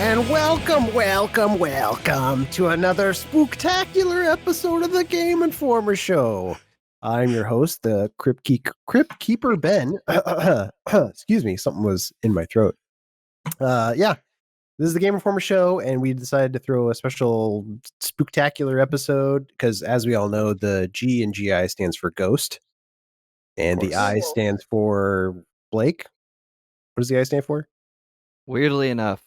And welcome to another spooktacular episode of the Game Informer Show. I'm your host, the Crypt Keeper Ben. Excuse me, something was in my throat. This is the Game Informer Show, and we decided to throw a special spooktacular episode because, as we all know, the G in GI stands for Ghost, and the I stands for Blake. What does the I stand for? Weirdly enough,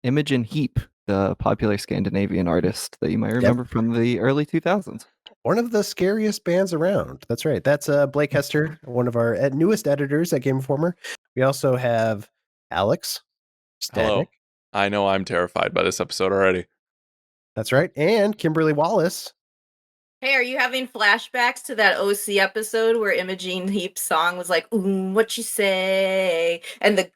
Imogen Heap, the popular Scandinavian artist that you might remember from the early 2000s. One of the scariest bands around. That's right. That's Blake Hester, one of our newest editors at Game Informer. We also have Alex Stadnick. Hello. I know I'm terrified by this episode already. That's right. And Kimberly Wallace. Hey, are you having flashbacks to that OC episode where Imogen Heap's song was like, "Ooh, what you say?" and the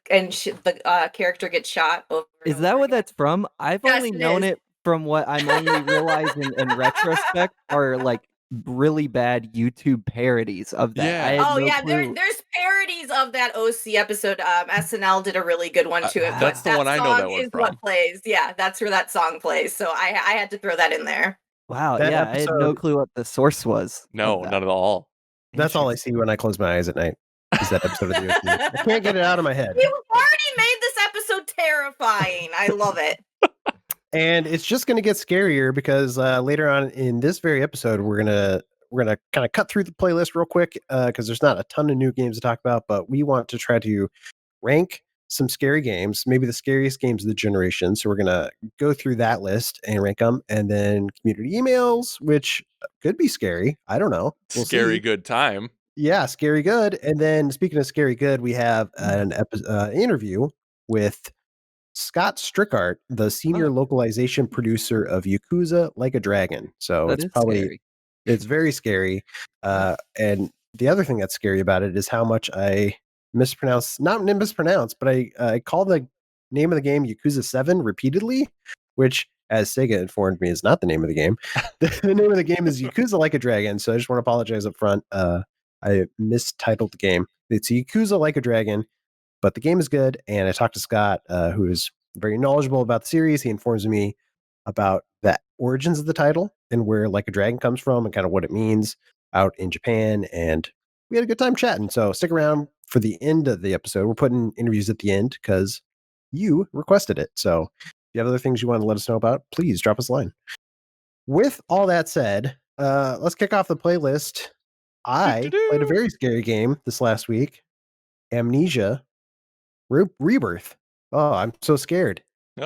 character gets shot over? Is that what that's from? I've only known it from what I'm only realizing in retrospect are like really bad YouTube parodies of that. Yeah. There's parodies of that OC episode. SNL did a really good one to it. That's the one I know that one from. What plays? Yeah, that's where that song plays. So I had to throw that in there. Wow, that episode, I had no clue what the source was. No, not at all. That's all I see when I close my eyes at night. Is that episode of the OC. I can't get it out of my head. You've already made this episode terrifying. I love it. And it's just going to get scarier because later on in this very episode, we're gonna kind of cut through the playlist real quick because there's not a ton of new games to talk about, but we want to try to rank some scary games, maybe the scariest games of the generation. So we're going to go through that list and rank them, and then community emails, which could be scary. I don't know. We'll scary see. Good time. Yeah, scary good. And then speaking of scary good, we have an interview with Scott Strickart, the senior localization producer of Yakuza Like a Dragon. So that it's probably scary. It's very scary. And the other thing that's scary about it is how much I not mispronounce, but I call the name of the game Yakuza 7 repeatedly, which, as Sega informed me, is not the name of the game. The name of the game is Yakuza Like a Dragon. So I just want to apologize up front. I mistitled the game. It's Yakuza Like a Dragon, but the game is good. And I talked to Scott, who is very knowledgeable about the series. He informs me about the origins of the title and where Like a Dragon comes from and kind of what it means out in Japan. And we had a good time chatting. So stick around for the end of the episode. We're putting interviews at the end because you requested it. So if you have other things you want to let us know about, please drop us a line. With all that said, let's kick off the playlist. I played a very scary game this last week. Amnesia Rebirth. Oh, I'm so scared. The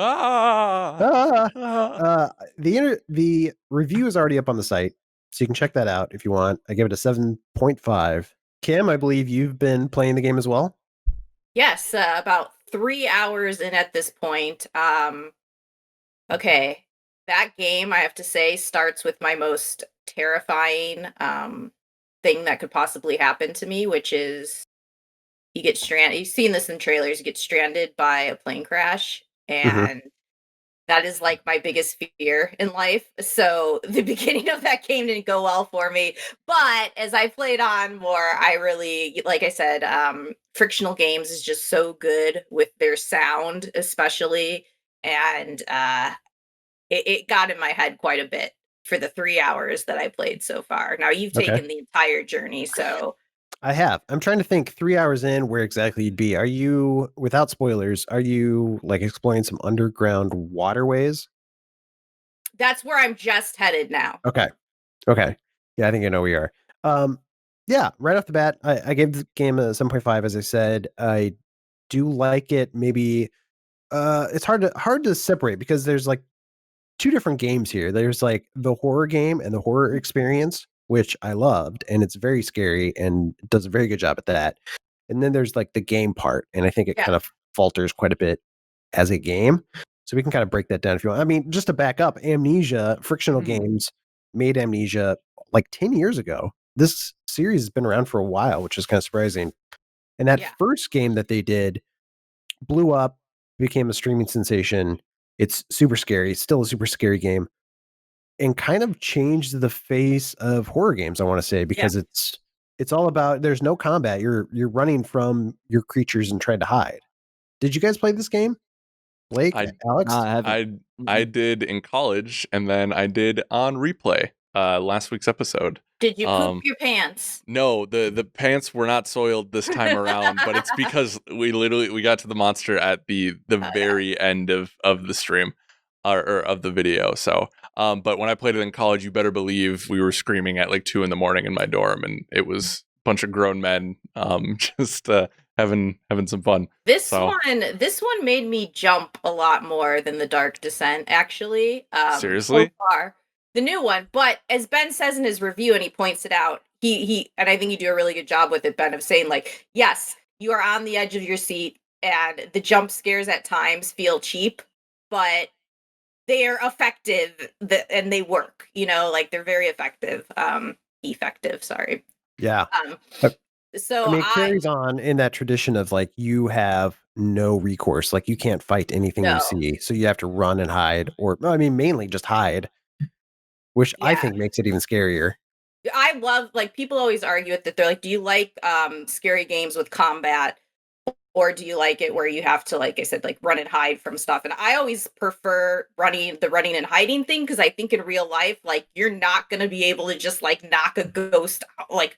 review is already up on the site, so you can check that out if you want. I give it a 7.5. Kim, I believe you've been playing the game as well. Yes, about 3 hours in at this point. Okay, that game, I have to say, starts with my most terrifying thing that could possibly happen to me, which is you get stranded. You've seen this in trailers. You get stranded by a plane crash, and that is like my biggest fear in life. So the beginning of that game didn't go well for me. But as I played on more, I really, like I said, frictional games is just so good with their sound, especially. And it got in my head quite a bit for the 3 hours that I played so far. Now you've taken the entire journey, so... I have. I'm trying to think 3 hours in where exactly you'd be. Are you, without spoilers, are you like exploring some underground waterways? That's where I'm just headed now. Okay. Yeah, I think I know where you are. Yeah, right off the bat, I gave the game a 7.5, as I said. I do like it. Maybe it's hard to separate because there's like two different games here. There's like the horror game and the horror experience, which I loved, and it's very scary and does a very good job at that. And then there's like the game part, and I think it kind of falters quite a bit as a game. So we can kind of break that down if you want. I mean, just to back up, Amnesia, Frictional Games made Amnesia like 10 years ago. This series has been around for a while, which is kind of surprising. And that first game that they did blew up, became a streaming sensation. It's super scary. It's still a super scary game. And kind of changed the face of horror games, I want to say, because it's all about, there's no combat. You're running from your creatures and trying to hide. Did you guys play this game? Blake, I Alex? I haven't. I did in college, and then I did on replay last week's episode. Did you poop your pants? No, the pants were not soiled this time around, but it's because we got to the monster at the very end of the stream or of the video. So, but when I played it in college, you better believe we were screaming at like 2 a.m. in my dorm, and it was a bunch of grown men just having some fun. This one made me jump a lot more than the Dark Descent, actually. Seriously? So far, the new one. But as Ben says in his review, and he points it out, he and I think you do a really good job with it, Ben, of saying like, yes, you are on the edge of your seat, and the jump scares at times feel cheap, but they are effective, and they work. You know, like they're very effective. Effective. Sorry. Yeah. So I mean, it carries on in that tradition of like you have no recourse, like you can't fight anything you see, so you have to run and hide, or I mean, mainly just hide, which I think makes it even scarier. I love, like, people always argue it that they're like, do you like scary games with combat, or do you like it where you have to, like I said, like run and hide from stuff? And I always prefer running and hiding thing, because I think in real life, like, you're not gonna be able to just like knock a ghost out, like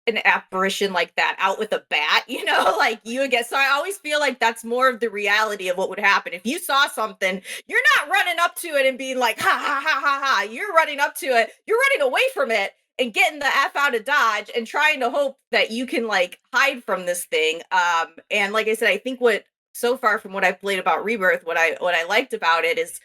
an apparition like that out with a bat, you know, like you would get. So I always feel like that's more of the reality of what would happen. If you saw something, you're not running up to it and being like, ha, ha, ha, ha, ha. You're running up to it. You're running away from it and getting the F out of Dodge and trying to hope that you can like hide from this thing. And like I said, I think what so far from what I've played about Rebirth, what I liked about it is,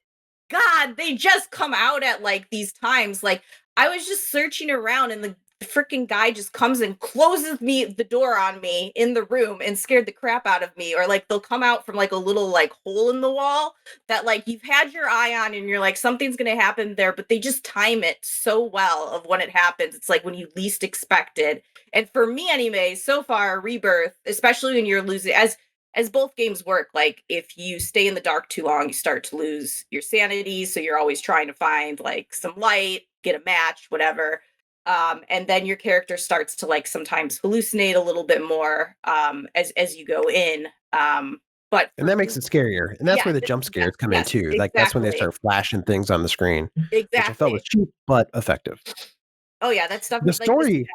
God, they just come out at like these times. Like I was just searching around and the freaking guy just comes and closes the door on me in the room and scared the crap out of me. Or like they'll come out from like a little like hole in the wall that like you've had your eye on and you're like something's gonna happen there, but they just time it so well of when it happens. It's like when you least expect it. And for me anyway, so far Rebirth, especially when you're losing, as both games work, like if you stay in the dark too long, you start to lose your sanity, so you're always trying to find like some light, get a match, whatever. And then your character starts to like sometimes hallucinate a little bit more as you go in. And that makes it scarier, and that's where the jump scares come in too. Exactly. Like that's when they start flashing things on the screen, which I felt was cheap but effective. Oh yeah, that stuff. The story,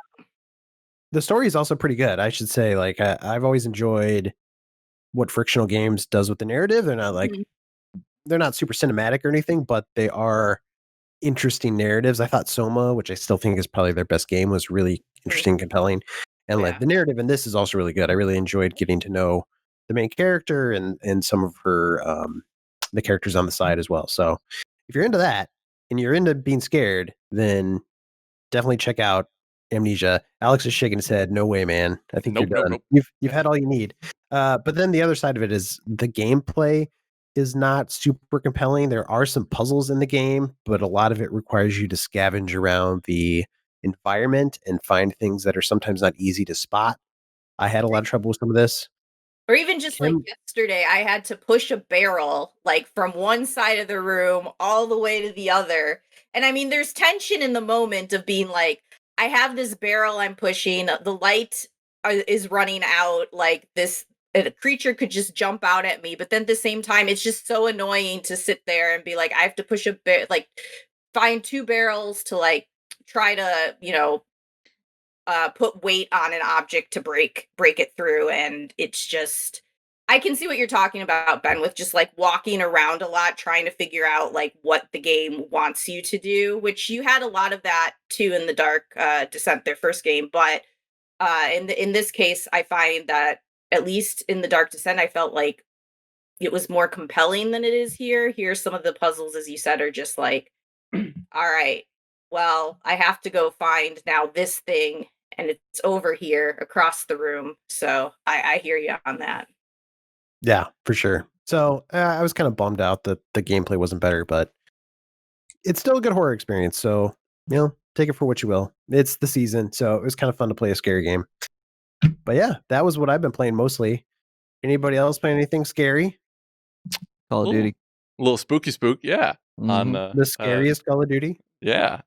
the story is also pretty good, I should say. Like I've always enjoyed what frictional games does with the narrative. They're not like they're not super cinematic or anything, but they are interesting narratives. I thought Soma, which I still think is probably their best game, was really interesting, compelling, and like the narrative in this is also really good. I really enjoyed getting to know the main character and some of her the characters on the side as well. So if you're into that and you're into being scared, then definitely check out Amnesia. Alex is shaking his head. No way, man. I think you're done. You've had all you need. But then the other side of it is the gameplay is not super compelling. There are some puzzles in the game, but a lot of it requires you to scavenge around the environment and find things that are sometimes not easy to spot. I had a lot of trouble with some of this. Or even just like yesterday, I had to push a barrel like from one side of the room all the way to the other. And I mean, there's tension in the moment of being like, I have this barrel I'm pushing, the light is running out, like this a creature could just jump out at me. But then at the same time, it's just so annoying to sit there and be like, I have to push like find 2 barrels to like try to, you know, put weight on an object to break it through. And it's just, I can see what you're talking about, Ben, with just like walking around a lot, trying to figure out like what the game wants you to do, which you had a lot of that too in the Dark Descent, their first game. But in this case, I find that at least in the Dark Descent, I felt like it was more compelling than it is here. Here, some of the puzzles, as you said, are just like, all right, well, I have to go find now this thing, and it's over here across the room. So I hear you on that. Yeah, for sure. So I was kind of bummed out that the gameplay wasn't better, but it's still a good horror experience. So, you know, take it for what you will. It's the season, so it was kind of fun to play a scary game. But yeah, that was what I've been playing mostly. Anybody else playing anything scary? Call of Duty. A little spooky spook, yeah. On the scariest Call of Duty? Yeah.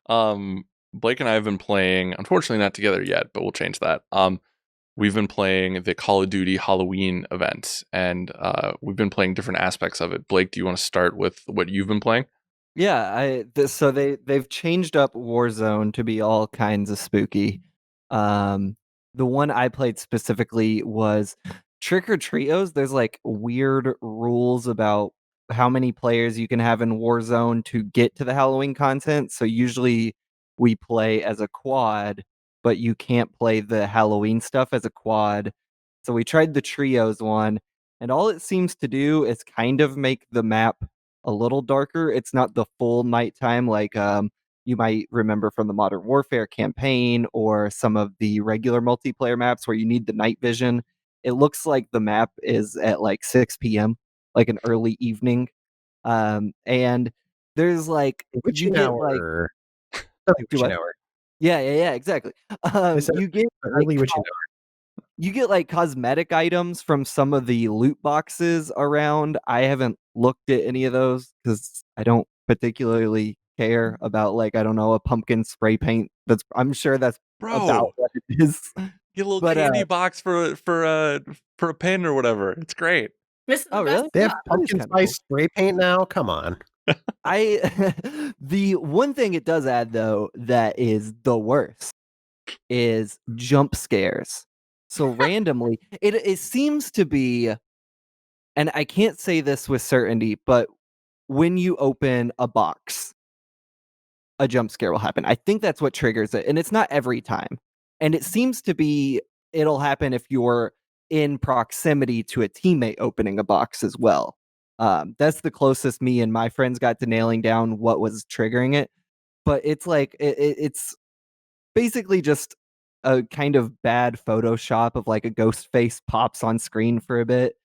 Blake and I have been playing, unfortunately not together yet, but we'll change that. we've been playing the Call of Duty Halloween event, and we've been playing different aspects of it. Blake, do you want to start with what you've been playing? Yeah, so they've changed up Warzone to be all kinds of spooky. The one I played specifically was Trick or Trios. There's like weird rules about how many players you can have in Warzone to get to the Halloween content. So usually we play as a quad, but you can't play the Halloween stuff as a quad. So we tried the Trios one, and all it seems to do is kind of make the map a little darker. It's not the full nighttime like you might remember from the Modern Warfare campaign or some of the regular multiplayer maps where you need the night vision. It looks like the map is at like 6 p.m., like an early evening. And there's like you Witching get like hour. Early do witching what? hour. Yeah, exactly. I said You get like early witching hour. you get like cosmetic items from some of the loot boxes around. I haven't looked at any of those because I don't particularly care about like I don't know a pumpkin spray paint. I'm sure that's about Bro, what it is. get a little But candy box for a pin or whatever. It's great. Missing the oh best really? They have stuff. That is pumpkin kind of spice cool. spray paint now. Come on. I the one thing it does add though that is the worst is jump scares. So randomly, it seems to be, and I can't say this with certainty, but when you open a box, a jump scare will happen. I think that's what triggers it, and it's not every time. And it seems to be it'll happen if you're in proximity to a teammate opening a box as well. That's the closest me and my friends got to nailing down what was triggering it. But it's like it's basically just a kind of bad Photoshop of like a ghost face pops on screen for a bit.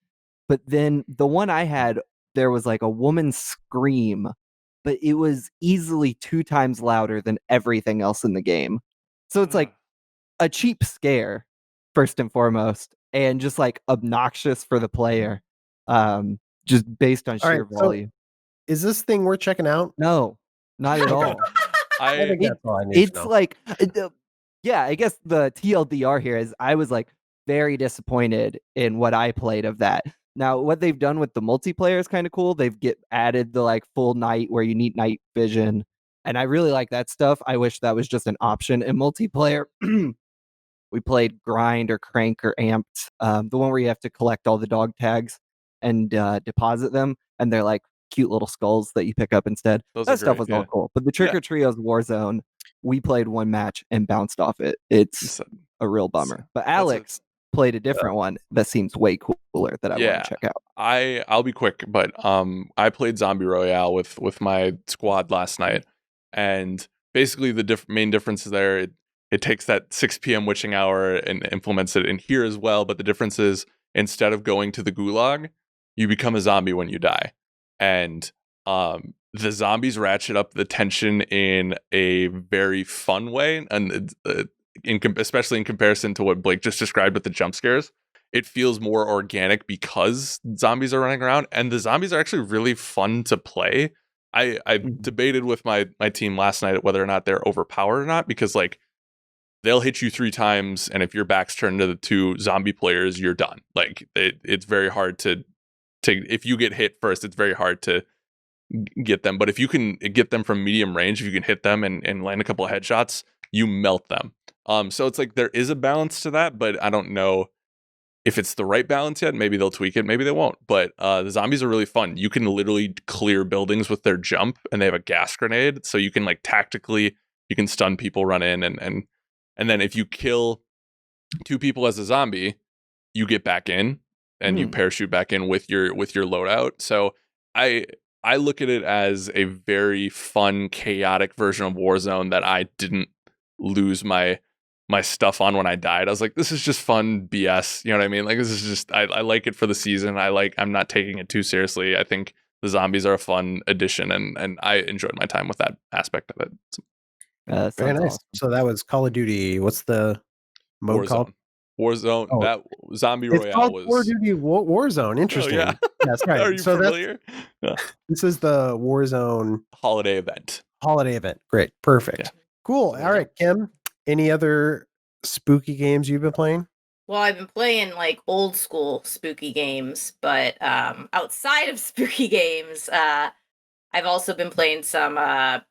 But then the one I had, there was like a woman scream, but it was easily 2 times louder than everything else in the game. So it's like a cheap scare, first and foremost, and just like obnoxious for the player, just based on All right. sheer So volume. is this thing worth checking out? No, not at Okay. all. I think It that's all I need to it's know. like yeah, I guess the TLDR here is I was like very disappointed in what I played of that. Now, what they've done with the multiplayer is kind of cool. They've get added the like full night where you need night vision, and I really like that stuff. I wish that was just an option in multiplayer. We played grind or crank or amped, the one where you have to collect all the dog tags and deposit them, and they're like cute little skulls that you pick up instead. Those are That stuff great. was Yeah. all cool. But the Trick Yeah. or Trios Warzone, we played one match and bounced off it. It's So, a real bummer. But that's Alex played a different one that seems way cooler that I want yeah. to check out. I'll be quick, but I played Zombie Royale with my squad last night, and basically the main difference is there. It takes that 6 p.m. witching hour and implements it in here as well. But the difference is instead of going to the gulag, you become a zombie when you die, and the zombies ratchet up the tension in a very fun way, and especially in comparison to what Blake just described with the jump scares. It feels more organic because zombies are running around, and the zombies are actually really fun to play. I debated with my team last night whether or not they're overpowered or not, because like they'll hit you 3 times, and if your back's turned to the 2 zombie players, you're done. Like it's very hard to if you get hit first, it's very hard to get them. But if you can get them from medium range, if you can hit them and land a couple of headshots, you melt them. So it's like there is a balance to that, but I don't know if it's the right balance yet. Maybe they'll tweak it, maybe they won't. But the zombies are really fun. You can literally clear buildings with their jump, and they have a gas grenade, so you can like tactically you can stun people, run in, and then if you kill 2 people as a zombie, you get back in and you parachute back in with your loadout. So I look at it as a very fun, chaotic version of Warzone that I didn't lose my stuff on when I died. I was like, this is just fun BS. You know what I mean? Like this is just I like it for the season. I'm not taking it too seriously. I think the zombies are a fun addition, and I enjoyed my time with that aspect of it. So, Very nice. Awesome. So that was Call of Duty. What's the mode called? Warzone. Oh, That Zombie it's Royale called was. Call of Duty Warzone. Oh Interesting. yeah. Yes, right. Are you So familiar? Yeah. this is the Warzone Holiday event. holiday event. Great. Perfect. Yeah. Cool. So there All you right, Kim. Any other spooky games you've been playing? Well, I've been playing like old school spooky games, but outside of spooky games, I've also been playing some. I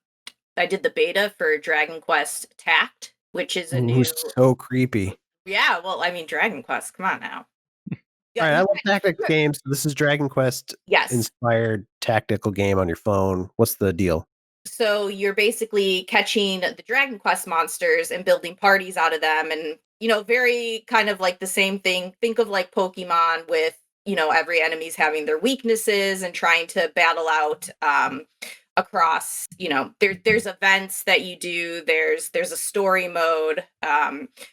did the beta for Dragon Quest Tact, which is a Ooh, new. so creepy. Yeah, well, I mean, Dragon Quest. Come on now. All right, I love tactics games. This is Dragon Quest Yes. inspired tactical game on your phone. What's the deal? So you're basically catching the Dragon Quest monsters and building parties out of them, and very kind of like the same thing. Think of like Pokemon with every enemy's having their weaknesses and trying to battle out across. There's events that you do. There's a story mode.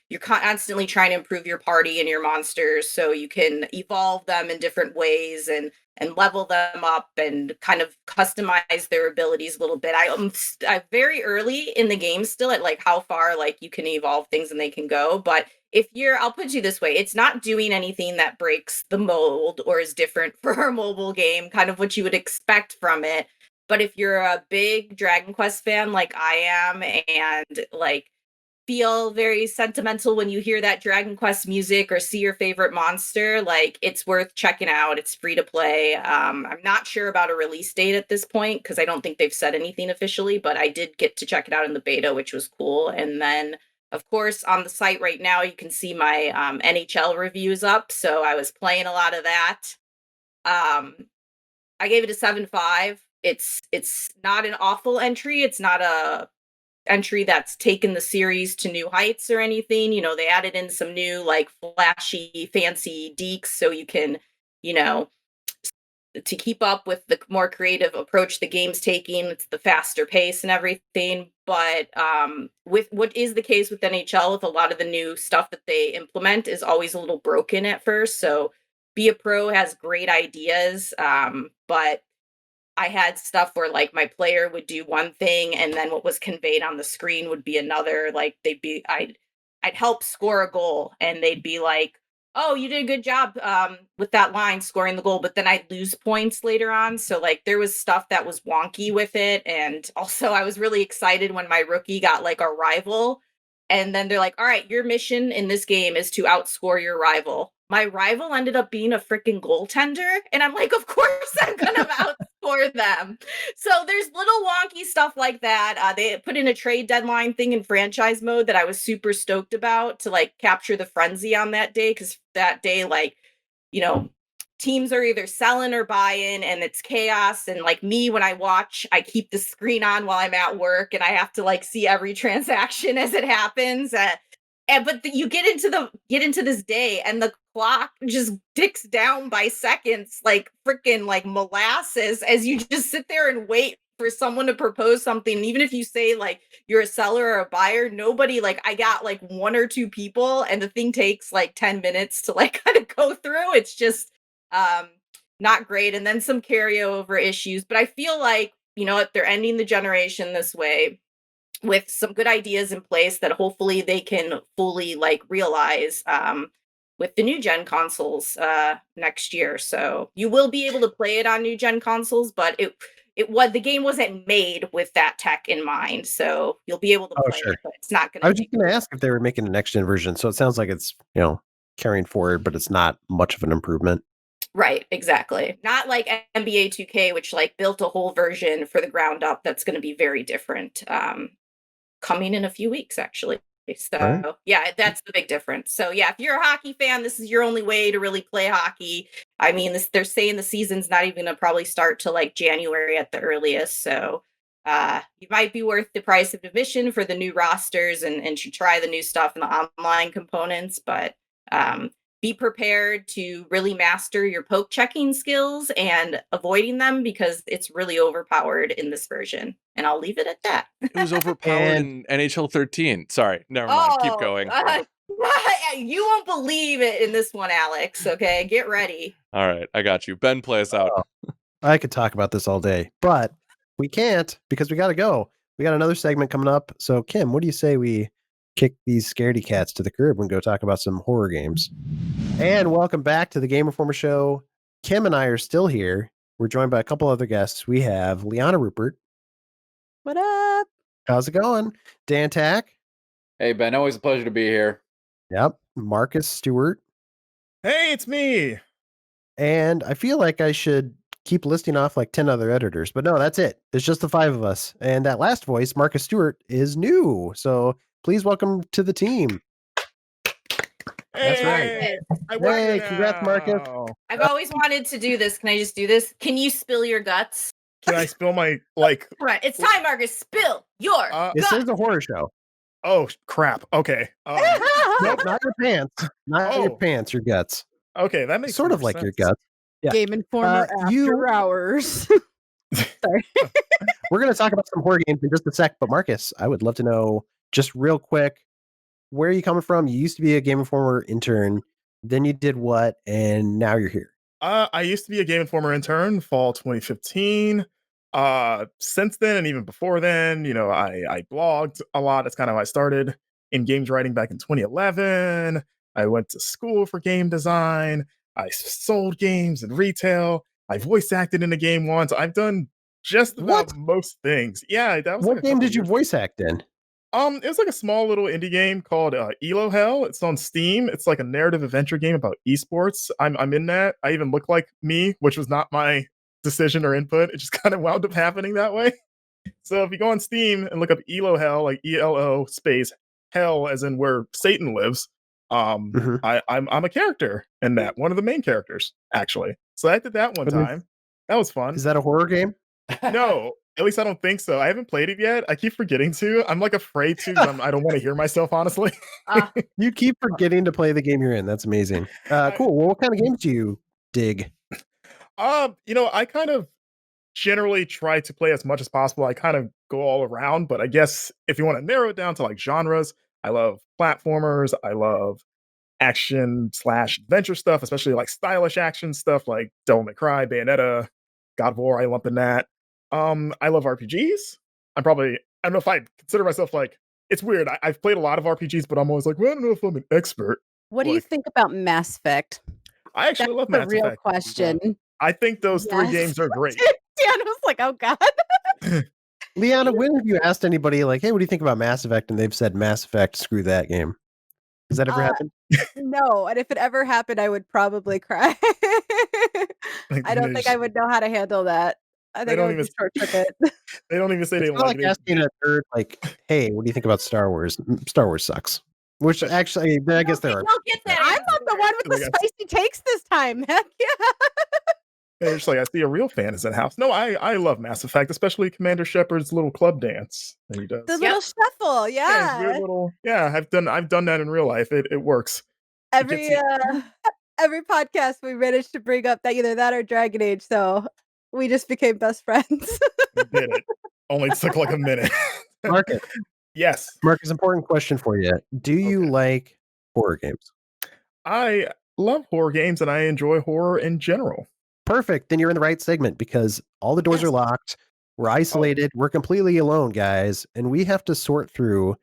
You're constantly trying to improve your party and your monsters so you can evolve them in different ways and level them up and kind of customize their abilities a little bit. I'm very early in the game still at like how far like you can evolve things and they can go. But I'll put you this way, it's not doing anything that breaks the mold or is different for a mobile game, kind of what you would expect from it. But if you're a big Dragon Quest fan like I am and like feel very sentimental when you hear that Dragon Quest music or see your favorite monster, like it's worth checking out. It's free to play. I'm not sure about a release date at this point because I don't think they've said anything officially, but I did get to check it out in the beta, which was cool. And then, of course, on the site right now, you can see my NHL reviews up. So I was playing a lot of that. I gave it a 7.5. It's not an awful entry. It's not a entry that's taken the series to new heights or anything. They added in some new like flashy, fancy deeks so you can, you know, to keep up with the more creative approach the game's taking. It's the faster pace and everything. But with what is the case with NHL, with a lot of the new stuff that they implement is always a little broken at first. So Be a Pro has great ideas, but I had stuff where like my player would do one thing and then what was conveyed on the screen would be another. Like I'd help score a goal and they'd be like, "Oh, you did a good job with that line scoring the goal," but then I'd lose points later on. So like there was stuff that was wonky with it, and also I was really excited when my rookie got like a rival, and then they're like, "All right, your mission in this game is to outscore your rival." My rival ended up being a freaking goaltender, and I'm like, "Of course I'm gonna outscore them." So there's little wonky stuff like that. They put in a trade deadline thing in franchise mode that I was super stoked about to like capture the frenzy on that day, because that day, like, you know, teams are either selling or buying and it's chaos. And like me, when I watch, I keep the screen on while I'm at work and I have to like see every transaction as it happens. You get into this day and the clock just ticks down by seconds like freaking like molasses as you just sit there and wait for someone to propose something. And even if you say like you're a seller or a buyer, nobody, like I got like one or two people and the thing takes like 10 minutes to like kind of go through. It's just um not great. And then some carryover issues, but I feel like, if they're ending the generation this way with some good ideas in place that hopefully they can fully like realize with the new gen consoles next year. So you will be able to play it on new gen consoles, but the game wasn't made with that tech in mind. So you'll be able to play Sure. it, but it's not going I was just going to ask if they were making a next gen version. So it sounds like it's, carrying forward, but it's not much of an improvement. Right, exactly. Not like NBA 2K, which like built a whole version for the ground up that's going to be very different. Coming in a few weeks, actually. So Right. yeah, that's the big difference. So yeah, if you're a hockey fan, this is your only way to really play hockey. I mean, they're saying the season's not even gonna probably start till like January at the earliest. So you might be worth the price of admission for the new rosters and should try the new stuff and the online components, but be prepared to really master your poke checking skills and avoiding them because it's really overpowered in this version. And I'll leave it at that. It was overpowered in NHL 13. Sorry, never mind. Keep going. You won't believe it in this one, Alex. Okay, get ready. All right, I got you. Ben, play us out. I could talk about this all day, but we can't because we got to go. We got another segment coming up. So, Kim, what do you say we kick these scaredy cats to the curb and go talk about some horror games? And welcome back to the Game Informer Show. Kim and I are still here. We're joined by a couple other guests. We have Liana Rupert. What up? How's it going? Dan Tack. Hey, Ben, always a pleasure to be here. Yep. Marcus Stewart, Hey, it's me. and I feel like I should keep listing off like 10 other editors, but no, that's it. It's just the 5 of us. And that last voice, Marcus Stewart, is new. So please welcome to the team. That's right. Hey, I Hey, work congrats, Marcus. now. I've always wanted to do this. Can I just do this? Can you spill your guts? Can I spill my like? Come on, it's time, Marcus. Spill your This guts. is a horror show. Oh crap. Okay. Nope, not your pants. Not your Oh. pants, your guts. Okay, that makes Sort of more like your sense. guts. Yeah. Game Informer after you- hours. Sorry. We're going to talk about some horror games in just a sec, but Marcus, I would love to know just real quick, where are you coming from? You used to be a Game Informer intern, then you did what, and now you're here. I used to be a Game Informer intern, fall 2015. Since then, and even before then, I blogged a lot. That's kind of how I started in games writing back in 2011. I went to school for game design. I sold games in retail. I voice acted in a game once. I've done just about What? most things. Yeah, that was What like a game couple did you years voice act in? It was like a small little indie game called Elo Hell. It's on Steam. It's like a narrative adventure game about esports. I'm in that. I even look like me, which was not my decision or input. It just kind of wound up happening that way. So if you go on Steam and look up Elo Hell, like ELO space hell, as in where Satan lives, Mhm. I'm a character in that. One of the main characters, actually. So I did that one But is- time. That was fun. Is that a horror game? No, at least I don't think so. I haven't played it yet. I keep forgetting to. I'm like afraid to. 'Cause I don't want to hear myself, honestly. You keep forgetting to play the game you're in. That's amazing. Cool. Well, what kind of games do you dig? I kind of generally try to play as much as possible. I kind of go all around, but I guess if you want to narrow it down to like genres, I love platformers. I love action/adventure stuff, especially like stylish action stuff like Devil May Cry, Bayonetta, God of War. I lump in that. I love RPGs. I don't know if I consider myself like, it's weird. I've played a lot of RPGs, but I'm always like, well, I don't know if I'm an expert. What do you Like- think about Mass Effect? I actually That's love the Mass real Effect. question. I think those 3 Yes. games are great. Dan was like, "Oh God." Liana, when have you asked anybody like, hey, what do you think about Mass Effect? And they've said Mass Effect, screw that game. Has that ever happened? No, and if it ever happened, I would probably cry. Like, I don't think I would know how to handle that. I They think I don't would even- just short circuit. They don't even say It's they not like like it. asking a nerd like, hey, what do you think about Star Wars? Star Wars sucks. Which actually, I guess there are. You'll get that. I'm not the one with the Like I- spicy takes this time. Heck yeah. They're just like, I see a real fan is in house. No, I love Mass Effect, especially Commander Shepard's little club dance that he does. The little shuffle, his yeah. weird little, I've done that in real life. It works. Every gets every podcast we managed to bring up that either that or Dragon Age, so we just became best friends. We did it. Only took like a minute. Marcus, Yes, Marcus, important question for you. Do you Okay. like horror games? I love horror games and I enjoy horror in general. Perfect. Then you're in the right segment because all the doors Yes. are locked. We're isolated. We're completely alone, guys. And we have to sort through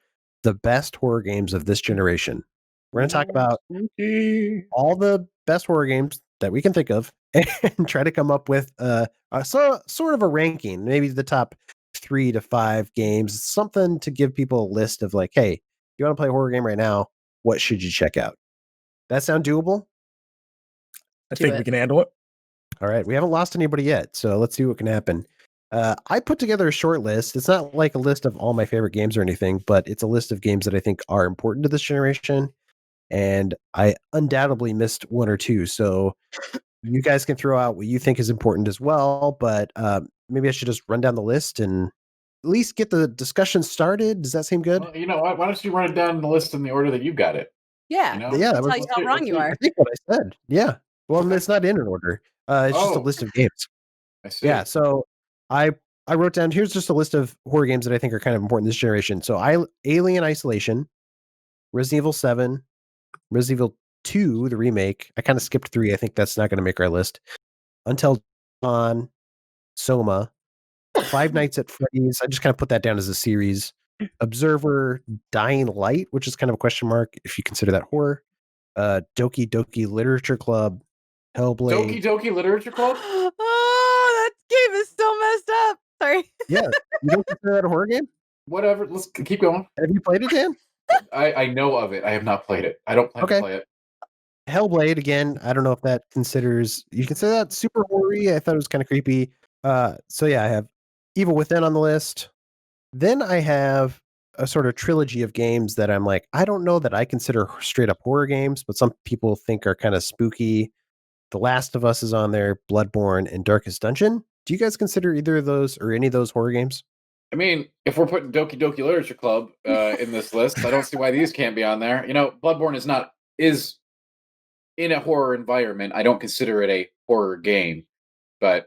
the best horror games of this generation. We're going to talk about Spooky. all the best horror games that we can think of and try to come up with sort of a ranking, maybe the top 3 to 5 games, something to give people a list of like, hey, you want to play a horror game right now? What should you check out? That sound doable? I Do think it. we can handle it. All right, we haven't lost anybody yet, so let's see what can happen. I put together a short list. It's not like a list of all my favorite games or anything, but it's a list of games that I think are important to this generation. And I undoubtedly missed 1 or 2. So you guys can throw out what you think is important as well. But maybe I should just run down the list and at least get the discussion started. Does that seem good? Well, you know what? Why don't you run it down the list in the order that you got it? Yeah. You know? Yeah, that That's was how you how wrong you I are. think what I said. Yeah. Well, Okay. it's not in an order. It's just a Oh. list of games. I see. Yeah, so I wrote down here's just a list of horror games that I think are kind of important this generation. So Alien Isolation, Resident Evil 7, Resident Evil 2, the remake. I kind of skipped 3. I think that's not going to make our list. Until Dawn, Soma, Five Nights at Freddy's. I just kind of put that down as a series. Observer, Dying Light, which is kind of a question mark if you consider that horror. Doki Doki Literature Club, Hellblade. Doki Doki Literature Club? Oh, that game is so messed up. Sorry. Yeah, you don't consider that a horror game? Whatever. Let's keep going. Have you played it, Dan? I know of it. I have not played it. I don't plan Okay. to play it. Hellblade again. I don't know if that you consider that super horror-y. I thought it was kind of creepy. So yeah, I have Evil Within on the list. Then I have a sort of trilogy of games that I'm like, I don't know that I consider straight up horror games, but some people think are kind of spooky. The Last of Us is on there, Bloodborne, and Darkest Dungeon. Do you guys consider either of those or any of those horror games? I mean, if we're putting Doki Doki Literature Club in this list, I don't see why these can't be on there. You know, Bloodborne is in a horror environment. I don't consider it a horror game, but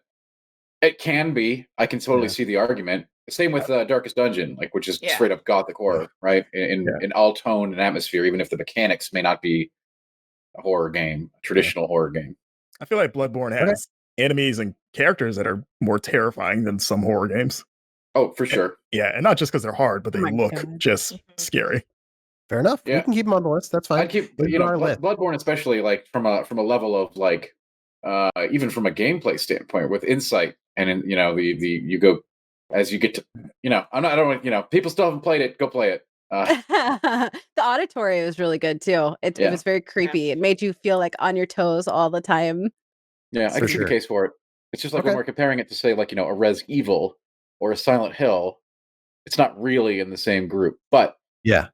it can be. I can totally see the argument. Same with Darkest Dungeon, which is straight up gothic horror, right? In all tone and atmosphere, even if the mechanics may not be a horror game, a traditional horror game. I feel like Bloodborne has enemies and characters that are more terrifying than some horror games. Oh, for sure. Yeah, and not just because they're hard, but they Oh my look God. just scary. Fair enough. Yeah. We can keep them on the list. That's fine. I'd keep Those are our list. Bloodborne, especially from a level of even from a gameplay standpoint with insight and you go as you get to I don't people still haven't played it. Go play it. The auditory was really good too. It was very creepy. It made you feel like on your toes all the time. Yeah, I can see the case for it. It's just like when we're comparing it to say a Res Evil or a Silent Hill, it's not really in the same group, but yeah,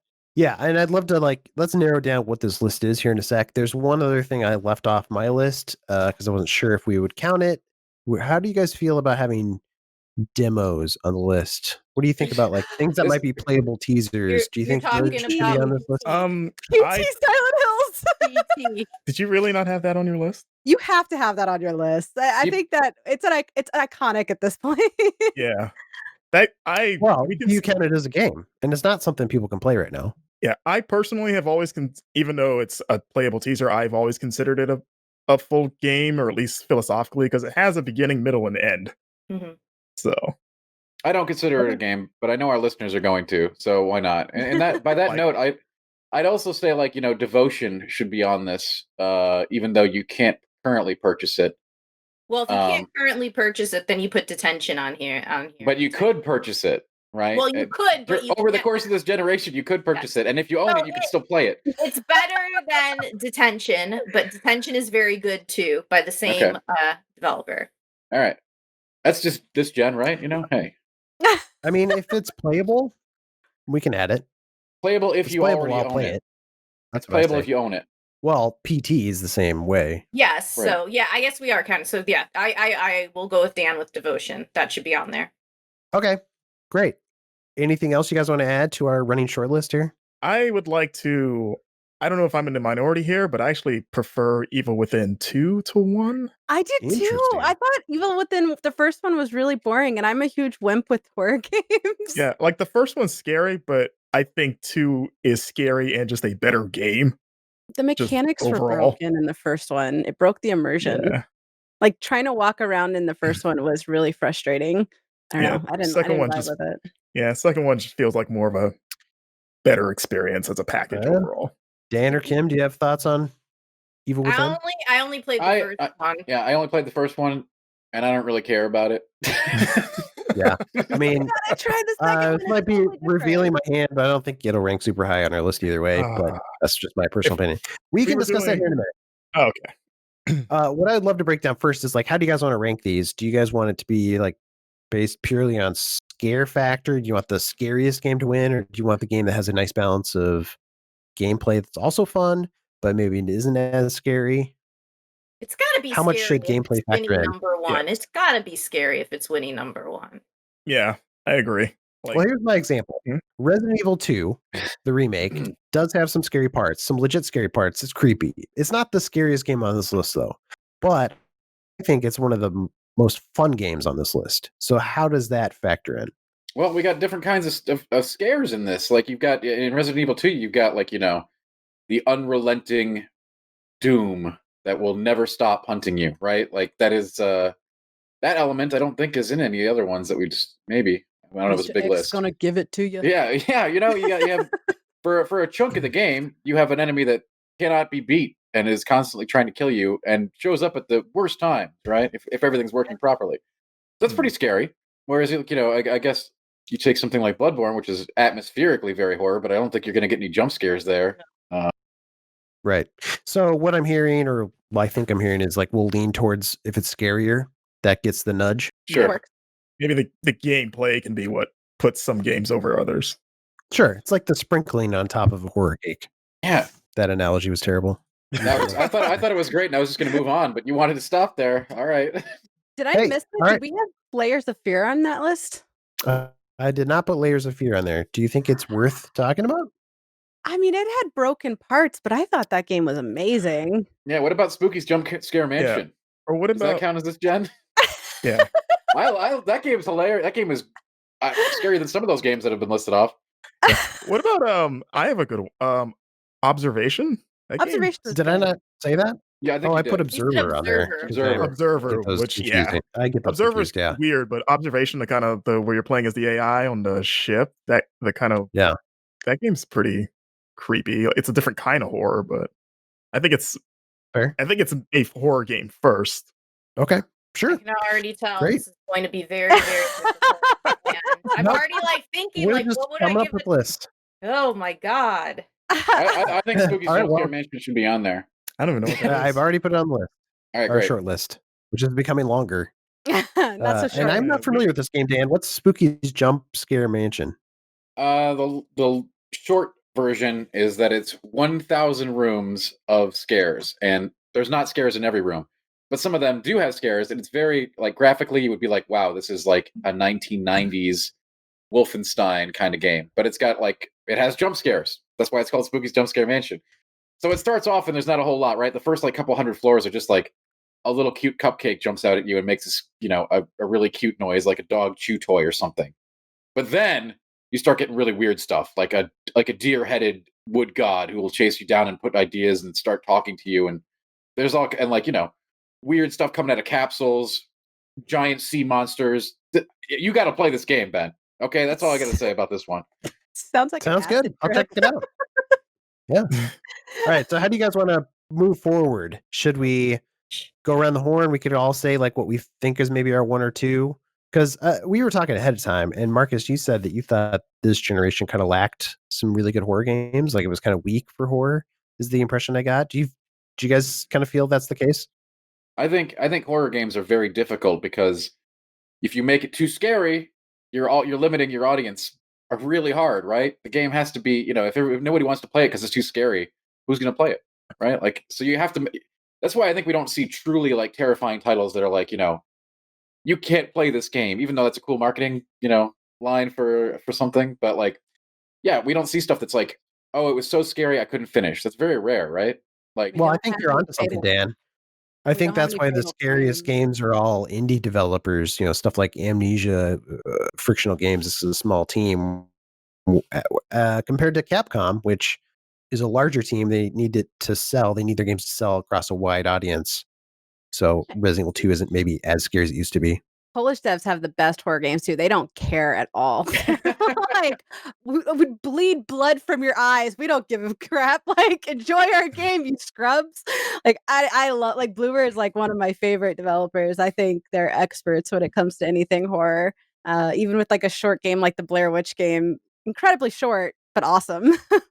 and I'd love to let's narrow down what this list is here in a sec. There's one other thing I left off my list because I wasn't sure if we would count it. How do you guys feel about having demos on the list? What do you think about things that might be playable teasers? Do you think those should be on this list? PT Silent Hills. PT. Did you really not have that on your list? You have to have that on your list. I think that it's iconic at this point. Yeah. You count it as a game, and it's not something people can play right now. Yeah, I personally have always, even though it's a playable teaser, I've always considered it a full game, or at least philosophically, because it has a beginning, middle, and end. Mm-hmm. So I don't consider it a game, but I know our listeners are going to, so why not? And that by that note, I'd also say Devotion should be on this, even though you can't currently purchase it. Well, if you can't currently purchase it, then you put Detention on here. But you could purchase it, right? Well, you could, but over the course of this generation, you could purchase it, and if you own it, you can still play it. It's better than Detention, but Detention is very good too by the same developer. All right, that's just this gen, right? Hey. I mean, if it's playable, we can add it. Playable if you already own it. That's playable if you own it. Well, PT is the same way. Yes. Right. So yeah, I guess we are kind of. So yeah, I will go with Dan with Devotion. That should be on there. Okay, great. Anything else you guys want to add to our running short list here? I would like to. I don't know if I'm in the minority here, but I actually prefer Evil Within 2 to 1. I did too. I thought Evil Within the first one was really boring, and I'm a huge wimp with horror games. Yeah, the first one's scary, but I think 2 is scary and just a better game. The mechanics were broken in the first one. It broke the immersion. Yeah. Trying to walk around in the first one was really frustrating. I don't know. I didn't vibe with it. Yeah, second one just feels like more of a better experience as a package overall. Dan or Kim, do you have thoughts on Evil Within? I only played the first one. Yeah, I only played the first one, and I don't really care about it. Yeah, I mean, I tried the second this might be revealing my hand, but I don't think it'll rank super high on our list either way. But that's just my personal opinion. We can discuss that here in a minute. Oh, okay. What I'd love to break down first is how do you guys want to rank these? Do you guys want it to be based purely on scare factor? Do you want the scariest game to win, or do you want the game that has a nice balance of gameplay that's also fun, but maybe isn't as scary? It's got to be. How much should gameplay factor in? Number one. Yeah. It's got to be scary if it's winning number one. Yeah, I agree. Well, here's my example. Resident Evil 2, the remake, does have some scary parts, some legit scary parts. It's creepy. It's not the scariest game on this list, though. But I think it's one of the most fun games on this list. So how does that factor in? Well, we got different kinds of scares in this. You've got in Resident Evil 2, you've got the unrelenting doom that will never stop hunting you, right? That is that element. I don't think is in any other ones that we just maybe. I don't know. It was a big list. It's gonna give it to you. Yeah. You have for a chunk of the game, you have an enemy that cannot be beat and is constantly trying to kill you and shows up at the worst times, right? If everything's working properly, that's pretty scary. Whereas I guess you take something like Bloodborne, which is atmospherically very horror, but I don't think you're going to get any jump scares there. Right. So what I'm hearing, or I think I'm hearing, is like we'll lean towards if it's scarier, that gets the nudge. Sure. Maybe the gameplay can be what puts some games over others. Sure. It's like the sprinkling on top of a horror cake. Yeah. That analogy was terrible. I thought it was great, and I was just going to move on, but you wanted to stop there. All right. Did I Hey, miss it? all Did right. we have Layers of Fear on that list? I did not put Layers of Fear on there. Do you think it's worth talking about? I mean, it had broken parts, but I thought that game was amazing. Yeah. What about Spooky's Jump Scare Mansion? Or what Does that about count as this gen? yeah? That game's hilarious. That game is scarier than some of those games that have been listed off. What about I have a good Observation. That game- Observation was Did I good. not say that? Yeah, I think Oh, you I put did. Observer on there. Observer. 'cause I Observer. get those which confusing. I get those Observer's confused, yeah. weird, but Observation, the kind of where you're playing as the AI on the ship, that game's pretty creepy. It's a different kind of horror, but I think it's Fair. a horror game first. Okay, I sure. can already tell Great. this is going to be very, very difficult. And I'm Nope. already like thinking, We're like, just what would I coming up give with it? list. Oh my god. I think Spooky's All right, Jump well- Scare Mansion should be on there. I don't even know what that I've is. already put it on the list, All right, or great. short list, which is becoming longer. Not so And short. I'm not familiar with this game, Dan. What's Spooky's Jump Scare Mansion? The short version is that it's 1,000 rooms of scares, and there's not scares in every room, but some of them do have scares, and it's very like graphically, you would be like, wow, this is like a 1990s Wolfenstein kind of game, but it has jump scares. That's why it's called Spooky's Jump Scare Mansion. So it starts off and there's not a whole lot, right? The first like couple hundred floors are just like a little cute cupcake jumps out at you and makes this, a really cute noise, like a dog chew toy or something. But then you start getting really weird stuff, like a deer-headed wood god who will chase you down and put ideas and start talking to you. And there's weird stuff coming out of capsules, giant sea monsters. You got to play this game, Ben. Okay, that's all I got to say about this one. Sounds like an Sounds good. acid I'll trip. check it out. Yeah. All right. So how do you guys want to move forward? Should we go around the horn? We could all say like what we think is maybe our one or two. Because we were talking ahead of time, and Marcus, you said that you thought this generation kind of lacked some really good horror games. Like it was kind of weak for horror. Is the impression I got? Do you guys kind of feel that's the case? I think horror games are very difficult because if you make it too scary, you're limiting your audience really hard, right? The game has to be, if nobody wants to play it because it's too scary, who's going to play it, right? Like, so you have to. That's why I think we don't see truly like terrifying titles that are like, you can't play this game, even though that's a cool marketing, line for something. But like, yeah, we don't see stuff that's like, oh, it was so scary I couldn't finish. That's very rare, right? Like, Well, I don't think have you're any onto something, fatal- Dan. I think don't have that's any why the fatal scariest frames. games are all indie developers. Stuff like Amnesia, frictional games. This is a small team compared to Capcom, which is a larger team. They need it to sell. They need their games to sell across a wide audience. So Resident Evil 2 isn't maybe as scary as it used to be. Polish devs have the best horror games too. They don't care at all. Like, we would bleed blood from your eyes. We don't give a crap. Like, enjoy our game, you scrubs. Like, I love, like, Bloober is like one of my favorite developers. I think they're experts when it comes to anything horror. Even with like a short game like the Blair Witch game, incredibly short but awesome. I'm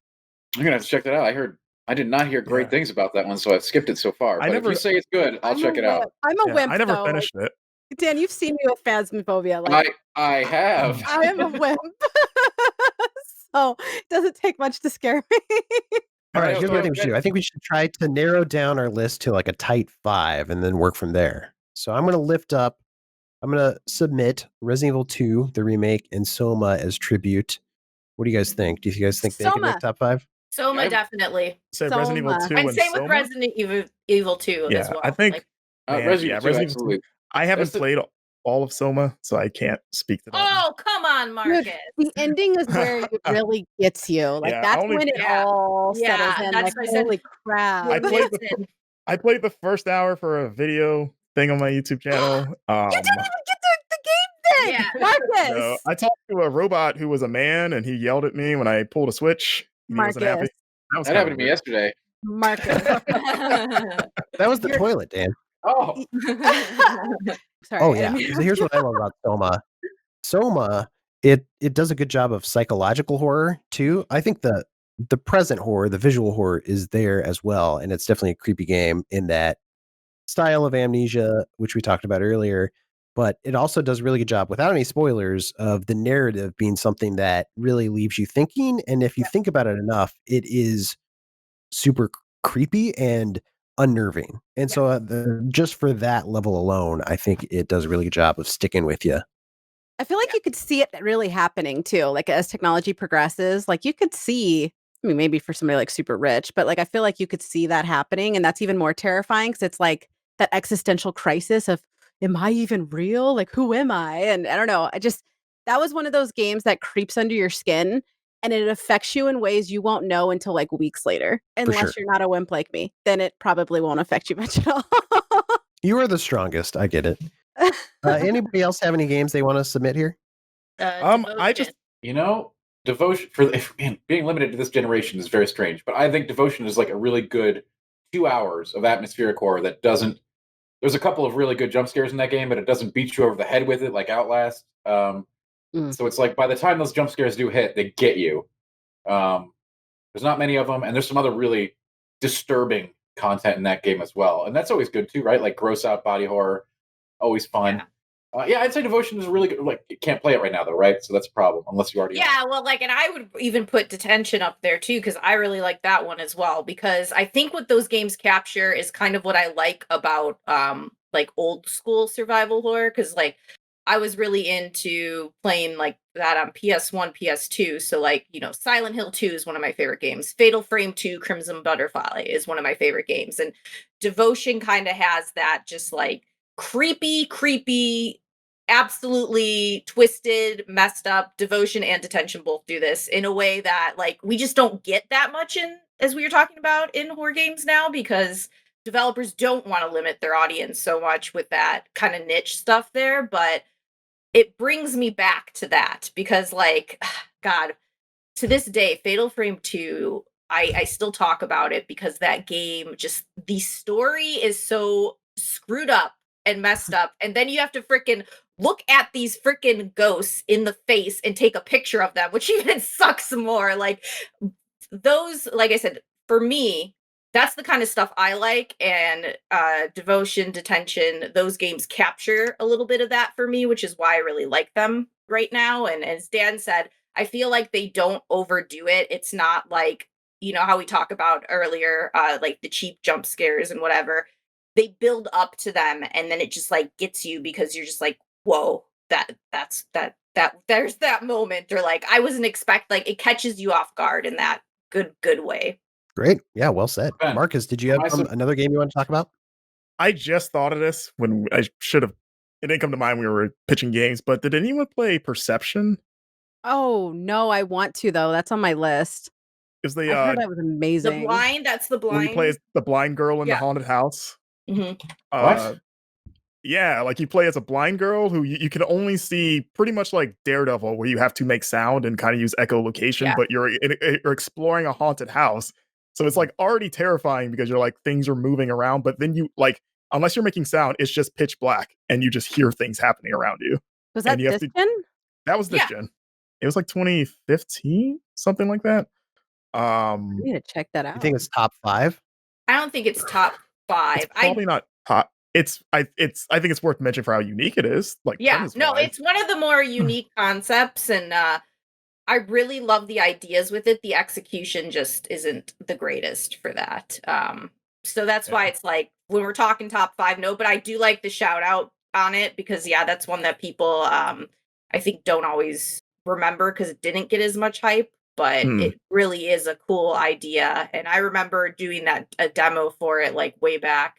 gonna have to check that out. I did not hear great things about that one, so I've skipped it so far. But if you say it's good, I'll check it out. I'm a wimp. I never though. finished it. Dan, you've seen me with Phasmophobia. Like, I have. I am a wimp. So it doesn't take much to scare me. All right, Alright, here's what I think we so- should do. I think we should try to narrow down our list to like a tight 5 and then work from there. So I'm going to submit Resident Evil 2, the remake, and Soma as tribute. What do you guys think? Do you guys think they can Soma. make top 5? Soma definitely. Said Resident Evil Soma. 2 And and same Soma? with Resident Evil 2 Yeah, as well. I think Like, Resident Evil 2, absolutely. I haven't That's the- played all of Soma, so I can't speak to that. oh, come on, Marcus. The ending is where it really gets you. Like, Yeah, that's only- when it Yeah. all Yeah, settles in. that's Like, what I said. holy crap. I played Listen, I played the first hour for a video thing on my YouTube channel. You didn't even get to the game thing, Yeah. Marcus. No, I talked to a robot who was a man, and he yelled at me when I pulled a switch. And he wasn't happy. Marcus. That was That kinda happened to me weird. yesterday. Marcus. That was the toilet, Dan. Oh, Sorry. Oh I yeah. didn't mean So here's what I love about Soma. Soma it does a good job of psychological horror too. I think the present horror, the visual horror is there as well, and it's definitely a creepy game in that style of Amnesia, which we talked about earlier. But it also does a really good job, without any spoilers, of the narrative being something that really leaves you thinking. And if you think about it enough, it is super creepy and unnerving. And so just for that level alone, I think it does a really good job of sticking with you. I feel like you could see it really happening too. Like as technology progresses, like you could see, I mean, maybe for somebody like super rich, but like I feel like you could see that happening. And that's even more terrifying because it's like that existential crisis of, am I even real? Like, who am I? And I don't know. That was one of those games that creeps under your skin and it affects you in ways you won't know until like weeks later. For Unless sure. you're not a wimp like me, then it probably won't affect you much at all. You are the strongest. I get it. Anybody else have any games they want to submit here? I just Devotion being limited to this generation is very strange, but I think Devotion is like a really good 2 hours of atmospheric horror that doesn't. There's a couple of really good jump scares in that game, but it doesn't beat you over the head with it like Outlast. So it's like by the time those jump scares do hit, they get you. There's not many of them, and there's some other really disturbing content in that game as well, and that's always good too, right? Like gross out body horror, always fun. I'd say Devotion is really good. Like, you can't play it right now, though, right? So that's a problem, unless you already. Yeah, well, like, and I would even put Detention up there too, because I really like that one as well. Because I think what those games capture is kind of what I like about like old school survival horror. Because like I was really into playing like that on PS1, PS2. So like Silent Hill 2 is one of my favorite games. Fatal Frame 2, Crimson Butterfly is one of my favorite games, and Devotion kind of has that just like creepy, absolutely twisted, messed up. Devotion and Detention both do this in a way that like we just don't get that much in, as we were talking about, in horror games now, because developers don't want to limit their audience so much with that kind of niche stuff there. But it brings me back to that because like God, to this day, Fatal Frame 2, I still talk about it because that game, just the story is so screwed up and messed up. And then you have to freaking look at these freaking ghosts in the face and take a picture of them, which even sucks more. Like those, like I said, for me, that's the kind of stuff I like. And Devotion, Detention, those games capture a little bit of that for me, which is why I really like them right now. And as Dan said, I feel like they don't overdo it. It's not like, how we talk about earlier, like the cheap jump scares and whatever. They build up to them and then it just like gets you because you're just like, whoa, there's that moment. Or like, I wasn't like it catches you off guard in that good way. Great. Yeah, well said. Ben, Marcus, did you have another game you want to talk about? I just thought of this when I should have. It didn't come to mind when we were pitching games, but did anyone play Perception? Oh no, I want to though. That's on my list. Is the I heard that was amazing. The blind, that's the blind. where you play as the blind girl in the haunted house? What? Yeah, like you play as a blind girl who you can only see pretty much like Daredevil, where you have to make sound and kind of use echolocation, but you're exploring a haunted house. So it's like already terrifying because you're like things are moving around, but then you like unless you're making sound, it's just pitch black and you just hear things happening around you. Was that this gen? That was this gen. It was like 2015, something like that. I need to check that out. You think it's top 5? I don't think it's top 5. It's probably not top. I think it's worth mentioning for how unique it is. Like, no, it's one of the more unique concepts, and I really love the ideas with it. The execution just isn't the greatest for that. So that's why it's like when we're talking top 5, no, but I do like the shout out on it because that's one that people I think don't always remember because it didn't get as much hype, but it really is a cool idea. And I remember doing a demo for it like way back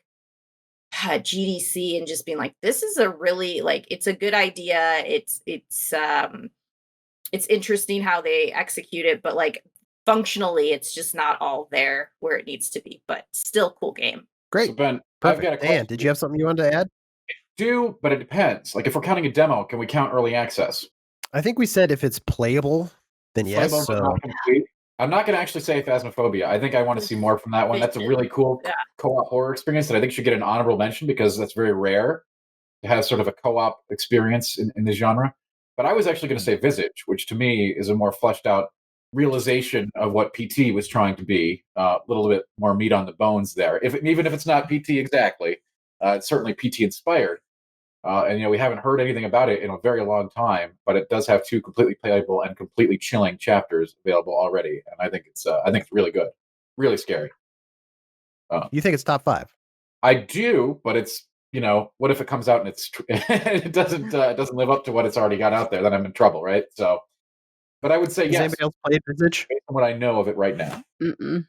at GDC and just being like, this is a really like, it's a good idea. It's interesting how they execute it, but like functionally, it's just not all there where it needs to be, but still cool game. Great. So Ben, Perfect. I've got a question. Dan, did you have something you wanted to add? But it depends. Like if we're counting a demo, can we count early access? I think we said if it's playable, then yes. Playable, but not complete. I'm not going to actually say Phasmophobia. I think I want to see more from that one. That's a really cool co-op horror experience that I think should get an honorable mention because that's very rare to have sort of a co-op experience in the genre. But I was actually going to say Visage, which to me is a more fleshed out realization of what PT was trying to be. A little bit more meat on the bones there. Even if it's not PT exactly, it's certainly PT inspired. And we haven't heard anything about it in a very long time, but it does have 2 completely playable and completely chilling chapters available already, and I think it's really good, really scary. You think it's top 5? I do, but it's what if it comes out and it doesn't live up to what it's already got out there? Then I'm in trouble, right? So, but I would say Has yes, anybody else played Visage? based on what I know of it right now. Mm-mm.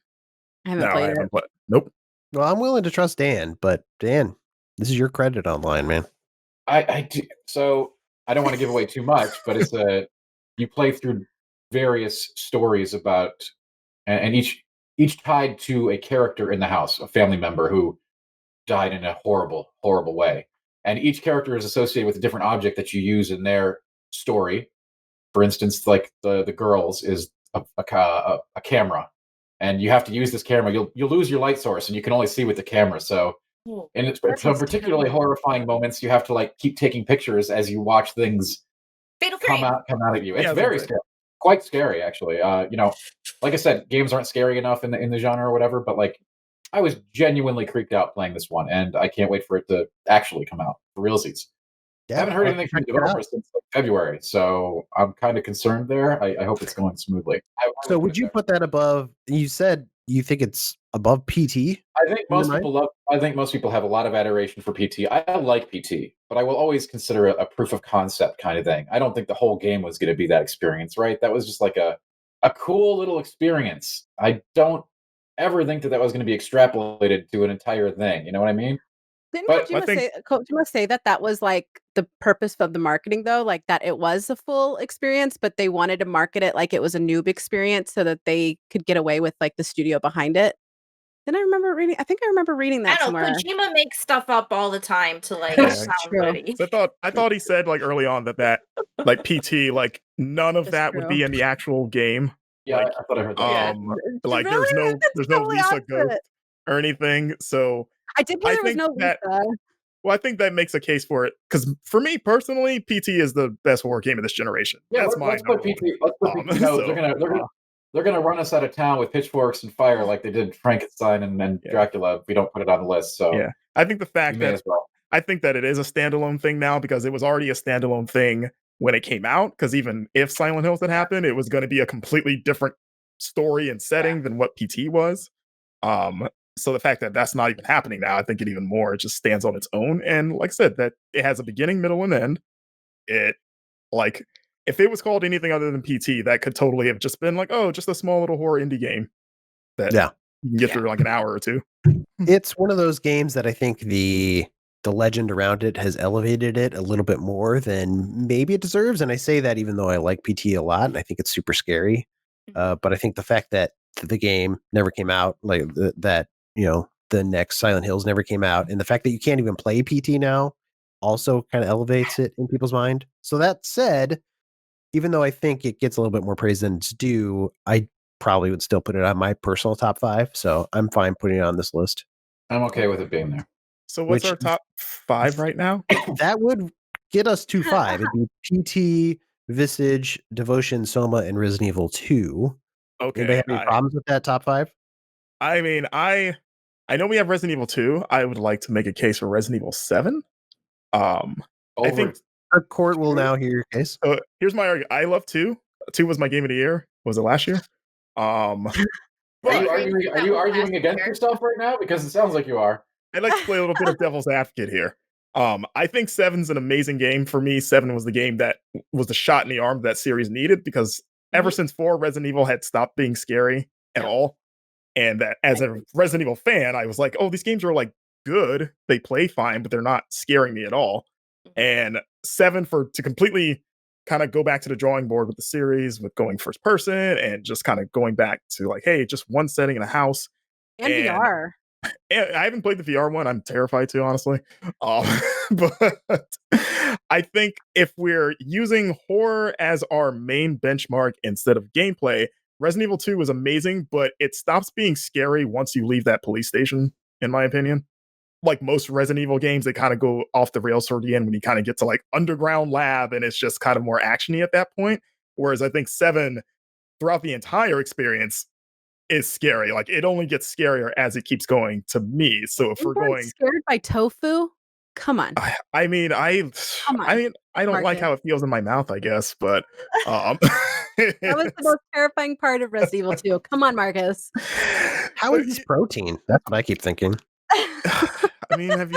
I haven't No, I played haven't it. played. Nope. Well, I'm willing to trust Dan, but Dan, this is your credit online, man. I do, so I don't want to give away too much, but it's you play through various stories about, and each tied to a character in the house, a family member who died in a horrible, horrible way, and each character is associated with a different object that you use in their story. For instance, like the girls is a camera, and you have to use this camera. You'll lose your light source, and you can only see with the camera. So and it's That some sounds particularly terrible. horrifying moments. You have to like keep taking pictures as you watch things Fatal come frame. out at you. It's Yeah, very that's it. scary, quite scary actually. Like I said, games aren't scary enough in the genre or whatever, but like I was genuinely creeped out playing this one, and I can't wait for it to actually come out for realsies. I Yeah, haven't heard I'll anything from check the it out. developer since like, February, so I'm kind of concerned there. I hope it's going smoothly. So would you put that above? You said you think it's above PT? I think in your most mind? people love. I think most people have a lot of adoration for PT. I like PT, but I will always consider it a proof of concept kind of thing. I don't think the whole game was going to be that experience, right? That was just like a cool little experience. I don't ever think that was going to be extrapolated to an entire thing. You know what I mean? Didn't But I think Kojima say that was like the purpose of the marketing though, like that it was a full experience, but they wanted to market it like it was a noob experience so that they could get away with like the studio behind it. Then I think I remember reading I that don't know. somewhere. Kojima makes stuff up all the time to like Yeah, sound true. goody. so I thought he said like early on that like PT, like none of That's that would true. be in the actual game. yeah, Like I thought I heard that. Yeah. like Really? That's there's no totally Lisa ghost opposite. or anything. So I did hear I there was think no that Lisa. well, I think that makes a case for it because for me personally, PT is the best horror game of this generation. Yeah, That's my let's put number PT. Let's put one. PT. No, So they're gonna run us out of town with pitchforks and fire like they did Frankenstein and Yeah. Dracula if we don't put it on the list. So yeah, I think the we fact may that as well. I think that it is a standalone thing now because it was already a standalone thing when it came out. Because even if Silent Hills had happened, it was going to be a completely different story and setting than what PT was. So the fact that that's not even happening now, I think it even more. It just stands on its own. And like I said, that it has a beginning, middle, and end. It like if it was called anything other than PT, that could totally have just been like, oh, just a small little horror indie game that Yeah. you can get Yeah. through in like an hour or two. It's one of those games that I think the legend around it has elevated it a little bit more than maybe it deserves. And I say that even though I like PT a lot and I think it's super scary. But I think the fact that the game never came out, like that, the next Silent Hills never came out, and the fact that you can't even play PT now also kind of elevates it in people's mind. So that said, even though I think it gets a little bit more praise than it's due, I probably would still put it on my personal top 5. So I'm fine putting it on this list. I'm okay with it being there. So what's Which- our top 5 right now? That would get us to 5. It'd be PT, Visage, Devotion, Soma, and Resident Evil 2. Anybody Okay, have any problems with that top 5? I mean, I know we have Resident Evil 2. I would like to make a case for Resident Evil 7. I Over think Our court will now hear your case. here's my argument. I love 2. 2 was my game of the year. Was it last year? Um, Are you Well, arguing? Are that you was arguing last against year. yourself right now? Because it sounds like you are. I'd like to play a little bit of devil's advocate here. I think 7's an amazing game for me. 7 was the game that was the shot in the arm that series needed because ever since 4, Resident Evil had stopped being scary at all. And that as a Resident Evil fan, I was like, oh, these games are like good. They play fine, but they're not scaring me at all. And 7 to completely kind of go back to the drawing board with the series, with going first person and just kind of going back to like, hey, just one setting in a house. And VR. And I haven't played the VR one. I'm terrified to, honestly. But I think if we're using horror as our main benchmark instead of gameplay, Resident Evil 2 is amazing, but it stops being scary once you leave that police station, in my opinion. like most Resident Evil games, they kind of go off the rails toward the end when you kind of get to like underground lab and it's just kind of more actiony at that point. Whereas I think 7 throughout the entire experience is scary. Like it only gets scarier as it keeps going to me. So if we're going scared by tofu, come on. I mean, I don't like Marcus. how it feels in my mouth, I guess, but That was the most terrifying part of Resident Evil 2. Come on, Marcus. How is this protein? That's what I keep thinking. I mean, have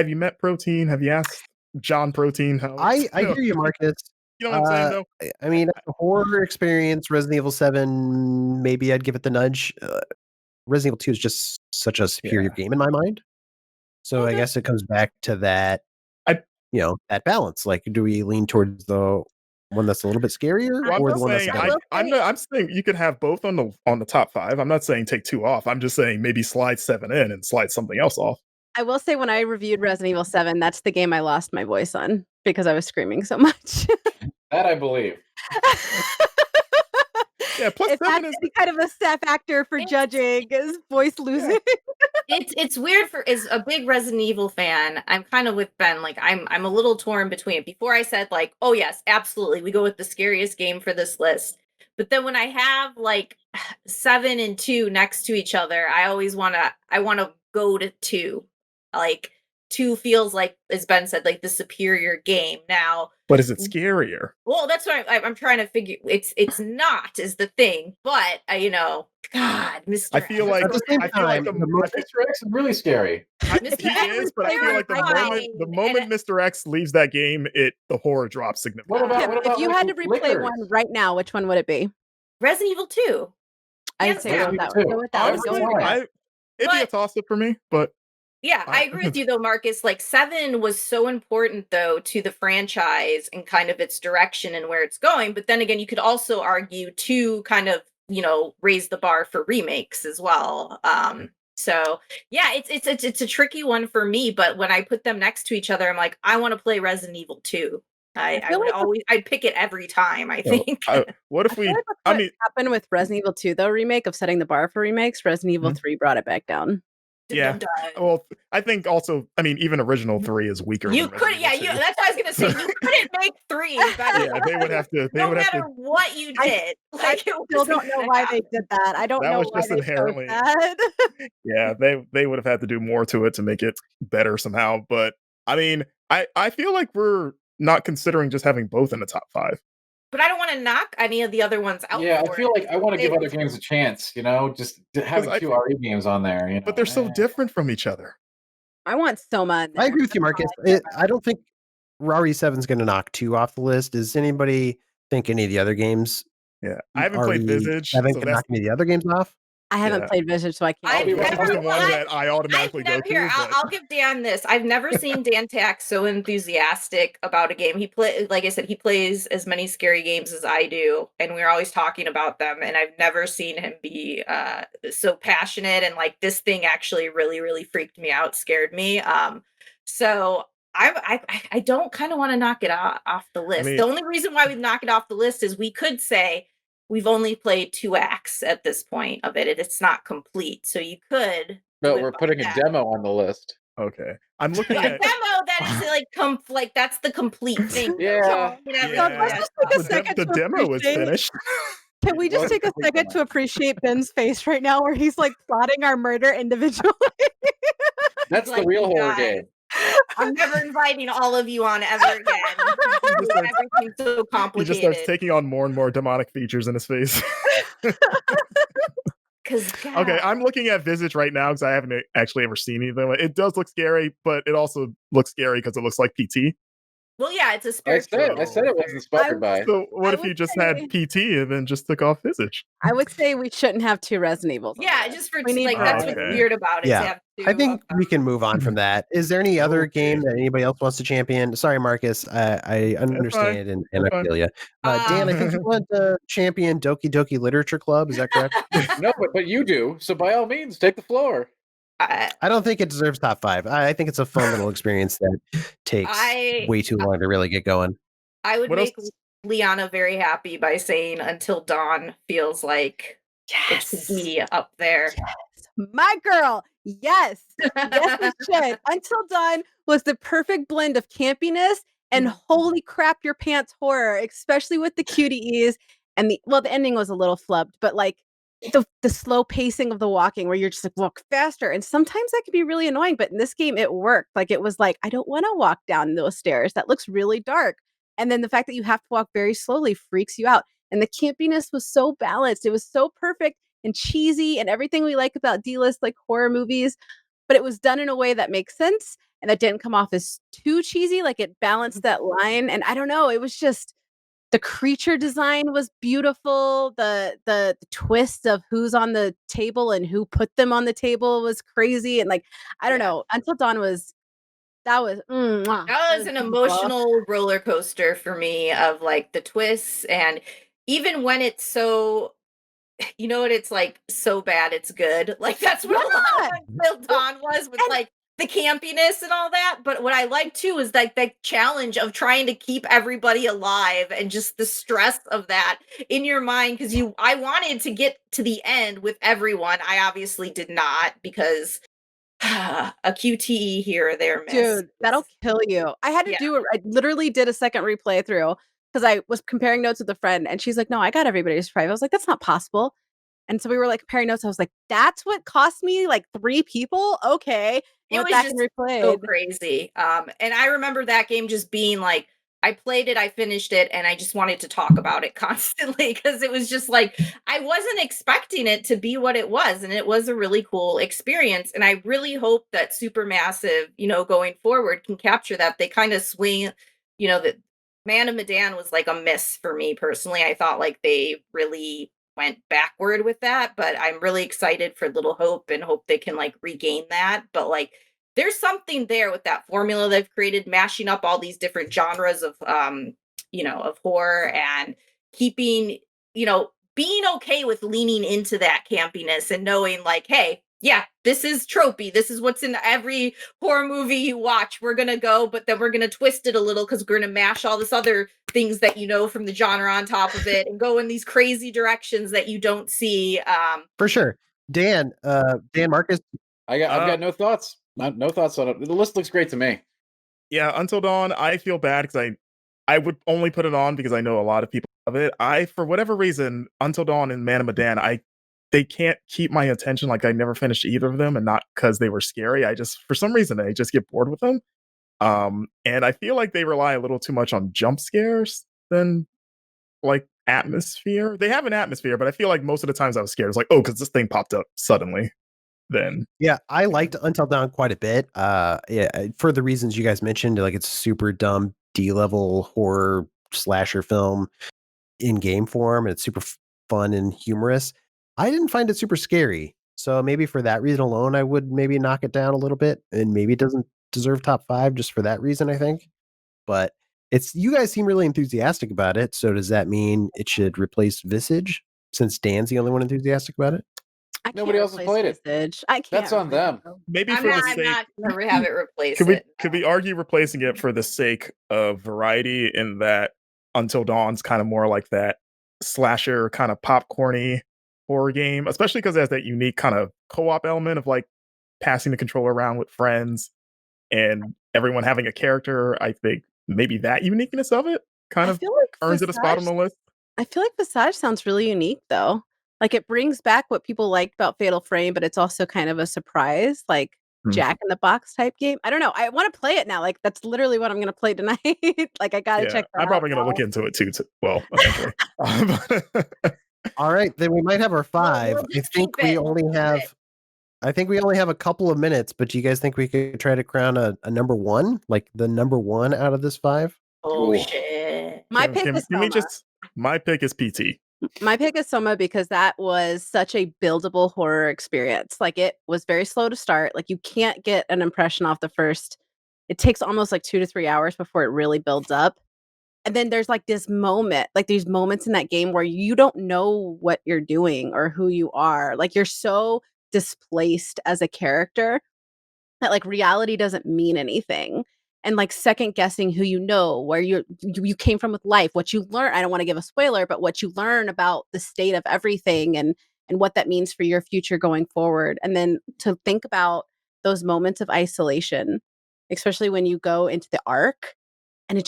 you met Protein? Have you asked John Protein how I hear you, Marcus. You know what I'm saying, though? I mean, as a horror experience, Resident Evil 7, maybe I'd give it the nudge. Resident Evil 2 is just such a superior game in my mind. So I guess it comes back to that, that balance. Like, do we lean towards the one that's a little bit scarier, Well, or the one that's I'm saying you could have both on the top 5. I'm not saying take 2 off. I'm just saying maybe slide 7 in and slide something else off. I will say when I reviewed Resident Evil 7, that's the game I lost my voice on because I was screaming so much. That I believe. Yeah, plus if 7 that's is any kind of a step factor for judging is voice losing. It's weird for as a big Resident Evil fan. I'm kind of with Ben. Like I'm a little torn between it. Before I said like, oh yes, absolutely, we go with the scariest game for this list. But then when I have like 7 and 2 next to each other, I want to go to 2. Like 2 feels like, as Ben said, like the superior game. Now, but is it scarier? well, that's what I'm trying to figure. It's not is the thing, but God, Mr. I feel like At the same time, Mr. X is really scary. He is, but I feel like the moment Mr. X leaves that game, the horror drops significantly. What about if you had to replay Lickers? one right now, which one would it be? Resident Evil 2. I'd say Hands go down. with that one. Go with that one. Honestly, Go with that. it'd be a toss-up for me, but Yeah, I agree with you though, Marcus. Like 7 was so important though to the franchise and kind of its direction and where it's going. But then again, you could also argue 2 kind of, raise the bar for remakes as well. So yeah, it's a tricky one for me. But when I put them next to each other, I'm like, I want to play Resident Evil 2. I'd pick it every time, I think. What if we? I mean, happened with Resident Evil 2 though remake of setting the bar for remakes. Resident Evil 3 brought it back down. Yeah. Well, I think also, I mean, even original 3 is weaker. You could, that's what I was gonna say. You couldn't make 3 better. Yeah, they would have to. No matter what you did. I still don't know why they did that. I don't know was why just they inherently. chose that. Yeah, they would have had to do more to it to make it better somehow. But I mean, I feel like we're not considering just having both in the top 5. But I don't want to knock any of the other ones out. Yeah, I feel like I want to give other games a chance, just having 2 RE games on there. But they're so different from each other. I want Soma. I agree with you, Marcus. I don't think Rari 7's going to knock 2 off the list. Does anybody think any of the other games? Yeah, I haven't played Visage. 7 can knock any of the other games off? I haven't played Visage, so I can't. That's the one that I automatically go to. I'll give Dan this. I've never seen Dan Tact so enthusiastic about a game. Like I said, he plays as many scary games as I do, and we're always talking about them. And I've never seen him be so passionate. And like this thing actually really, really freaked me out, scared me. So I don't kind of want to knock it off the list. The only reason why we knock it off the list is we could say we've only played 2 acts at this point of it. It's not complete. So you could. No, we're putting a demo on the list. Okay. I'm looking at a demo that is like that's the complete thing. Yeah. Let's just take a second the demo is finished. Can we just take a second to appreciate Ben's face right now where he's like plotting our murder individually? That's the real horror game. I'm never inviting all of you on ever again. Everything's so complicated. He just starts taking on more and more demonic features in his face. Okay, I'm looking at Visage right now because I haven't actually ever seen anything. It does look scary, but it also looks scary because it looks like PT. Well, yeah, it's a spiritual. I said it was inspired by. So what if you just had PT and then just took off Visage? I would say we shouldn't have 2 Resident Evils. Yeah, just for that's what's weird about it. Yeah, I think we can move on from that. Is there any other game that anybody else wants to champion? Sorry, Marcus, I understand and I feel you. Dan, I think you want to champion Doki Doki Literature Club. Is that correct? No, but you do. So by all means, take the floor. I don't think it deserves top 5. I think it's a fun little experience that takes way too long to really get going. I would make Liana very happy by saying Until Dawn feels like it should be up there. Yes. My girl. Yes. Yes, it should. Until Dawn was the perfect blend of campiness and holy crap your pants horror, especially with the QTEs and the ending was a little flubbed, but like the slow pacing of the walking where you're just like walk faster. And sometimes that can be really annoying, but in this game it worked. Like it was like, I don't want to walk down those stairs. That looks really dark. And then the fact that you have to walk very slowly freaks you out. And the campiness was so balanced. It was so perfect and cheesy and everything we like about D-list like horror movies, but it was done in a way that makes sense and that didn't come off as too cheesy. Like it balanced that line. And I don't know, it was just the creature design was beautiful. The twist of who's on the table and who put them on the table was crazy. And like, I don't know, Until Dawn was that was that was an emotional roller coaster for me of like the twists, and even when it's so, you know what, it's like so bad it's good. Like that's what a lot of Until Dawn was with like the campiness and all that. But what I like too is like that challenge of trying to keep everybody alive and just the stress of that in your mind, because I wanted to get to the end with everyone. I obviously did not because a QTE here or there, miss. Dude, that'll kill you. I had to do it. I literally did a second replay through because I was comparing notes with a friend and she's like, no, I got everybody to survive. I was like, that's not possible. And so we were like comparing notes. I was like, that's what cost me like 3 people? Okay. It Went was back just and replayed. so crazy. And I remember that game just being like, I played it, I finished it, and I just wanted to talk about it constantly because it was just like I wasn't expecting it to be what it was, and it was a really cool experience. And I really hope that Supermassive, going forward, can capture that. They kind of swing, that Man of Medan was like a miss for me personally. I thought like they really went backward with that, but I'm really excited for Little Hope and hope they can like regain that. But like there's something there with that formula they've created, mashing up all these different genres of of horror and keeping, being okay with leaning into that campiness and knowing like, hey, yeah, this is tropey. This is what's in every horror movie you watch. We're gonna go, but then we're gonna twist it a little because we're gonna mash all this other things that you know from the genre on top of it and go in these crazy directions that you don't see. For sure. Dan Marcus. I've got no thoughts. No thoughts on it. The list looks great to me. Yeah, Until Dawn, I feel bad because I would only put it on because I know a lot of people love it. For whatever reason, Until Dawn and Man of Medan, they can't keep my attention. Like I never finished either of them, and not because they were scary. For some reason, I just get bored with them. And I feel like they rely a little too much on jump scares than like atmosphere. They have an atmosphere, but I feel like most of the times I was scared. It's like, oh, because this thing popped up suddenly. Then Yeah, I liked Until Dawn quite a bit. For the reasons you guys mentioned, like it's super dumb D-level horror slasher film in game form, and it's super fun and humorous. I didn't find it super scary, so maybe for that reason alone, I would maybe knock it down a little bit, and maybe it doesn't deserve top 5 just for that reason, I think. But you guys seem really enthusiastic about it, so does that mean it should replace Visage since Dan's the only one enthusiastic about it? Nobody else has played it. I can't. That's on them. maybe I'm for not, the I'm sake, not gonna have it replace could we it. could we argue replacing it for the sake of variety in that Until Dawn's kind of more like that slasher kind of popcorny horror game, especially because it has that unique kind of co-op element of like passing the controller around with friends and everyone having a character. I think maybe that uniqueness of it kind I of feel like earns it a spot on the list. I feel like Visage sounds really unique though. Like it brings back what people liked about Fatal Frame, but it's also kind of a surprise, like Jack in the Box type game. I don't know. I want to play it now. Like that's literally what I'm going to play tonight. Like I got to check that I'm out. probably going to look into it too. Well, eventually. All right, then we might have our 5. we'll I just think keep we it. only We'll keep have it. I think we only have a couple of minutes, but do you guys think we could try to crown a number 1, like the number 1 out of this 5? Oh Ooh. shit. My pick is Can we Soma. my pick is PT. My pick is Soma because that was such a buildable horror experience. Like it was very slow to start. Like you can't get an impression off the first. It takes almost like 2 to 3 hours before it really builds up. And then there's like this moment, like these moments in that game where you don't know what you're doing or who you are. Like you're so displaced as a character that like reality doesn't mean anything. And like second guessing who you know, where you came from with life, what you learn. I don't want to give a spoiler, but what you learn about the state of everything and what that means for your future going forward. And then to think about those moments of isolation, especially when you go into the arc, and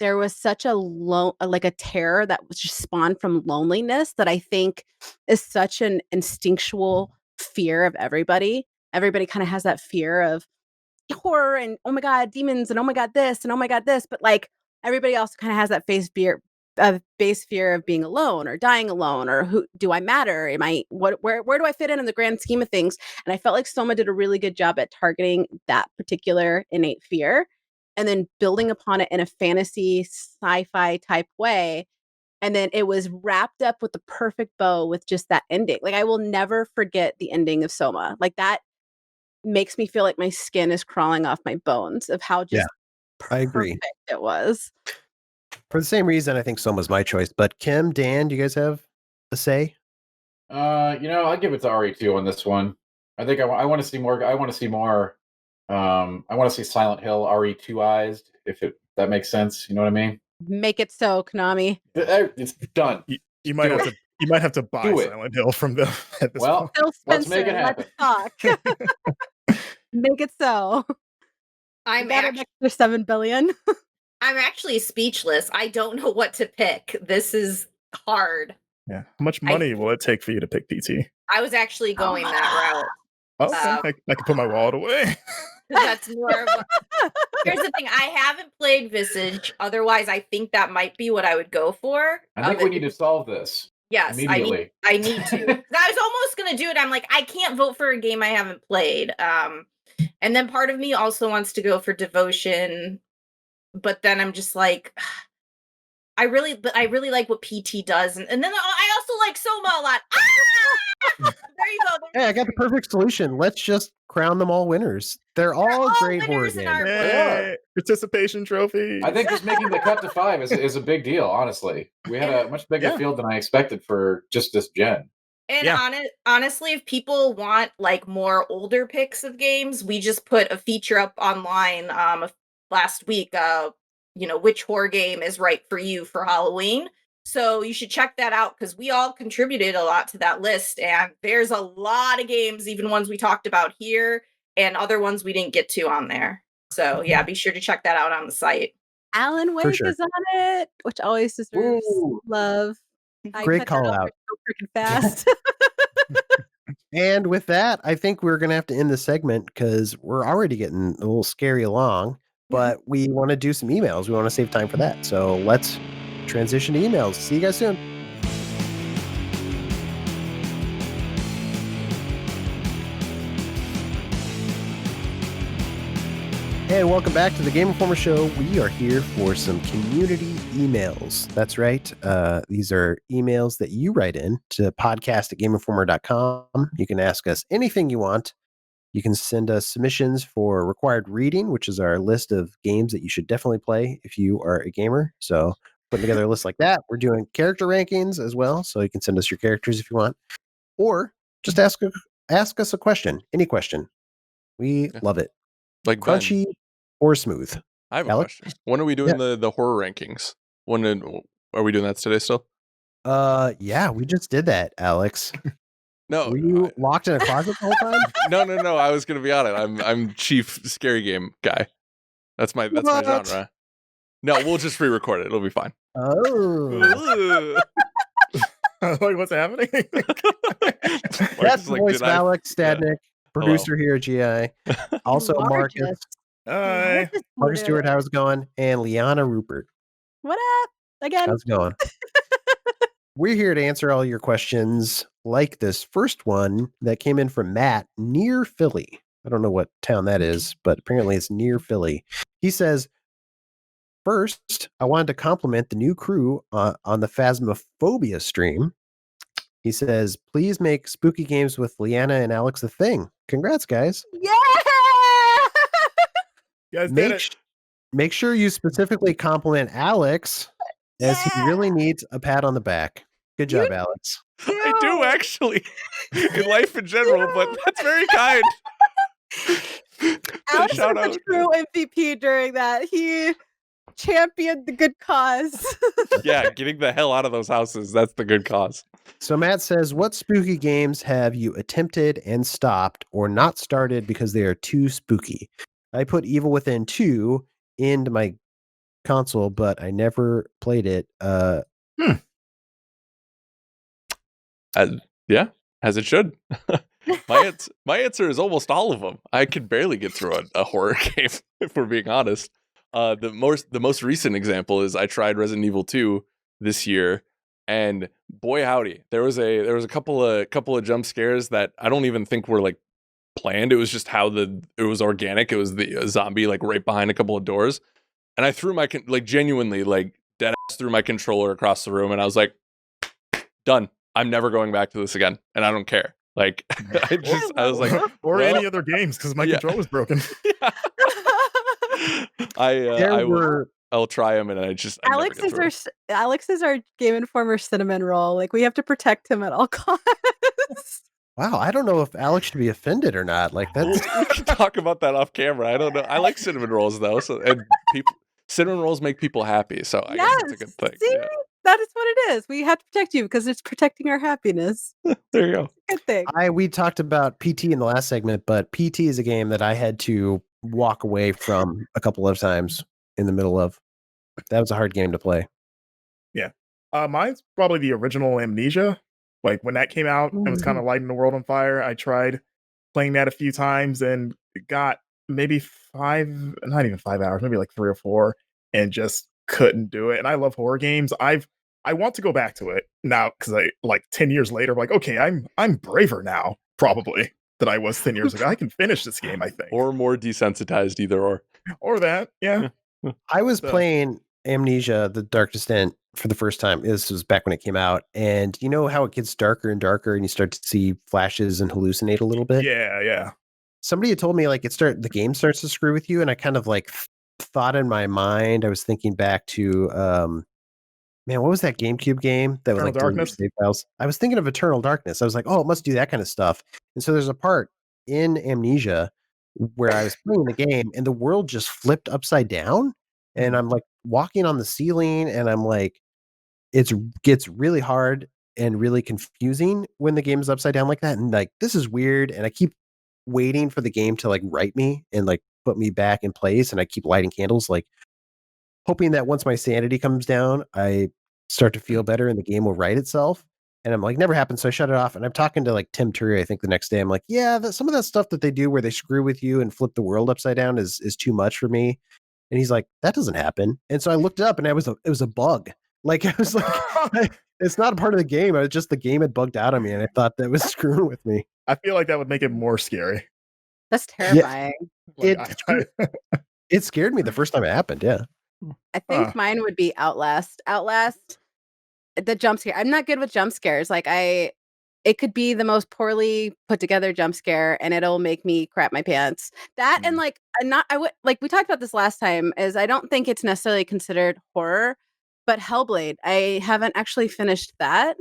there was such a terror that was just spawned from loneliness that I think is such an instinctual fear of everybody. Everybody kind of has that fear of horror and oh my god, demons and oh my god this and oh my god this, but like everybody also kind of has that base fear of being alone or dying alone, or who do I matter? Am I where do I fit in the grand scheme of things? And I felt like Soma did a really good job at targeting that particular innate fear and then building upon it in a fantasy sci-fi type way. And then it was wrapped up with the perfect bow with just that ending. Like I will never forget the ending of Soma. Like that makes me feel like my skin is crawling off my bones of how just I agree. perfect it was. For the same reason, I think Soma's my choice. But Kim, Dan, do you guys have a say? I'll give it to RE2 on this one. I think I want to see more. I want to see more. I want to see Silent Hill RE2ized, if that makes sense. You know what I mean? Make it so, Konami. It's done. You might have to. You might have to buy Do it. Silent Hill from them at this Well, point. Phil let's Spencer, make it happen. let's talk. Make it so. I'm Got an actually, extra 7 billion. I'm actually speechless. I don't know what to pick. This is hard. Yeah. How much money will it take for you to pick PT? I was actually going that route. Oh, okay. I can put my wallet away. That's more of here's the thing. I haven't played Visage. Otherwise, I think that might be what I would go for. I think we need to solve this. Yes, immediately. I need to. I was almost gonna do it. I'm like, I can't vote for a game I haven't played. And then part of me also wants to go for Devotion, but then I'm just like, I really like what PT does, and then I also like Soma a lot. There you go. Hey, I got the perfect solution. Let's just crown them all winners. They're all great horror winners in our games. book. Hey, participation trophy. I think just making the cut to 5 is a big deal. Honestly, we had a much bigger field than I expected for just this gen. And honestly, if people want like more older picks of games, we just put a feature up online last week. Which horror game is right for you for Halloween. So you should check that out because we all contributed a lot to that list. And there's a lot of games, even ones we talked about here and other ones we didn't get to on there. So yeah, be sure to check that out on the site. Alan Wake sure. is on it, which always deserves love. Great I cut that call over out. so freaking fast. And with that, I think we're going to have to end the segment because we're already getting a little scary along, but we want to do some emails. We want to save time for that. So let's transition to emails. See you guys soon. Hey, welcome back to the Game Informer Show. We are here for some community emails. That's right. These are emails that you write in to podcast@gameinformer.com. You can ask us anything you want. You can send us submissions for required reading, which is our list of games that you should definitely play if you are a gamer. So putting together a list like that. We're doing character rankings as well. So you can send us your characters if you want. Or just ask us a question, any question. We love it. Like Crunchy or smooth. I have a Alex? question. When are we doing the horror rankings? Are we doing that today still? Yeah, we just did that, Alex. No. Were you locked in a closet the whole time? No. I was gonna be on it. I'm chief scary game guy. That's my genre. No, we'll just re-record it. It'll be fine. Oh. Like, what's happening? That's the voice of Alex Stadnick, producer here at GI. Also Marcus. Hi. Marcus Stewart, how's it going? And Liana Rupert. What up? Again. How's it going? We're here to answer all your questions, like this first one that came in from Matt near Philly. I don't know what town that is, but apparently it's near Philly. He says, first, I wanted to compliment the new crew on the Phasmophobia stream. He says, please make spooky games with Liana and Alex a thing. Congrats, guys. Yeah! You guys did it. Make sure you specifically compliment Alex, as he really needs a pat on the back. Good job, Alex. I do actually, in life in general, but that's very kind. Alex Shout was out. a true MVP during that. He championed the good cause. Yeah, getting the hell out of those houses. That's the good cause. So Matt says, what spooky games have you attempted and stopped or not started because they are too spooky? I put Evil Within 2 into my console, but I never played it. Yeah, as it should. My answer is almost all of them. I could barely get through a horror game, if we're being honest. The most recent example is I tried Resident Evil 2 this year, and boy howdy, there was a couple of jump scares that I don't even think were like planned. It was just how it was organic. It was the zombie like right behind a couple of doors, and I threw my genuinely like dead ass threw my controller across the room, and I was like, done. I'm never going back to this again, and I don't care. Like, I was like, or well, any other games because my controller's broken. Yeah. I'll try them, and I Alex is our Game Informer cinnamon roll. Like, we have to protect him at all costs. Wow, I don't know if Alex should be offended or not. Like that's we can talk about that off camera. I don't know. I like cinnamon rolls though, and cinnamon rolls make people happy, so I guess that's a good thing. See? Yeah. That is what it is. We have to protect you because it's protecting our happiness. There you go. Good thing. we talked about PT in the last segment, but PT is a game that I had to walk away from a couple of times in the middle of. That was a hard game to play. Yeah. Mine's probably the original Amnesia. Like when that came out and was kind of lighting the world on fire, I tried playing that a few times and got maybe not even 5 hours, maybe like 3 or 4, and just couldn't do it. And I love horror games. I want to go back to it now because I like 10 years later, I'm like, okay, I'm braver now, probably, than I was 10 years ago. I can finish this game, I think. Or more desensitized, either or. Or that, yeah. I was playing Amnesia, The Dark Descent for the first time. This was back when it came out. And you know how it gets darker and darker and you start to see flashes and hallucinate a little bit? Yeah. Somebody had told me like the game starts to screw with you. And I kind of like thought in my mind, I was thinking back to, man, what was that GameCube game that was Eternal like Darkness? save files? I was thinking of Eternal Darkness. I was like, oh, it must do that kind of stuff. And so there's a part in Amnesia where I was playing the game and the world just flipped upside down. And I'm like walking on the ceiling and I'm like, it gets really hard and really confusing when the game is upside down like that. And like, this is weird. And I keep waiting for the game to like right me and like put me back in place. And I keep lighting candles, like hoping that once my sanity comes down, I start to feel better and the game will right itself. And I'm like, never happened. So I shut it off. And I'm talking to like Tim Turi, I think the next day. I'm like, yeah, some of that stuff that they do where they screw with you and flip the world upside down is too much for me. And he's like, that doesn't happen. And so I looked it up and it was a bug. Like I was like, it's not a part of the game. It was just the game had bugged out on me. And I thought that was screwing with me. I feel like that would make it more scary. That's terrifying. It scared me the first time it happened. Yeah. I think mine would be Outlast. Outlast, the jump scare. I'm not good with jump scares. Like it could be the most poorly put together jump scare and it'll make me crap my pants. That and like we talked about this last time, is I don't think it's necessarily considered horror, but Hellblade, I haven't actually finished that.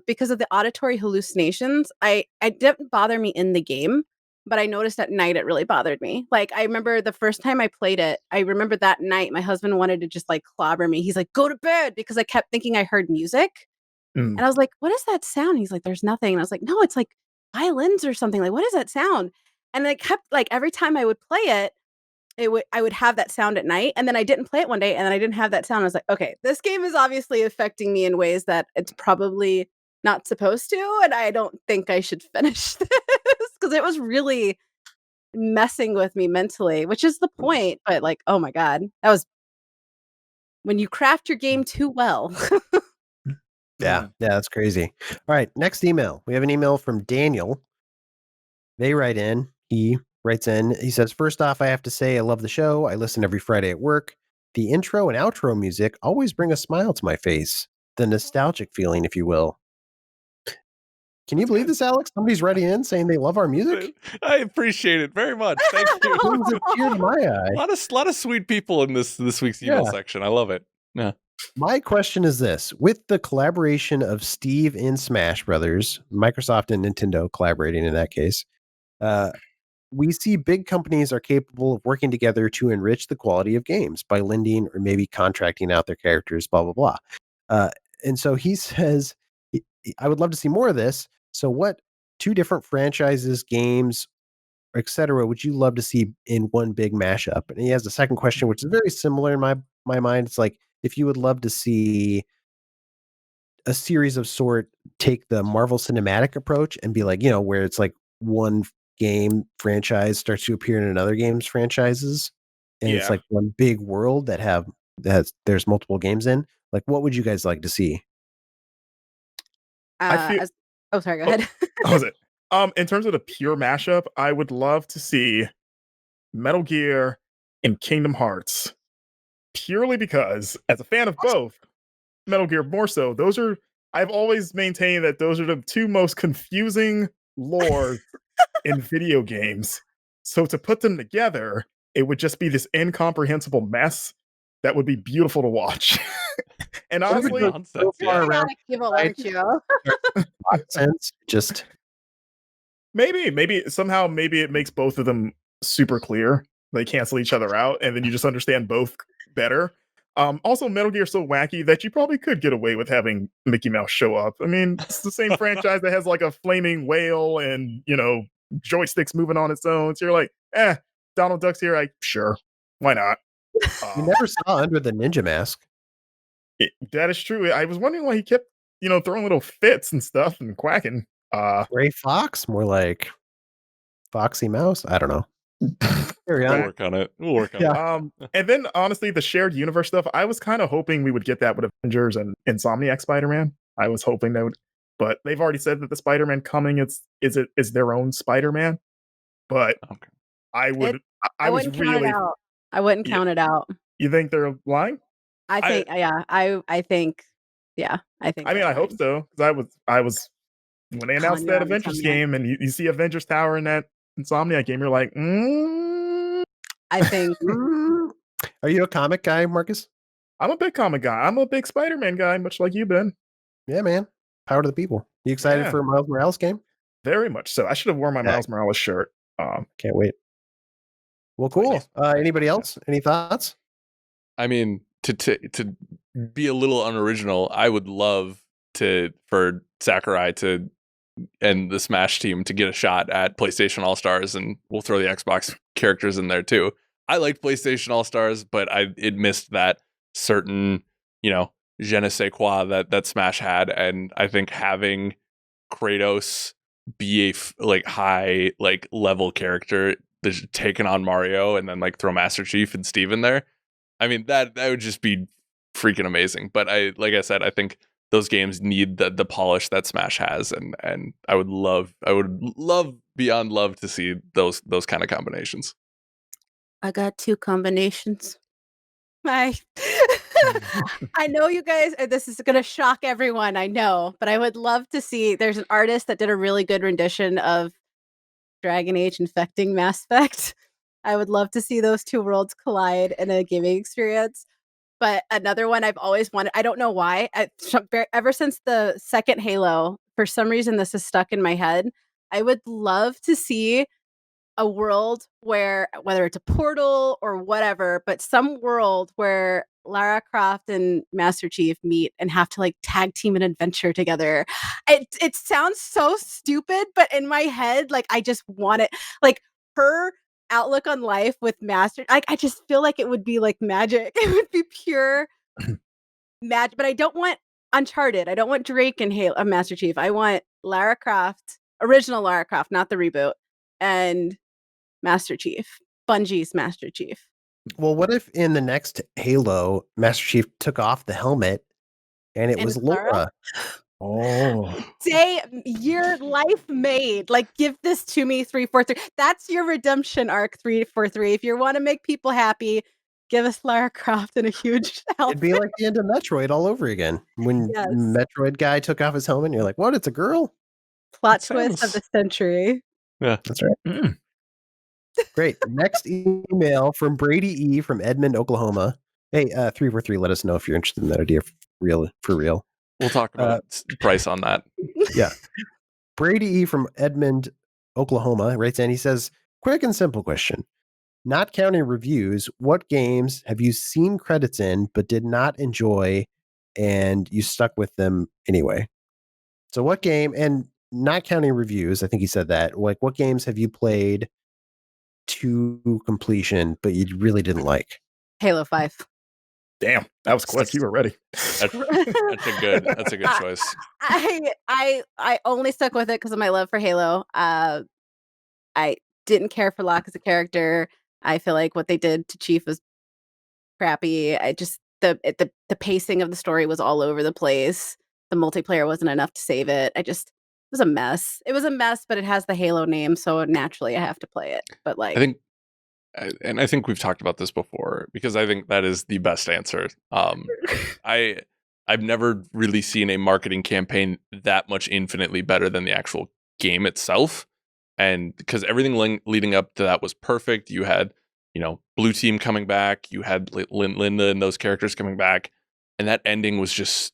Because of the auditory hallucinations. It didn't bother me in the game, but I noticed at night it really bothered me. Like I remember the first time I played it, I remember that night my husband wanted to just like clobber me. He's like, go to bed, because I kept thinking I heard music. And I was like, what is that sound? He's like, there's nothing. And I was like, no, it's like violins or something. Like, what is that sound? And I kept like every time I would play it, I would have that sound at night. And then I didn't play it one day and then I didn't have that sound. I was like, okay, this game is obviously affecting me in ways that it's probably not supposed to. And I don't think I should finish this because it was really messing with me mentally, which is the point. But like, oh my God, that was when you craft your game too well. Yeah, that's crazy. All right, next email. We have an email from Daniel. He writes in, he says, first off, I have to say I love the show. I listen every Friday at work. The intro and outro music always bring a smile to my face. The nostalgic feeling, if you will. Can you believe this, Alex? Somebody's writing in saying they love our music. I appreciate it very much. Thank you. Brings a tear to my eye. A lot of sweet people in this week's email section. I love it. Yeah. My question is this: with the collaboration of Steve in Smash Brothers, Microsoft and Nintendo collaborating in that case, we see big companies are capable of working together to enrich the quality of games by lending or maybe contracting out their characters, blah, blah, blah. And so he says, I would love to see more of this. So what 2 different franchises, games, etc. would you love to see in one big mashup? And he has a second question, which is very similar in my mind. It's like, if you would love to see a series of sort take the Marvel cinematic approach and be like, where it's like one game franchise starts to appear in another game's franchises, and it's Yeah. like one big world there's multiple games in. Like, what would you guys like to see? I feel- Oh, sorry, go Oh. ahead. What was it? In terms of the pure mashup, I would love to see Metal Gear and Kingdom Hearts, purely because, as a fan of both, Metal Gear more so, I've always maintained that those are the 2 most confusing lore in video games. So to put them together, it would just be this incomprehensible mess that would be beautiful to watch. And What if it honestly, goes Nonsense, so yeah. far around Chaotic evil, aren't you? sense, just maybe somehow maybe it makes both of them super clear. They cancel each other out, and then you just understand both better. Also, Metal Gear is so wacky that you probably could get away with having Mickey Mouse show up. I mean, it's the same franchise that has like a flaming whale and joysticks moving on its own. So you're like, Donald Duck's here. Sure, why not? you never saw Under the Ninja Mask. That is true. I was wondering why he kept throwing little fits and stuff and quacking. Gray Fox, more like Foxy Mouse. I don't know. Carry We'll on. work on it. We'll work on Yeah. it. And then honestly, the shared universe stuff, I was kind of hoping we would get that with Avengers and Insomniac Spider-Man. I was hoping they would, but they've already said that the Spider-Man coming is their own Spider-Man. But Okay. I would, I was wouldn't count really. it out. I wouldn't Yeah. count it out. You think they're lying? I think, I think, yeah, I think. I mean, they're I hope lying. so, because I was when they announced Calling that you out, Avengers Insomniac. game, and you see Avengers Tower in that Insomniac game, you're like, I think Are you a comic guy, Marcus? I'm a big comic guy. I'm a big Spider-Man guy, much like you, Ben. Yeah, man. Power to the people. You excited Yeah. for Miles Morales game? Very much so. I should have worn my Yeah. Miles Morales shirt. Can't wait. Well, cool. Anybody else? Any thoughts? I mean, to be a little unoriginal, I would love for Sakurai and the Smash team to get a shot at PlayStation All Stars, and we'll throw the Xbox characters in there too. I liked PlayStation All Stars, but it missed that certain, je ne sais quoi that Smash had, and I think having Kratos be a high level character that's taken on Mario, and then throw Master Chief and Steve in there. I mean, that would just be freaking amazing. But like I said, I think those games need the polish that Smash has, and I would love beyond love to see those kind of combinations. I got 2 combinations. I know you guys, this is going to shock everyone, I know, but I would love to see, there's an artist that did a really good rendition of Dragon Age infecting Mass Effect. I would love to see those 2 worlds collide in a gaming experience. But another one I've always wanted, I don't know why, ever since the second Halo, for some reason this is stuck in my head. I would love to see a world where, whether it's a portal or whatever, but some world where Lara Croft and Master Chief meet and have to tag team an adventure together. It sounds so stupid, but in my head, I just want it. Her outlook on life with Master, I just feel like it would be magic. It would be pure magic. But I don't want Uncharted. I don't want Drake and Master Chief. I want Lara Croft, original Lara Croft, not the reboot, and Master Chief, Bungie's Master Chief. Well, what if in the next Halo, Master Chief took off the helmet and it was it's Lara? Laura? Oh, Say your life made. Give this to me, 343. That's your redemption arc, 343. If you want to make people happy, give us Lara Croft in a huge outfit. It'd be like the end of Metroid all over again. When Yes. Metroid guy took off his helmet, and you're like, what? It's a girl? Plot It twist of sounds- the century. That's right. Great. Next email from Brady E. from Edmond, Oklahoma. Hey, 343, let us know if you're interested in that idea for real. We'll talk about price on that. Brady E. from Edmond, Oklahoma writes in, he says, quick and simple question. Not counting reviews, what games have you seen credits in but did not enjoy and you stuck with them anyway? So what game, and not counting reviews, I think he said that, like what games have you played to completion but you really didn't like? Halo 5. Damn, that was quick. You were ready. That's a good choice. I only stuck with it because of my love for Halo. I didn't care for Locke as a character. I feel like what they did to Chief was crappy. I just the pacing of the story was all over the place. The multiplayer wasn't enough to save it. It was a mess. It was a mess, but it has the Halo name, so naturally I have to play it. But like, I think we've talked about this before because I think that is the best answer. I've never really seen a marketing campaign that much infinitely better than the actual game itself, and because everything leading up to that was perfect. You had, Blue Team coming back, you had Linda and those characters coming back, and that ending was just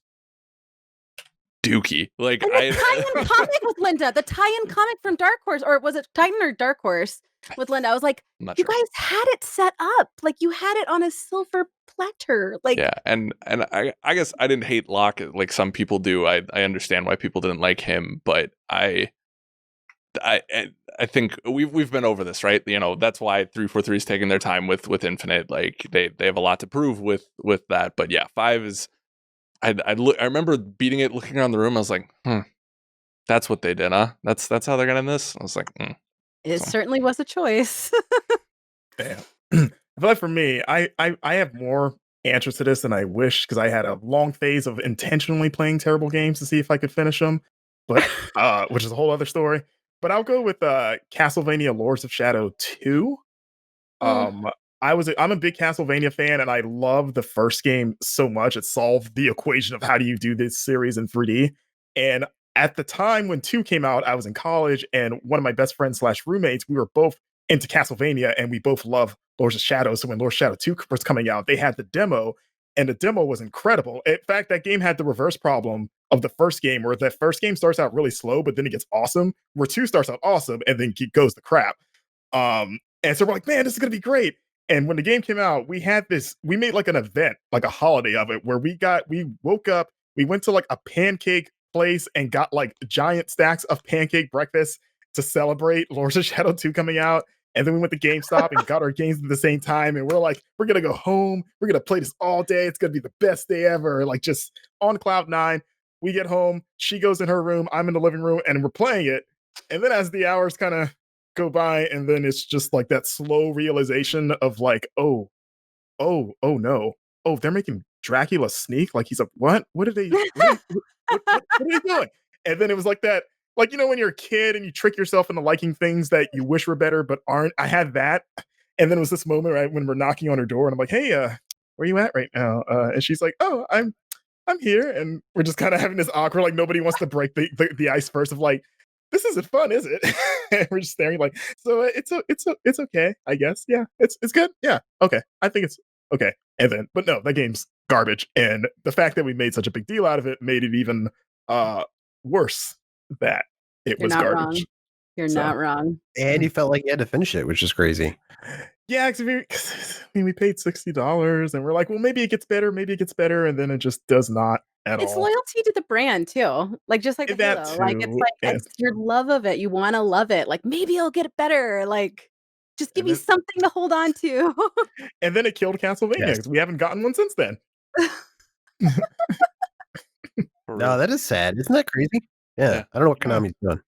dookie. Like, and the tie-in comic with Linda, the tie-in comic from Dark Horse, or was it Titan or Dark Horse with Linda? I was like, you guys had it set up, like you had it on a silver platter, like yeah. And I guess I didn't hate Locke like some people do. I understand why people didn't like him, but I think we've been over this, right? That's why 343 is taking their time with Infinite. Like they have a lot to prove with that. But yeah, 5 is. I remember beating it, looking around the room. I was like, that's what they did, huh? That's how they're gonna end this. I was like, it certainly was a choice. Damn. I feel like for me, I have more answers to this than I wish because I had a long phase of intentionally playing terrible games to see if I could finish them, but which is a whole other story. But I'll go with Castlevania Lords of Shadow 2. I'm a big Castlevania fan, and I love the first game so much. It solved the equation of how do you do this series in 3D. And at the time when 2 came out, I was in college, and one of my best friends / roommates, we were both into Castlevania, and we both love Lords of Shadow. So when Lords of Shadow 2 was coming out, they had the demo, and the demo was incredible. In fact, that game had the reverse problem of the first game, where the first game starts out really slow, but then it gets awesome, where 2 starts out awesome, and then goes to crap. And so we're like, man, this is gonna be great. And when the game came out, we made like an event, like a holiday of it, where we woke up, we went to like a pancake place and got like giant stacks of pancake breakfast to celebrate Lords of Shadow 2 coming out. And then we went to GameStop and got our games at the same time. And we're like, we're gonna go home, we're gonna play this all day. It's gonna be the best day ever. Like just on cloud 9. We get home, she goes in her room, I'm in the living room, and we're playing it. And then as the hours kind of go by, and then it's just like that slow realization of like, oh no, they're making Dracula sneak. Like he's like, what are they what are they doing? And then it was like that, like, when you're a kid and you trick yourself into liking things that you wish were better but aren't. I had that. And then it was this moment, right, when we're knocking on her door, and I'm like, hey, where you at right now? And she's like, oh, I'm here. And we're just kind of having this awkward, like nobody wants to break the ice first of like, this isn't fun, is it? And we're just staring like, so it's okay, I guess. Yeah, it's good. Yeah, okay. I think it's okay. And then, but no, that game's garbage. And the fact that we made such a big deal out of it made it even worse that it You're was not garbage. wrong. You're not wrong. And you felt like you had to finish it, which is crazy. Yeah, we paid $60, and we're like, well, maybe it gets better, and then it just does not at It's all. loyalty to the brand too, like just like the That Halo. Like too, it's your love of it. You want to love it. Like maybe it'll get better. Like just give And me then- something to hold on to. and then it killed Castlevania Yes. because we haven't gotten one since then. No, that is sad. Isn't that crazy? Yeah. I don't know what Konami's done.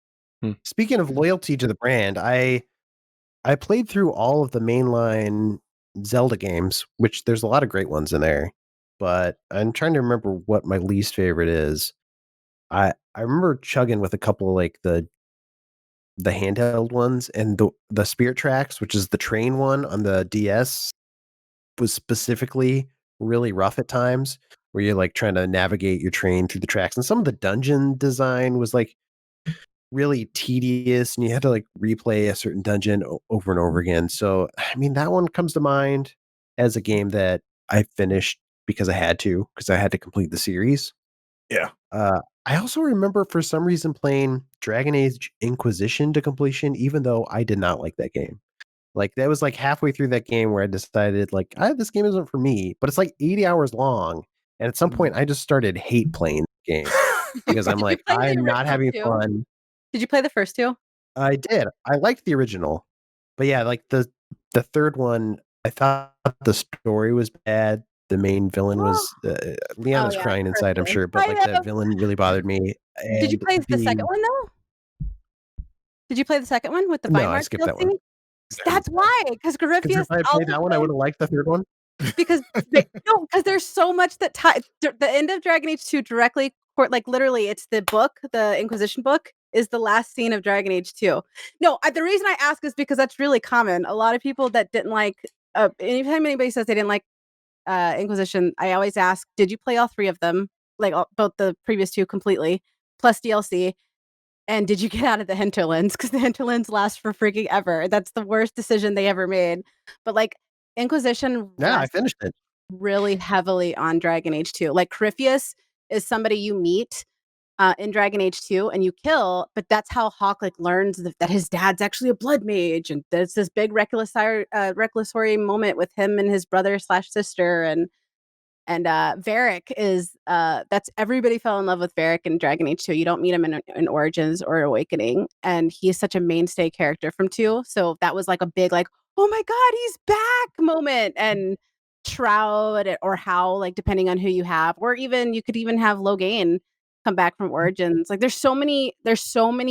Speaking of loyalty to the brand, I played through all of the mainline Zelda games, which there's a lot of great ones in there, but I'm trying to remember what my least favorite is. I remember chugging with a couple of like the handheld ones, and the Spirit Tracks, which is the train one on the DS, was specifically really rough at times, where you're like trying to navigate your train through the tracks, and some of the dungeon design was like really tedious, and you had to like replay a certain dungeon over and over again. So, I mean, that one comes to mind as a game that I finished because I had to complete the series. Yeah. I also remember for some reason playing Dragon Age Inquisition to completion, even though I did not like that game. Like that was like halfway through that game where I decided like this game isn't for me. But it's like 80 hours long, and at some point I just started hate playing the game because I'm Did you like play the I'm not original having too? fun. Did you play the first two? I did. I liked the original, but yeah, like the third one, I thought the story was bad. The main villain was Leon Oh, is yeah, crying inside, I'm Christian. sure, but I like know. that villain really bothered me. Did you And play the second one though? Did you play the second one with the No, I Weimar skipped that one. DLC? That's why, because Because Gariffius. if I had played that one, I would have liked the third one. Because there's so much that the end of Dragon Age 2 directly, like literally, it's the book, the Inquisition book, is the last scene of Dragon Age 2. No, the reason I ask is because that's really common. A lot of people that didn't like, anytime anybody says they didn't like Inquisition, I always ask, did you play all three of them, like both the previous two completely, plus DLC? And did you get out of the hinterlands? Because the hinterlands last for freaking ever. That's the worst decision they ever made. But like Inquisition Yeah, I rests finished it. really heavily on Dragon Age 2. Like Corypheus is somebody you meet in Dragon Age 2 and you kill, but that's how Hawk like learns that his dad's actually a blood mage, and there's this big recklessary moment with him and his brother slash sister, and Varric is that's everybody fell in love with Varric in Dragon Age 2. You don't meet him in Origins or Awakening, and he's such a mainstay character from 2. So that was like a big like, oh my god, he's back moment. And Shroud or Howl, like depending on who you have, or even you could even have Loghain come back from Origins. Like there's so many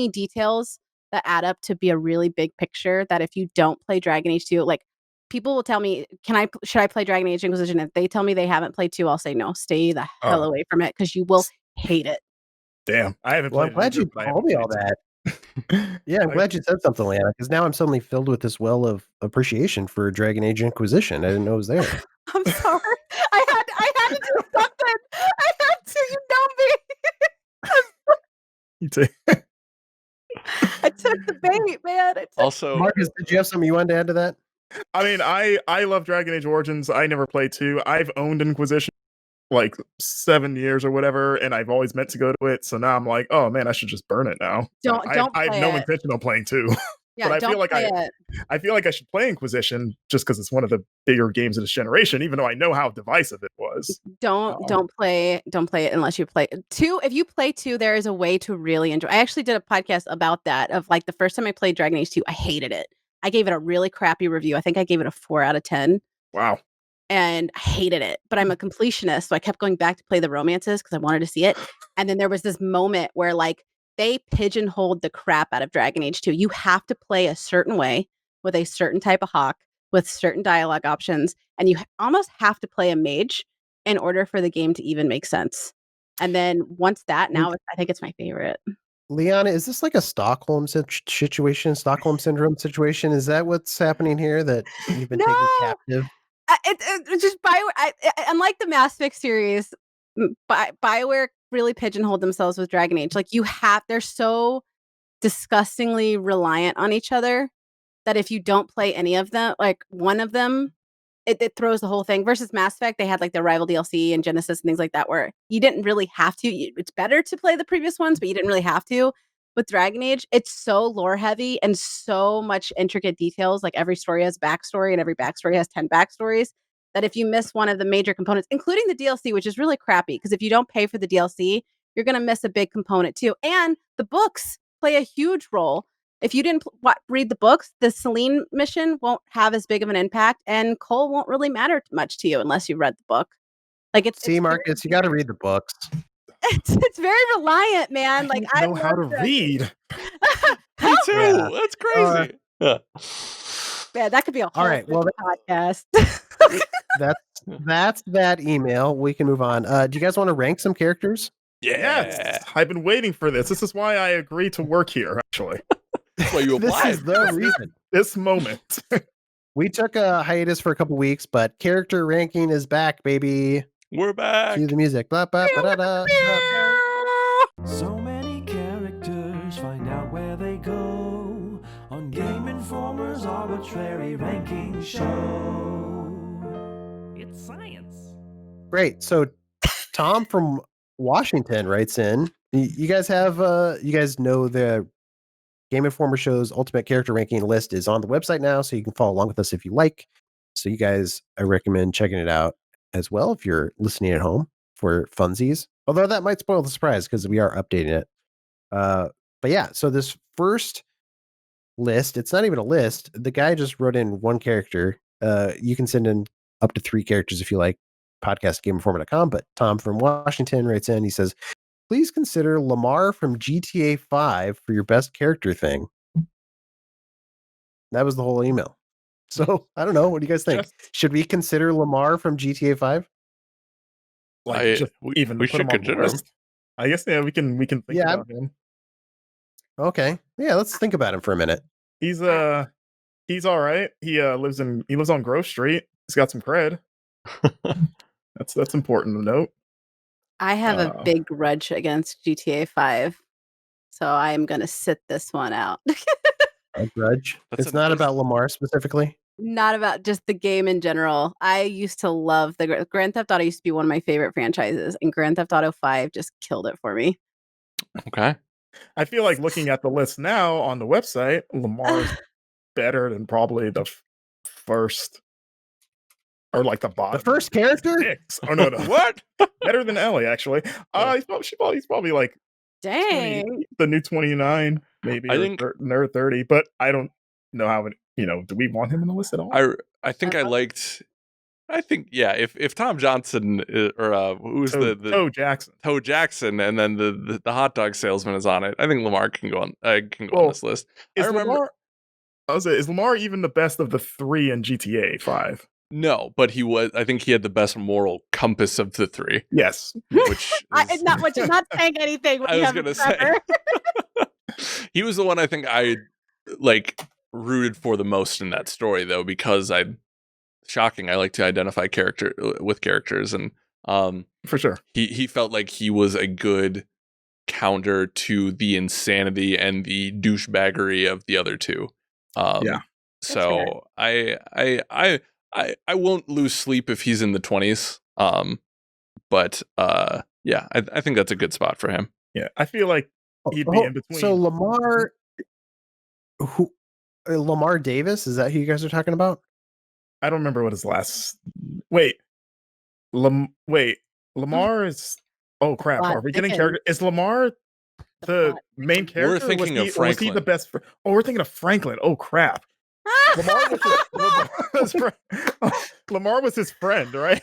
details that add up to be a really big picture that if you don't play Dragon Age 2, like people will tell me, should I play Dragon Age Inquisition? If they tell me they haven't played 2, I'll say no. Stay the hell away from it because you will hate it. Damn, I haven't Well, I'm played glad you told me all that. Yeah, I'm glad you said something, Lana, because now I'm suddenly filled with this well of appreciation for Dragon Age Inquisition. I didn't know it was there. I'm sorry. I had to do something. I had to. You know me. You take I took the bait, man. Also, Marcus, did you have something you wanted to add to that? I mean, I love Dragon Age Origins. I never played 2. I've owned Inquisition like 7 years or whatever, and I've always meant to go to it. So now I'm like, oh man, I should just burn it now. Don't I have play no it. intention of playing 2. Yeah, but I don't feel like play it. I feel like I should play Inquisition just because it's one of the bigger games of this generation, even though I know how divisive it was. Don't play it unless you play 2. If you play 2, there is a way to really enjoy. I actually did a podcast about that. Of like the first time I played Dragon Age 2, I hated it. I gave it a really crappy review. I think I gave it a 4 out of 10. Wow. And I hated it. But I'm a completionist, so I kept going back to play the romances because I wanted to see it. And then there was this moment where like they pigeonholed the crap out of Dragon Age 2. You have to play a certain way with a certain type of Hawk with certain dialogue options, and you almost have to play a mage in order for the game to even make sense. And then once that, now I think it's my favorite. Liana, is this like a Stockholm situation, Stockholm syndrome situation? Is that what's happening here? That you've been taken captive? It's just unlike the Mass Effect series, BioWare really pigeonholed themselves with Dragon Age. Like they're so disgustingly reliant on each other that if you don't play any of them, like one of them, it throws the whole thing. Versus Mass Effect, they had like the Rival DLC and Genesis and things like that, where you didn't really have to. It's better to play the previous ones, but you didn't really have to. With Dragon Age, it's so lore heavy and so much intricate details. Like every story has backstory, and every backstory has 10 backstories. That if you miss one of the major components, including the DLC, which is really crappy, because if you don't pay for the DLC, you're going to miss a big component too. And the books play a huge role. If you didn't read the books, the Selene mission won't have as big of an impact, and Cole won't really matter much to you unless you read the book. Like Marcus, you got to read the books. It's very reliant, man. Like I don't know how to read. Me too. Yeah. That's crazy. Yeah, that could be a whole podcast. That's that email. We can move on. Do you guys want to rank some characters? Yes, I've been waiting for this. This is why I agreed to work here, actually. That's why you applied. This is the reason. This moment. We took a hiatus for a couple weeks, but character ranking is back, baby. We're back. Cue the music. Blah, blah, blah, blah, blah. So many characters, find out where they go on Game Informer's arbitrary ranking show. It's science. Great. So Tom from Washington writes in. You guys have you guys know the Game Informer Show's ultimate character ranking list is on the website now, so you can follow along with us if you like. So you guys, I recommend checking it out as well if you're listening at home for funsies. Although that might spoil the surprise because we are updating it. But yeah, so this first list, it's not even a list. The guy just wrote in one character. You can send in up to 3 characters if you like. Podcast@GameInformer.com. But Tom from Washington writes in. He says, "Please consider Lamar from GTA 5 for your best character thing." That was the whole email. So I don't know. What do you guys think? Should we consider Lamar from GTA 5? Like just even we put should him on the consider him. list. I guess we can think Yeah. about him. Okay. Yeah, let's think about him for a minute. He's all right. He lives on Grove Street. He's got some cred. That's important to note. I have a big grudge against GTA 5, so I am going to sit this one out. A grudge. It's not about Lamar specifically. Not about just the game in general. I used to love the Grand Theft Auto. Used to be one of my favorite franchises, and Grand Theft Auto 5 just killed it for me. Okay. I feel like looking at the list now on the website, Lamar's better than probably the first, or like the bottom. The first character? 6. Oh no. What? Better than Ellie actually. He's probably like Dang. the new 29, maybe. I or think or 30, but I don't know how it. Do we want him in the list at all? I think if Tom Johnson or who's the Toe Jackson, Toe Jackson, and then the hot dog salesman is on it, I think Lamar can go on on this list. Is Lamar even the best of the 3 in GTA 5? No, but I think he had the best moral compass of the 3. Yes, which is not saying anything. I was gonna say he was the one I think I rooted for the most in that story, though, because I like to identify characters, and for sure he felt like he was a good counter to the insanity and the douchebaggery of the other 2. So I won't lose sleep if he's in the 20s. But I think that's a good spot for him. Yeah, I feel like he'd be in between. So Lamar Davis, is that who you guys are talking about? I don't remember what his last. Lamar is. Oh crap! Are we getting character? Is Lamar the main character? We're thinking of Franklin. Was he the best? We're thinking of Franklin. Oh crap! Lamar was his friend, right?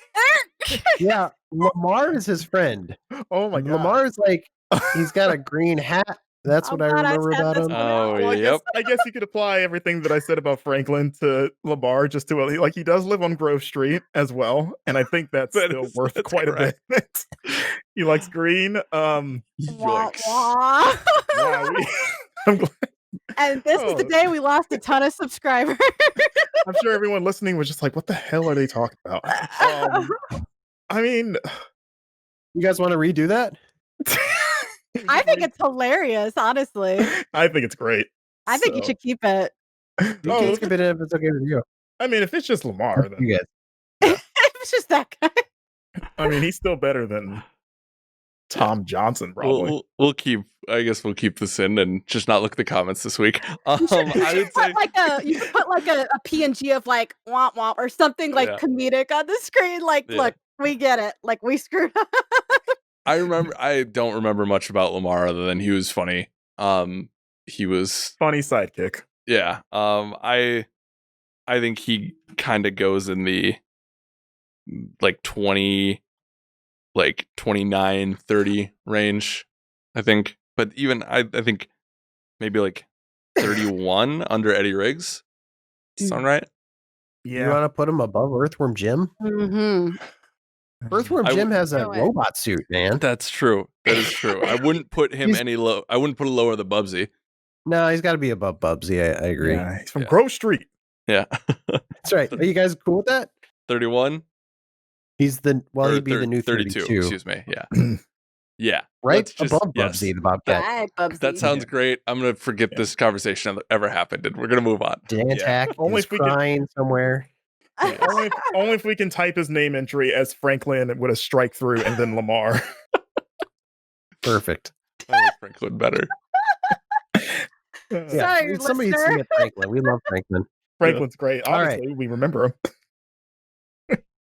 Yeah, Lamar is his friend. Oh my god! Lamar is like he's got a green hat. That's what I remember about him. Oh, yep. I guess you could apply everything that I said about Franklin to Lamar, just to he does live on Grove Street as well, and I think that's still worth quite a bit. He likes green. Yikes. I'm glad. And this is the day we lost a ton of subscribers. I'm sure everyone listening was just like, "What the hell are they talking about?" I mean, you guys want to redo that? I think it's hilarious, honestly. I think it's great. I think you should keep it. You can skip it if it's okay with you. I mean, if it's just Lamar, then you guys. If it's just that guy. I mean, he's still better than Tom Johnson, probably. We'll keep this in and just not look at the comments this week. You should put like a PNG of like womp womp or something like comedic on the screen. Like, look, we get it. Like, we screwed up. I don't remember much about Lamar other than he was funny. He was funny sidekick. Yeah. I think he kind of goes in the 29, 30 range, I think. But even I think maybe 31 under Eddie Riggs. Sound right? Yeah. You want to put him above Earthworm Jim? Mm-hmm. Earthworm Jim has a robot suit, man. That's true. That is true. I wouldn't put him I wouldn't put it lower than Bubsy. No, he's got to be above Bubsy. I agree. Yeah, he's from Grove Street. Yeah. That's right. Are you guys cool with that? 31? He'd be the new 32. Excuse me. Yeah. Yeah. Right above Bubsy, the Bobcat. That sounds great. I'm going to forget this conversation ever happened, and we're going to move on. Dan Tact is crying somewhere. Yeah, only if we can type his name entry as Franklin with a strike through and then Lamar. Perfect. I like Franklin better. Sorry, somebody listener. sing it, Franklin. We love Franklin. Franklin's great. All right. Obviously, we remember him.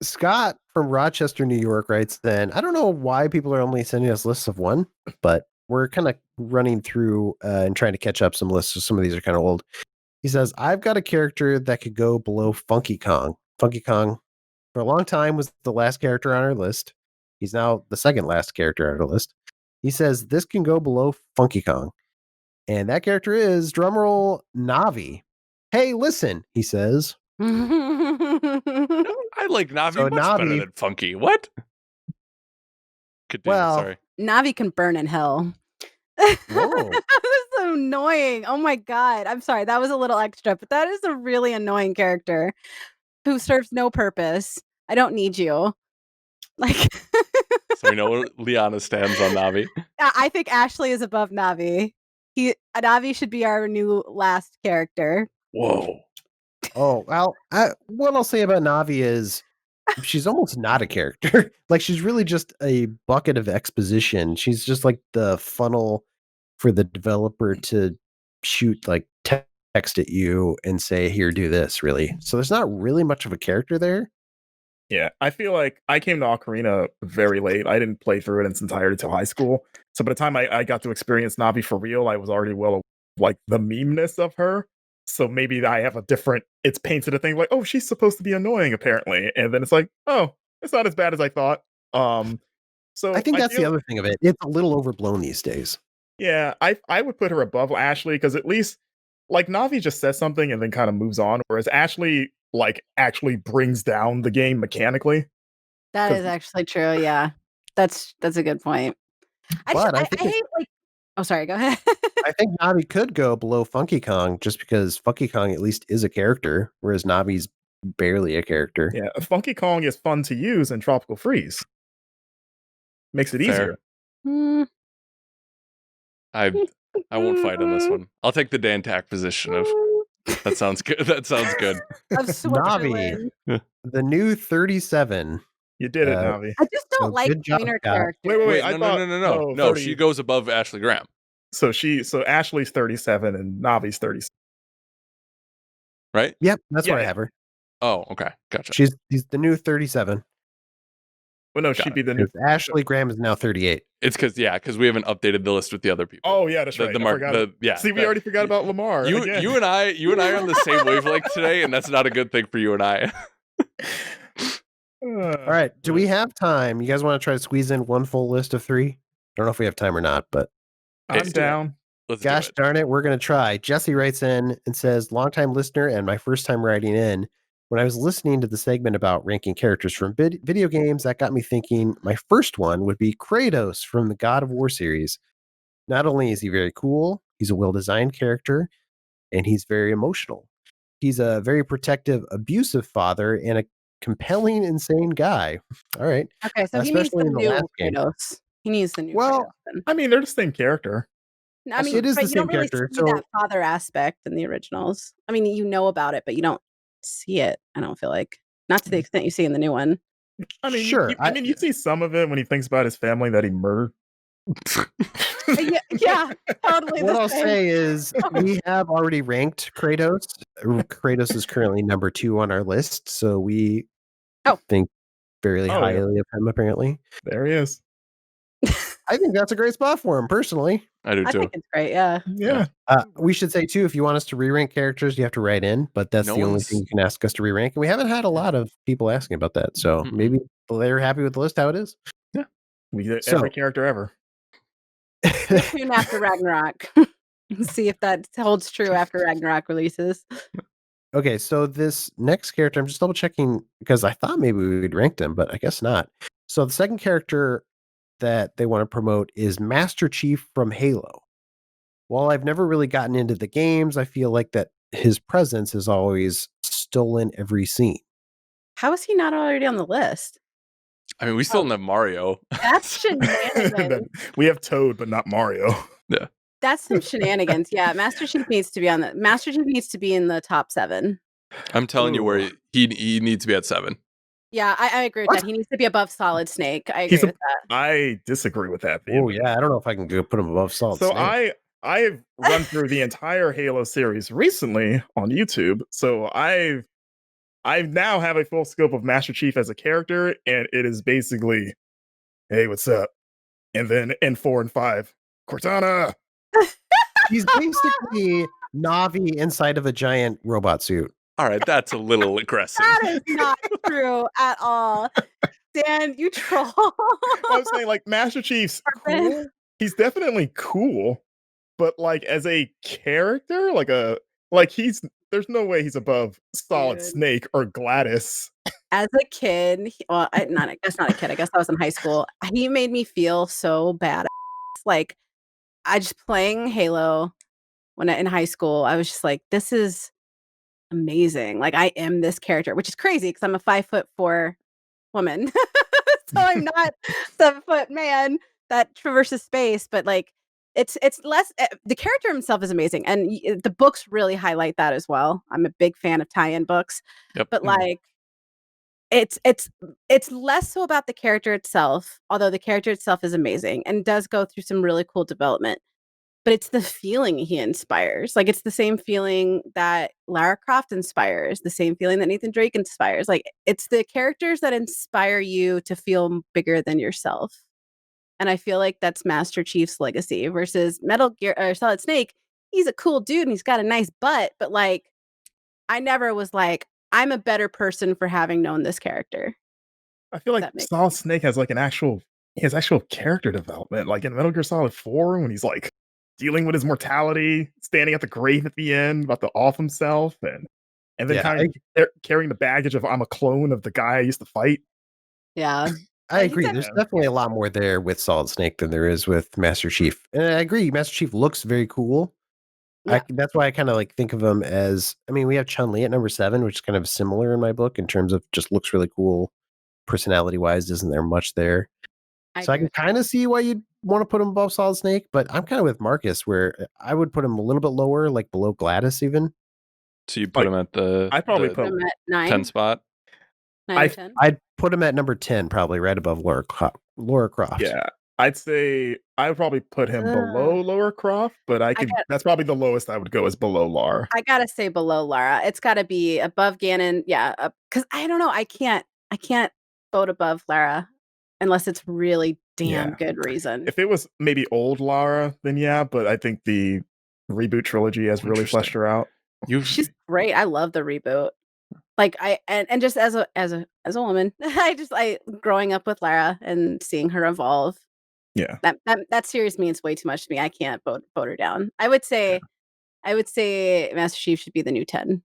Scott from Rochester, New York writes then, I don't know why people are only sending us lists of one, but we're kind of running through and trying to catch up some lists. So some of these are kind of old. He says, I've got a character that could go below Funky Kong. Funky Kong, for a long time, was the last character on our list. He's now the second last character on our list. He says, this can go below Funky Kong. And that character is, drumroll, Navi. Hey, listen, he says. I like Navi So much better Navi- than Funky. What? Continue, Well, sorry. Navi can burn in hell. Whoa. That was so annoying. Oh my god. I'm sorry. That was a little extra, but that is a really annoying character who serves no purpose. I don't need you. Like So we know where Liana stands on Navi. I think Ashley is above Navi. Navi should be our new last character. Whoa. Oh, well, what I'll say about Navi is she's almost not a character. Like, she's really just a bucket of exposition. She's just like the funnel for the developer to shoot like text at you and say, here, do this, really. So there's not really much of a character there. Yeah, I feel like I came to Ocarina very late. I didn't play through it in its entirety until high school. So by the time I got to experience Navi for real, I was already like the meme-ness of her. So maybe I have a different, it's painted a thing like, oh, she's supposed to be annoying, apparently. And then it's like, oh, it's not as bad as I thought. So I think that's the other thing of it. It's a little overblown these days. Yeah, I would put her above Ashley because at least like Navi just says something and then kind of moves on, whereas Ashley like actually brings down the game mechanically. That 'Cause- is actually true. Yeah. That's a good point. I think hate like oh sorry, go ahead. I think Navi could go below Funky Kong just because Funky Kong at least is a character, whereas Navi's barely a character. Yeah, Funky Kong is fun to use in Tropical Freeze. Makes it Fair. easier. Mm, I won't fight on this one. I'll take the Dan Tack position of that sounds good. That sounds good. of Navi, Switzerland. the new 37. You did it, Uh, Navi. I just So don't like good job, tweener Scott. characters. Wait, Wait, I no, thought no. 30. She goes above Ashley Graham, So so Ashley's 37 and Navi's 37. right? Yep, that's where I Yeah. have her. Oh, okay, gotcha. She's the new 37. Well, no, Got she'd it. be the new. Because Ashley Graham is now 38. It's because we haven't updated the list with the other people. Oh yeah, that's right. The I mark, forgot. yeah. See, we already forgot about Lamar. You again. and I are on the same wavelength today, and that's not a good thing for you and I. All right, do we have time? You guys want to try to squeeze in one full list of 3? I don't know if we have time or not, but I'm Let's do it. down. Let's gosh do it. darn it, we're going to try. Jesse writes in and says, longtime listener and my first time writing in. When I was listening to the segment about ranking characters from video games, that got me thinking my first one would be Kratos from the God of War series. Not only is he very cool, he's a well-designed character, and he's very emotional. He's a very protective, abusive father and a compelling, insane guy. All right. Okay, so he needs Especially the in the new last game. Kratos. He needs the new Well, Kratos. Then. I mean, they're the same character. I mean, it is but the you same don't really character, see so- that father aspect in the originals. I mean, you know about it, but you don't see it. I don't feel like not to the extent you see in the new one. I mean, Sure, I mean, you see some of it when he thinks about his family that he murdered. Yeah, totally. What the I'll same. say is we have already ranked Kratos. Kratos is currently number 2 on our list, so we Oh. think fairly Oh, yeah. highly of him, apparently. There he is. I think that's a great spot for him, personally. I do I too. think it's great. Yeah. Yeah. We should say, too, if you want us to re-rank characters, you have to write in, but that's No the only one's- thing you can ask us to re-rank. And we haven't had a lot of people asking about that, so Mm-mm. maybe they're happy with the list how it is. We did So- every character ever. Tune after Ragnarok. See if that holds true after Ragnarok releases. Okay, so this next character, I'm just double checking because I thought maybe we would rank them, but I guess not. So the second character that they want to promote is Master Chief from Halo. While I've never really gotten into the games, I feel like that his presence has always stolen every scene. How is he not already on the list? I mean, we still don't have Mario. That's shenanigans. We have Toad, but not Mario. That's some shenanigans. Yeah, Master Chief needs to be on the Master Chief needs to be in the top 7. I'm telling you where he needs to be at 7. Yeah, I agree with What? that. He needs to be above Solid Snake. I agree He's a- with that. I disagree with that. Oh yeah, I don't know if I can go put him above Solid So Snake. I've run through the entire Halo series recently on YouTube, so I now have a full scope of Master Chief as a character, and it is basically, hey, what's up? And then in 4 and 5, Cortana. He's basically Navi inside of a giant robot suit. All right, that's a little aggressive. That is not true at all. Dan, you troll. I'm saying, like, Master Chief's Corbin. cool. He's definitely cool, but like as a character, there's no way he's above Solid Dude. Snake or Gladys. As a kid, I guess not a kid. I guess I was in high school. He made me feel so bad. Like, I just playing Halo in high school. I was just like, this is amazing. Like, I am this character, which is crazy because I'm a 5'4" woman, so I'm not 7-foot man that traverses space. But like, it's less. The character himself is amazing, and the books really highlight that as well. I'm a big fan of tie-in books. Yep. But like, it's less so about the character itself, although the character itself is amazing and does go through some really cool development. But it's the feeling he inspires. Like, it's the same feeling that Lara Croft inspires, the same feeling that Nathan Drake inspires. Like, it's the characters that inspire you to feel bigger than yourself. And I feel like that's Master Chief's legacy versus Metal Gear or Solid Snake. He's a cool dude and he's got a nice butt, but like, I never was like, I'm a better person for having known this character. I feel like That makes Solid Snake has like he has actual character development. Like in Metal Gear Solid 4, when he's like dealing with his mortality, standing at the grave at the end, about to off himself, and then Yeah, kind of carrying the baggage of I'm a clone of the guy I used to fight. Yeah. I He's agree. a- There's definitely a lot more there with Solid Snake than there is with Master Chief. And I agree, Master Chief looks very cool. Yeah. That's why I kind of like think of him as, I mean, we have Chun-Li at number 7, which is kind of similar in my book in terms of just looks really cool. Personality wise, isn't there much there? So I agree can with that. kind of see why you'd want to put him above Solid Snake, but I'm kind of with Marcus where I would put him a little bit lower, like below Gladys even. So you put Like, him at the I'd probably the put I'm at 9, 10 spot. 9 I- or 10. I'd put him at number 10, probably right above Laura Croft. Yeah. I'd say I would probably put him Ugh. below Lara Croft, but that's probably the lowest I would go is below Lara. I gotta say below Lara. It's gotta be above Ganon. Yeah, because I don't know. I can't vote above Lara unless it's really damn Yeah. good reason. If it was maybe old Lara, then yeah, but I think the reboot trilogy has really fleshed her out. She's great. I love the reboot. Like and just as a woman, I growing up with Lara and seeing her evolve. Yeah. That series means way too much to me. I can't vote her down. I would say Master Chief should be the new 10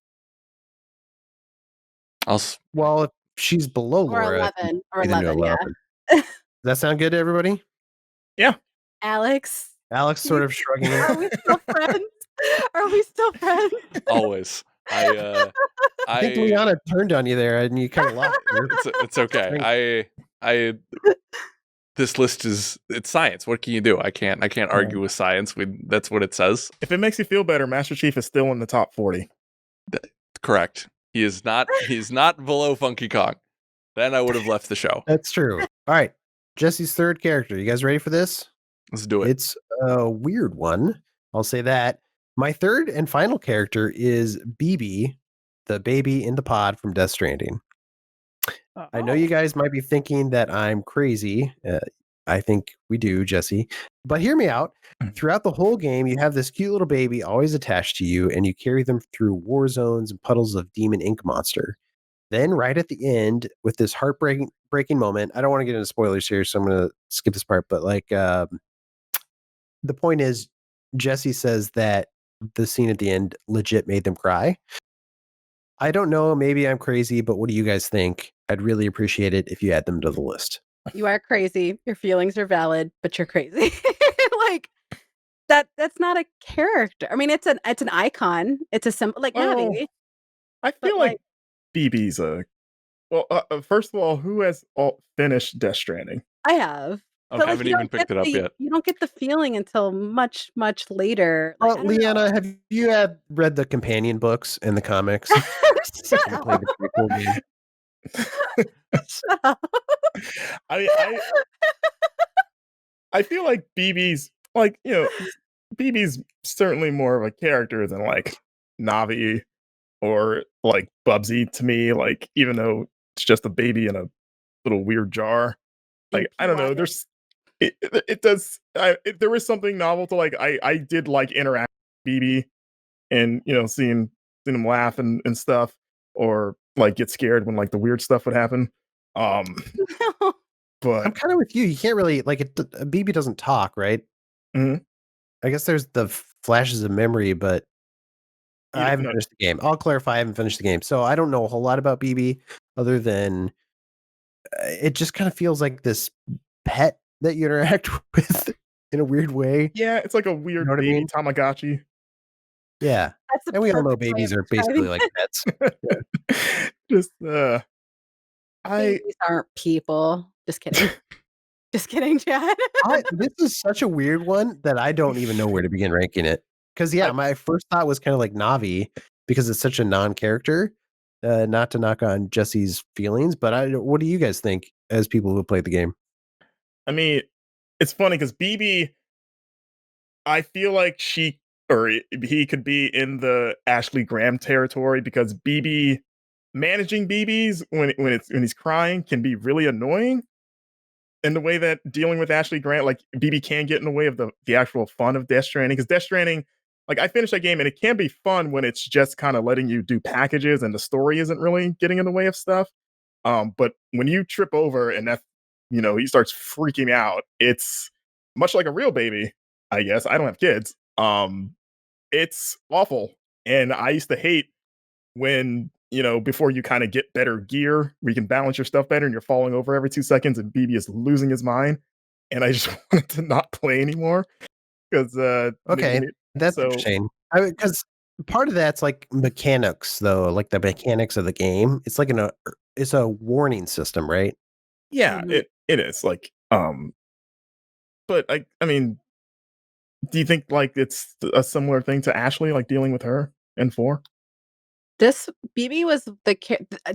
Well, if she's below or Laura, 11 or be the new 11. Yeah. 11. Does that sound good to everybody? Alex, Alex sort of shrugging. are we still friends? Are we still friends? Always. I think Liana turned on you there, and you kind of lost her. It's okay. This list it's science. What can you do? I can't argue with science. That's what it says. If it makes you feel better, Master Chief is still in the top 40. Correct. He is not below Funky Kong. Then I would have left the show. That's true. All right, Jesse's third character. You guys ready for this? Let's do it. It's a weird one. I'll say that. My third and final character is BB, the baby in the pod from Death Stranding. I know you guys might be thinking that I'm crazy. I think we do, Jesse. But hear me out. Throughout the whole game, you have this cute little baby always attached to you, and you carry them through war zones and puddles of demon ink monster. Then, right at the end, with this heartbreaking moment, I don't want to get into spoilers here, so I'm going to skip this part. But like, the point is, Jesse says that the scene at the end legit made them cry. I don't know. Maybe I'm crazy, but what do you guys think? I'd really appreciate it if you add them to the list. You are crazy. Your feelings are valid, but you're crazy. Like that's not a character. I mean, it's an icon. It's a symbol, like Navi. I feel like BB's first of all, who has finished Death Stranding? I have. I But, like, haven't you even don't picked get it up the- yet. You don't get the feeling until much, much later. Like, I don't know. Leanna, have you read the companion books and the comics? Shut You up. played the prequel game. Shut up. I feel like BB's like, BB's certainly more of a character than like Navi or like Bubsy to me. Like, even though it's just a baby in a little weird jar, like I don't know. There's it does. There is something novel to like. I did like interact with BB and seeing him laugh and stuff, or like get scared when like the weird stuff would happen. Um, I'm but kind of with you. You can't really like it. BB doesn't talk, right? Mhm. I guess there's the flashes of memory, but You I haven't know, finished the game. I'll clarify, I haven't finished the game, so I don't know a whole lot about BB other than it just kind of feels like this pet that you interact with in a weird way. yeah, it's like a You weird know what I baby mean? Tamagotchi. Yeah, That's a and we all know perfect way babies of are basically describing like pets. Just I babies aren't people. Just kidding. Just kidding, Chad. This is such a weird one that I don't even know where to begin ranking it. Because yeah, I- my first thought was kind of like Navi because it's such a non-character. Not to knock on Jesse's feelings, but what do you guys think as people who played the game? I mean, it's funny because BB, I feel like he could be in the Ashley Graham territory because BB managing BBs when he's crying can be really annoying. In the way that dealing with Ashley Grant, like BB can get in the way of the actual fun of Death Stranding. Because Death Stranding, like I finished that game and it can be fun when it's just kind of letting you do packages and the story isn't really getting in the way of stuff. But when you trip over and he starts freaking out, it's much like a real baby, I guess. I don't have kids. It's awful. And I used to hate when before you kind of get better gear where you can balance your stuff better and you're falling over every 2 seconds and BB is losing his mind. And I just wanted to not play anymore because Okay, that's so interesting. Because part of that's like mechanics, though, like the mechanics of the game. It's like it's a warning system, right? yeah, Mhm. it is like but I mean, do you think like it's a similar thing to Ashley, like dealing with her in 4? This BB was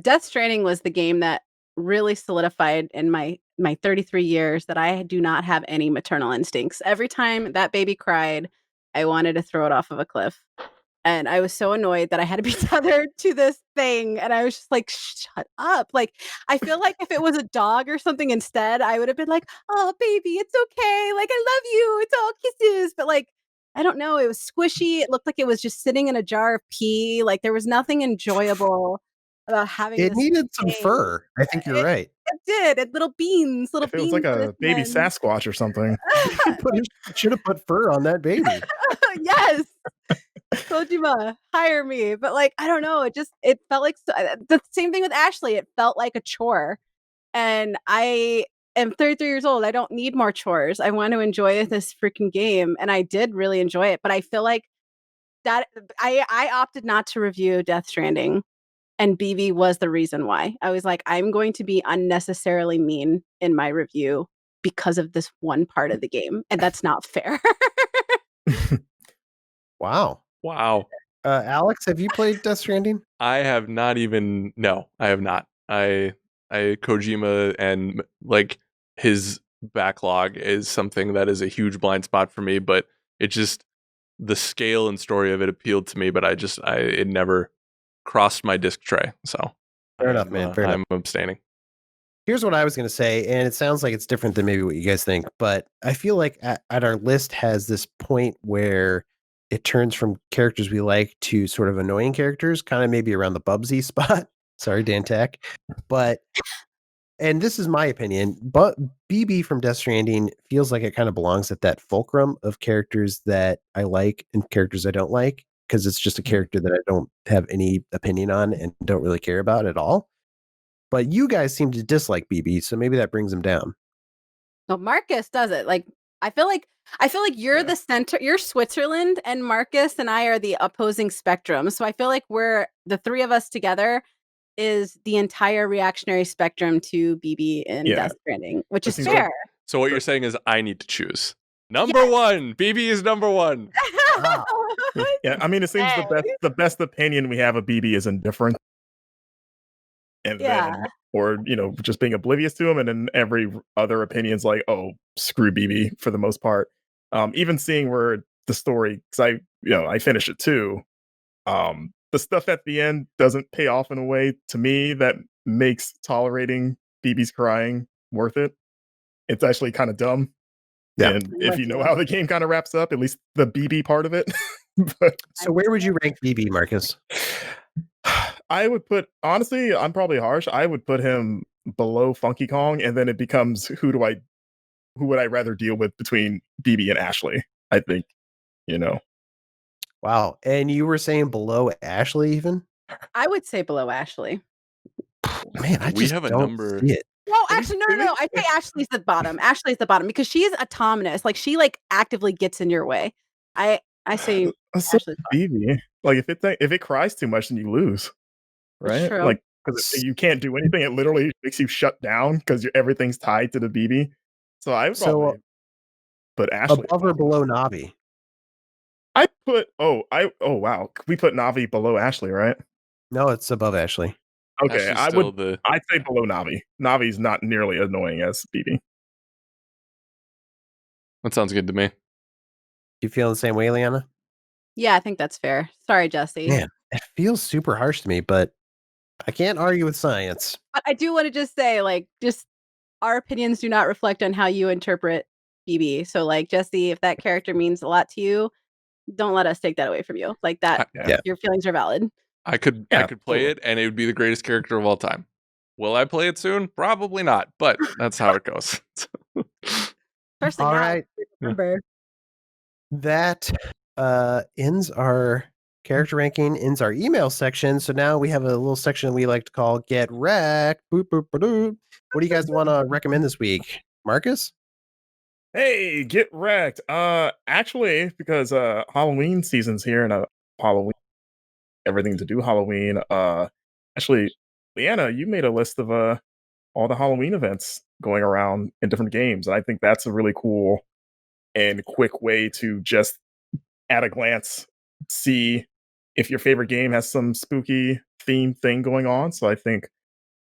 Death Stranding was the game that really solidified in my 33 years that I do not have any maternal instincts. Every time that baby cried, I wanted to throw it off of a cliff. And I was so annoyed that I had to be tethered to this thing, and I was just like, "Shut up." Like, I feel like if it was a dog or something instead, I would have been like, "Oh, baby, it's okay. Like, I love you. It's all kisses." But, like, I don't know, it was squishy. It looked like it was just sitting in a jar of pee. Like, there was nothing enjoyable about having It this needed some thing. fur. I think you're It right. it did. It little If it was like beans on his a baby hand. Sasquatch or something. Should have put fur on that baby. Yes. Kojima, hire me. But like, I don't know. It felt like the same thing with Ashley. It felt like a chore. And I am 33 years old. I don't need more chores. I want to enjoy this freaking game. And I did really enjoy it. But I feel like that I opted not to review Death Stranding. And BB was the reason why. I was like, I'm going to be unnecessarily mean in my review because of this one part of the game. And that's not fair. Wow. Wow. Alex, have you played Death Stranding? I have not even. No, I have not. I Kojima and like his backlog is something that is a huge blind spot for me. But it just the scale and story of it appealed to me, but it never crossed my disc tray. So Fair enough, man. Fair enough. I'm abstaining. Here's what I was going to say, and it sounds like it's different than maybe what you guys think, but I feel like at our list has this point where it turns from characters we like to sort of annoying characters, kind of maybe around the Bubsy spot. Sorry, Dan Tech. But, and this is my opinion, but BB from Death Stranding feels like it kind of belongs at that fulcrum of characters that I like and characters I don't like, because it's just a character that I don't have any opinion on and don't really care about at all. But you guys seem to dislike BB, so maybe that brings him down. No, Marcus does it. Like I feel like you're the center, you're Switzerland, and Marcus and I are the opposing spectrum. So I feel like we're the three of us together is the entire reactionary spectrum to BB in Yeah. Death Stranding, which That is seems fair. So what you're saying is I need to choose. Number one, BB is number one. Wow. Yeah, I mean, it seems the best opinion we have of BB is indifferent, and Yeah. then or just being oblivious to him, and then every other opinion's like, oh, screw BB for the most part. Even seeing where the story, because I finished it too. The stuff at the end doesn't pay off in a way to me that makes tolerating BB's crying worth it. It's actually kind of dumb. Yeah. And I'm if with you know you. how the game kind of wraps up, at least the BB part of it. But So where would you rank BB, Marcus? I would put, honestly, I'm probably harsh. I would put him below Funky Kong, and then it becomes who would I rather deal with between BB and Ashley? I think, you know. Wow. And you were saying below Ashley even? I would say below Ashley. Man, I We just have a don't number. see it. No, It actually, is- no. I say Ashley's the bottom. Ashley's the bottom because she is autonomous. Like she like actively gets in your way. I say So Ashley's bottom. BB, like if it cries too much, then you lose, That's right? true. Like because you can't do anything. It literally makes you shut down because everything's tied to the BB. So I would So probably put Ashley above or above. below Navi? I put wow. We put Navi below Ashley, right? No, it's above Ashley. Okay, Ashley's still I'd say below Navi. Navi's not nearly annoying as BB. That sounds good to me. You feel the same way, Liana? Yeah, I think that's fair. Sorry, Jesse. Man, it feels super harsh to me, but I can't argue with science. But I do want to just say, like, just our opinions do not reflect on how you interpret BB. So, like, Jesse, if that character means a lot to you, don't let us take that away from you. Like that, Yeah. your feelings are valid. I could Yeah, play totally. it and it would be the greatest character of all time. Will I play it soon? Probably not, but that's how it goes. Especially All now. right. Remember. That ends our character ranking, ends our email section. So now we have a little section we like to call Get Wrecked. Boop, boop, boop, boop. What do you guys want to recommend this week? Marcus? Hey, get wrecked. Actually, because Halloween season's here and Halloween, everything to do Halloween. Actually, Leanna, you made a list of all the Halloween events going around in different games, and I think that's a really cool and quick way to just at a glance see if your favorite game has some spooky theme thing going on. So I think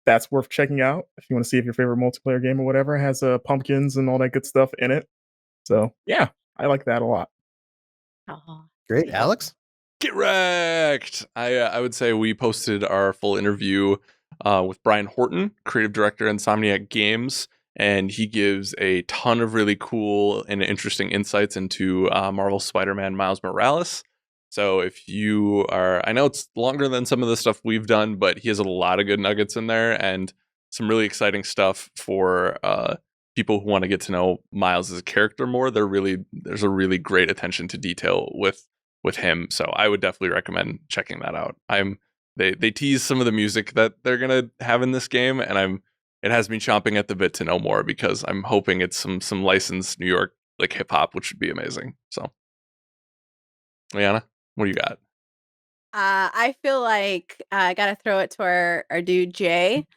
that's worth checking out if you want to see if your favorite multiplayer game or whatever has pumpkins and all that good stuff in it. So yeah, I like that a lot. Oh, Great. Alex? Get wrecked. I would say we posted our full interview with Brian Horton, creative director at Insomniac Games, and he gives a ton of really cool and interesting insights into Marvel Spider-Man Miles Morales. So if you are, I know it's longer than some of the stuff we've done, but he has a lot of good nuggets in there and some really exciting stuff for people who want to get to know Miles as a character more. There's a really great attention to detail with him. So I would definitely recommend checking that out. They tease some of the music that they're gonna have in this game, and it has me chomping at the bit to know more because I'm hoping it's some licensed New York like hip hop, which would be amazing. So, Liana, what do you got? I feel like I gotta throw it to our dude Jay.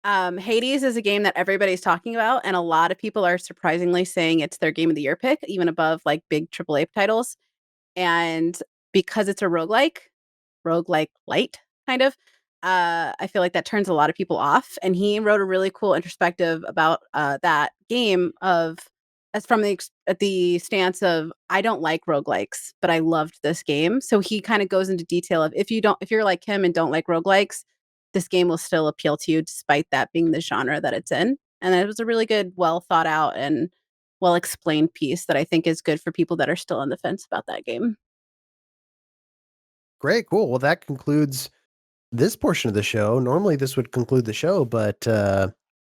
Hades is a game that everybody's talking about, and a lot of people are surprisingly saying it's their game of the year pick, even above like big AAA titles. And because it's a roguelike light kind of, I feel like that turns a lot of people off. And he wrote a really cool introspective about that game as from the stance of I don't like roguelikes, but I loved this game. So he kind of goes into detail of if you're like him and don't like roguelikes, this game will still appeal to you despite that being the genre that it's in. And it was a really good, well thought out and well explained piece that I think is good for people that are still on the fence about that game. Great. Cool. Well, that concludes this portion of the show. Normally this would conclude the show, but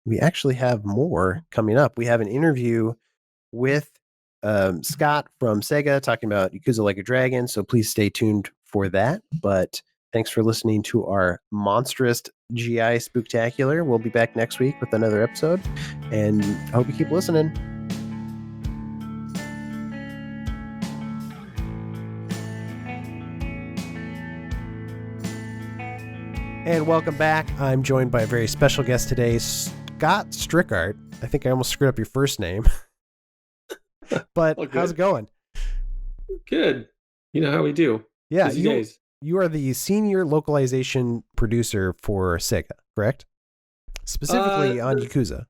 we actually have more coming up. We have an interview with Scott from Sega talking about Yakuza Like a Dragon, so please stay tuned for that. But thanks for listening to our monstrous GI Spooktacular. We'll be back next week with another episode, and I hope you keep listening. And welcome back. I'm joined by a very special guest today, Scott Strickart. I think I almost screwed up your first name. But how's it going? Good. You know how we do. Yeah, Busy days. you are the senior localization producer for Sega, correct? Specifically on Yakuza.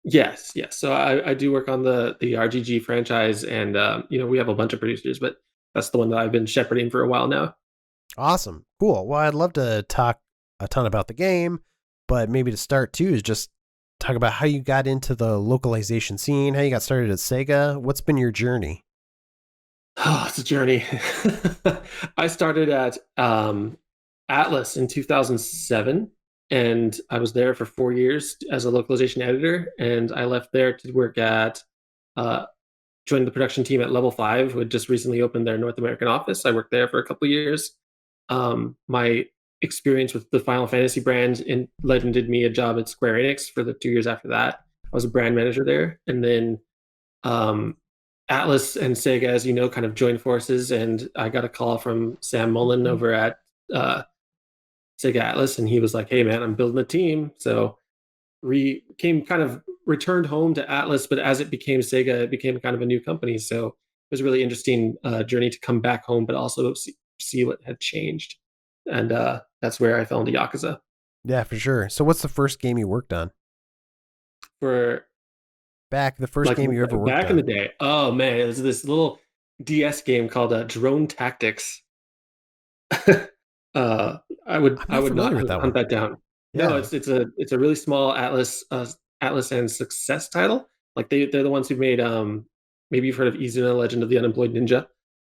Yes. So I do work on the RGG franchise, and we have a bunch of producers, but that's the one that I've been shepherding for a while now. Awesome. Cool. Well, I'd love to talk a ton about the game, but maybe to start too is just talk about how you got into the localization scene, how you got started at Sega. What's been your journey? Oh, it's a journey. I started at Atlas in 2007, and I was there for 4 years as a localization editor. And I left there to work at, joined the production team at Level 5, who had just recently opened their North American office. I worked there for a couple of years. My experience with the Final Fantasy brand landed me a job at Square Enix for the 2 years after that. I was a brand manager there. And then Atlas and Sega, as you know, kind of joined forces, and I got a call from Sam Mullen over at Sega Atlas, and he was like, "Hey, man, I'm building a team." So returned home to Atlas, but as it became Sega, it became kind of a new company. So it was a really interesting journey to come back home, but also see what had changed, and that's where I fell into Yakuza. Yeah, for sure. So what's the first game you worked on? For The first game you ever worked on? Back in the day. Oh man, it was this little DS game called Drone Tactics. I would not hunt that down. Yeah. No, it's a really small Atlas and Success title. Like they're the ones who made maybe you've heard of Izuna Legend of the Unemployed Ninja.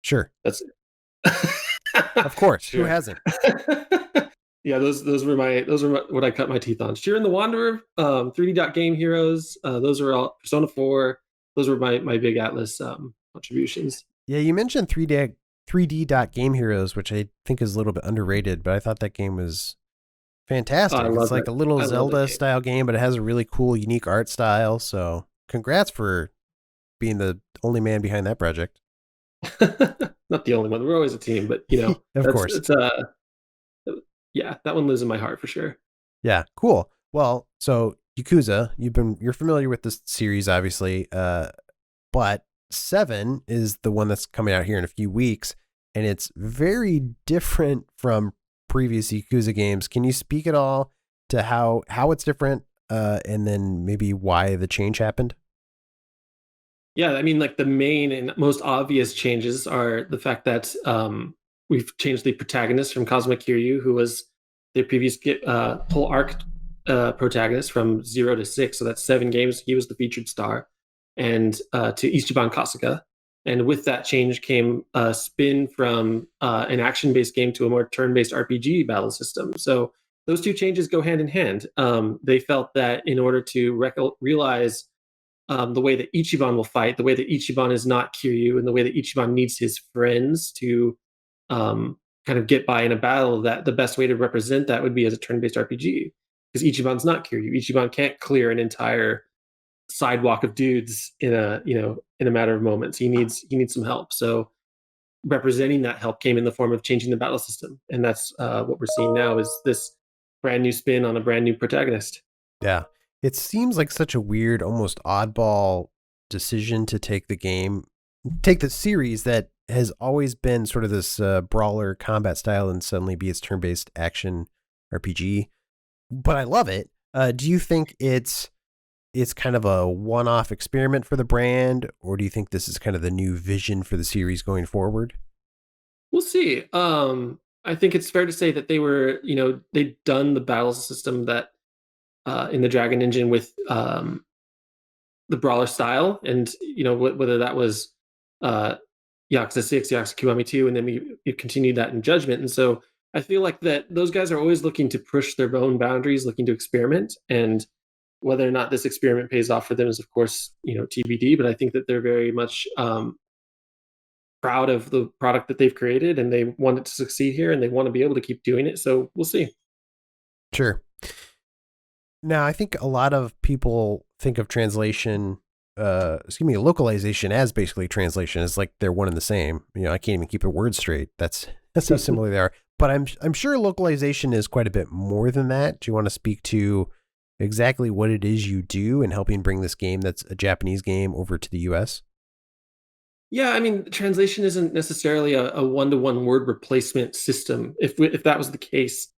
Sure. That's of course. Sure. Who hasn't? Yeah, those were what I cut my teeth on. Sheeran the Wanderer, 3D Dot Game Heroes, those were all Persona 4. Those were my big Atlas contributions. Yeah, you mentioned 3D Dot Game Heroes, which I think is a little bit underrated, but I thought that game was fantastic. It's like a little Zelda style game, but it has a really cool, unique art style. So congrats for being the only man behind that project. Not the only one. We're always a team, but of course. It's yeah, that one lives in my heart for sure. Yeah, cool. Well, so Yakuza, you're familiar with this series, obviously, but 7 is the one that's coming out here in a few weeks, and it's very different from previous Yakuza games. Can you speak at all to how it's different, and then maybe why the change happened? Yeah, I mean, like the main and most obvious changes are the fact that we've changed the protagonist from Kazuma Kiryu, who was the previous whole arc protagonist from 0 to 6. So that's 7 games. He was the featured star, and to Ichiban Kasuga. And with that change came a spin from an action-based game to a more turn-based RPG battle system. So those two changes go hand in hand. They felt that in order to realize the way that Ichiban will fight, the way that Ichiban is not Kiryu, and the way that Ichiban needs his friends to kind of get by in a battle, that the best way to represent that would be as a turn-based RPG. Because Ichiban's not Kiryu. Ichiban can't clear an entire sidewalk of dudes in a matter of moments. He needs some help. So representing that help came in the form of changing the battle system, and that's what we're seeing now is this brand new spin on a brand new protagonist. Yeah, it seems like such a weird, almost oddball decision to take the series that has always been sort of this brawler combat style and suddenly be its turn-based action RPG. But I love it. Do you think it's kind of a one-off experiment for the brand, or do you think this is kind of the new vision for the series going forward? We'll see. I think it's fair to say that they'd done the battle system that in the Dragon Engine with the brawler style, and whether that was Yakuza 6, Yakuza Kiwami 2, and then we continued that in Judgment. And so I feel like that those guys are always looking to push their own boundaries, looking to experiment, and whether or not this experiment pays off for them is, of course, TBD. But I think that they're very much proud of the product that they've created, and they want it to succeed here, and they want to be able to keep doing it. So we'll see. Sure. Now, I think a lot of people think of localization as basically translation. It's like they're one and the same. I can't even keep a word straight. That's how similar they are. But I'm sure localization is quite a bit more than that. Do you want to speak to exactly what it is you do in helping bring this game that's a Japanese game over to the US? Yeah, I mean, translation isn't necessarily a one-to-one word replacement system. If that was the case,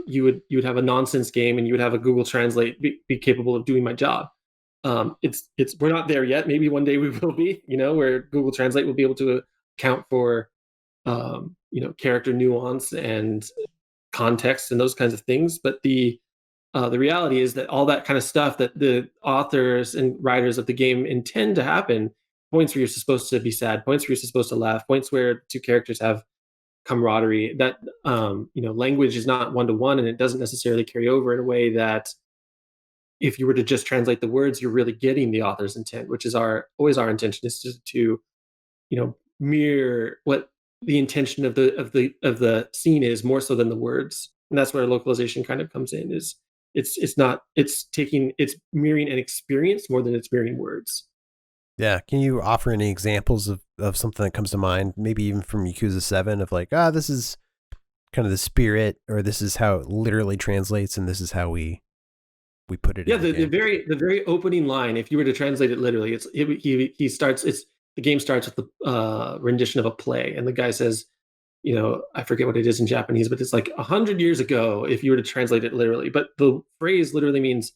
you would have a nonsense game, and you would have a Google Translate be capable of doing my job. We're not there yet. Maybe one day we will be. Where Google Translate will be able to account for character nuance and context and those kinds of things. But the reality is that all that kind of stuff that the authors and writers of the game intend to happen, points where you're supposed to be sad, points where you're supposed to laugh, points where two characters have camaraderie, that language is not one-to-one, and it doesn't necessarily carry over in a way that if you were to just translate the words, you're really getting the author's intent, which is always our intention, is to mirror what the intention of the scene is, more so than the words. And that's where localization kind of comes in. Is it's mirroring an experience more than it's mirroring words. Yeah. Can you offer any examples of something that comes to mind, maybe even from Yakuza 7, of like, this is kind of the spirit, or this is how it literally translates, and this is how we put it in the very opening line, if you were to translate it literally, the game starts with the rendition of a play, and the guy says, I forget what it is in Japanese, but it's like 100 years ago, if you were to translate it literally. But the phrase literally means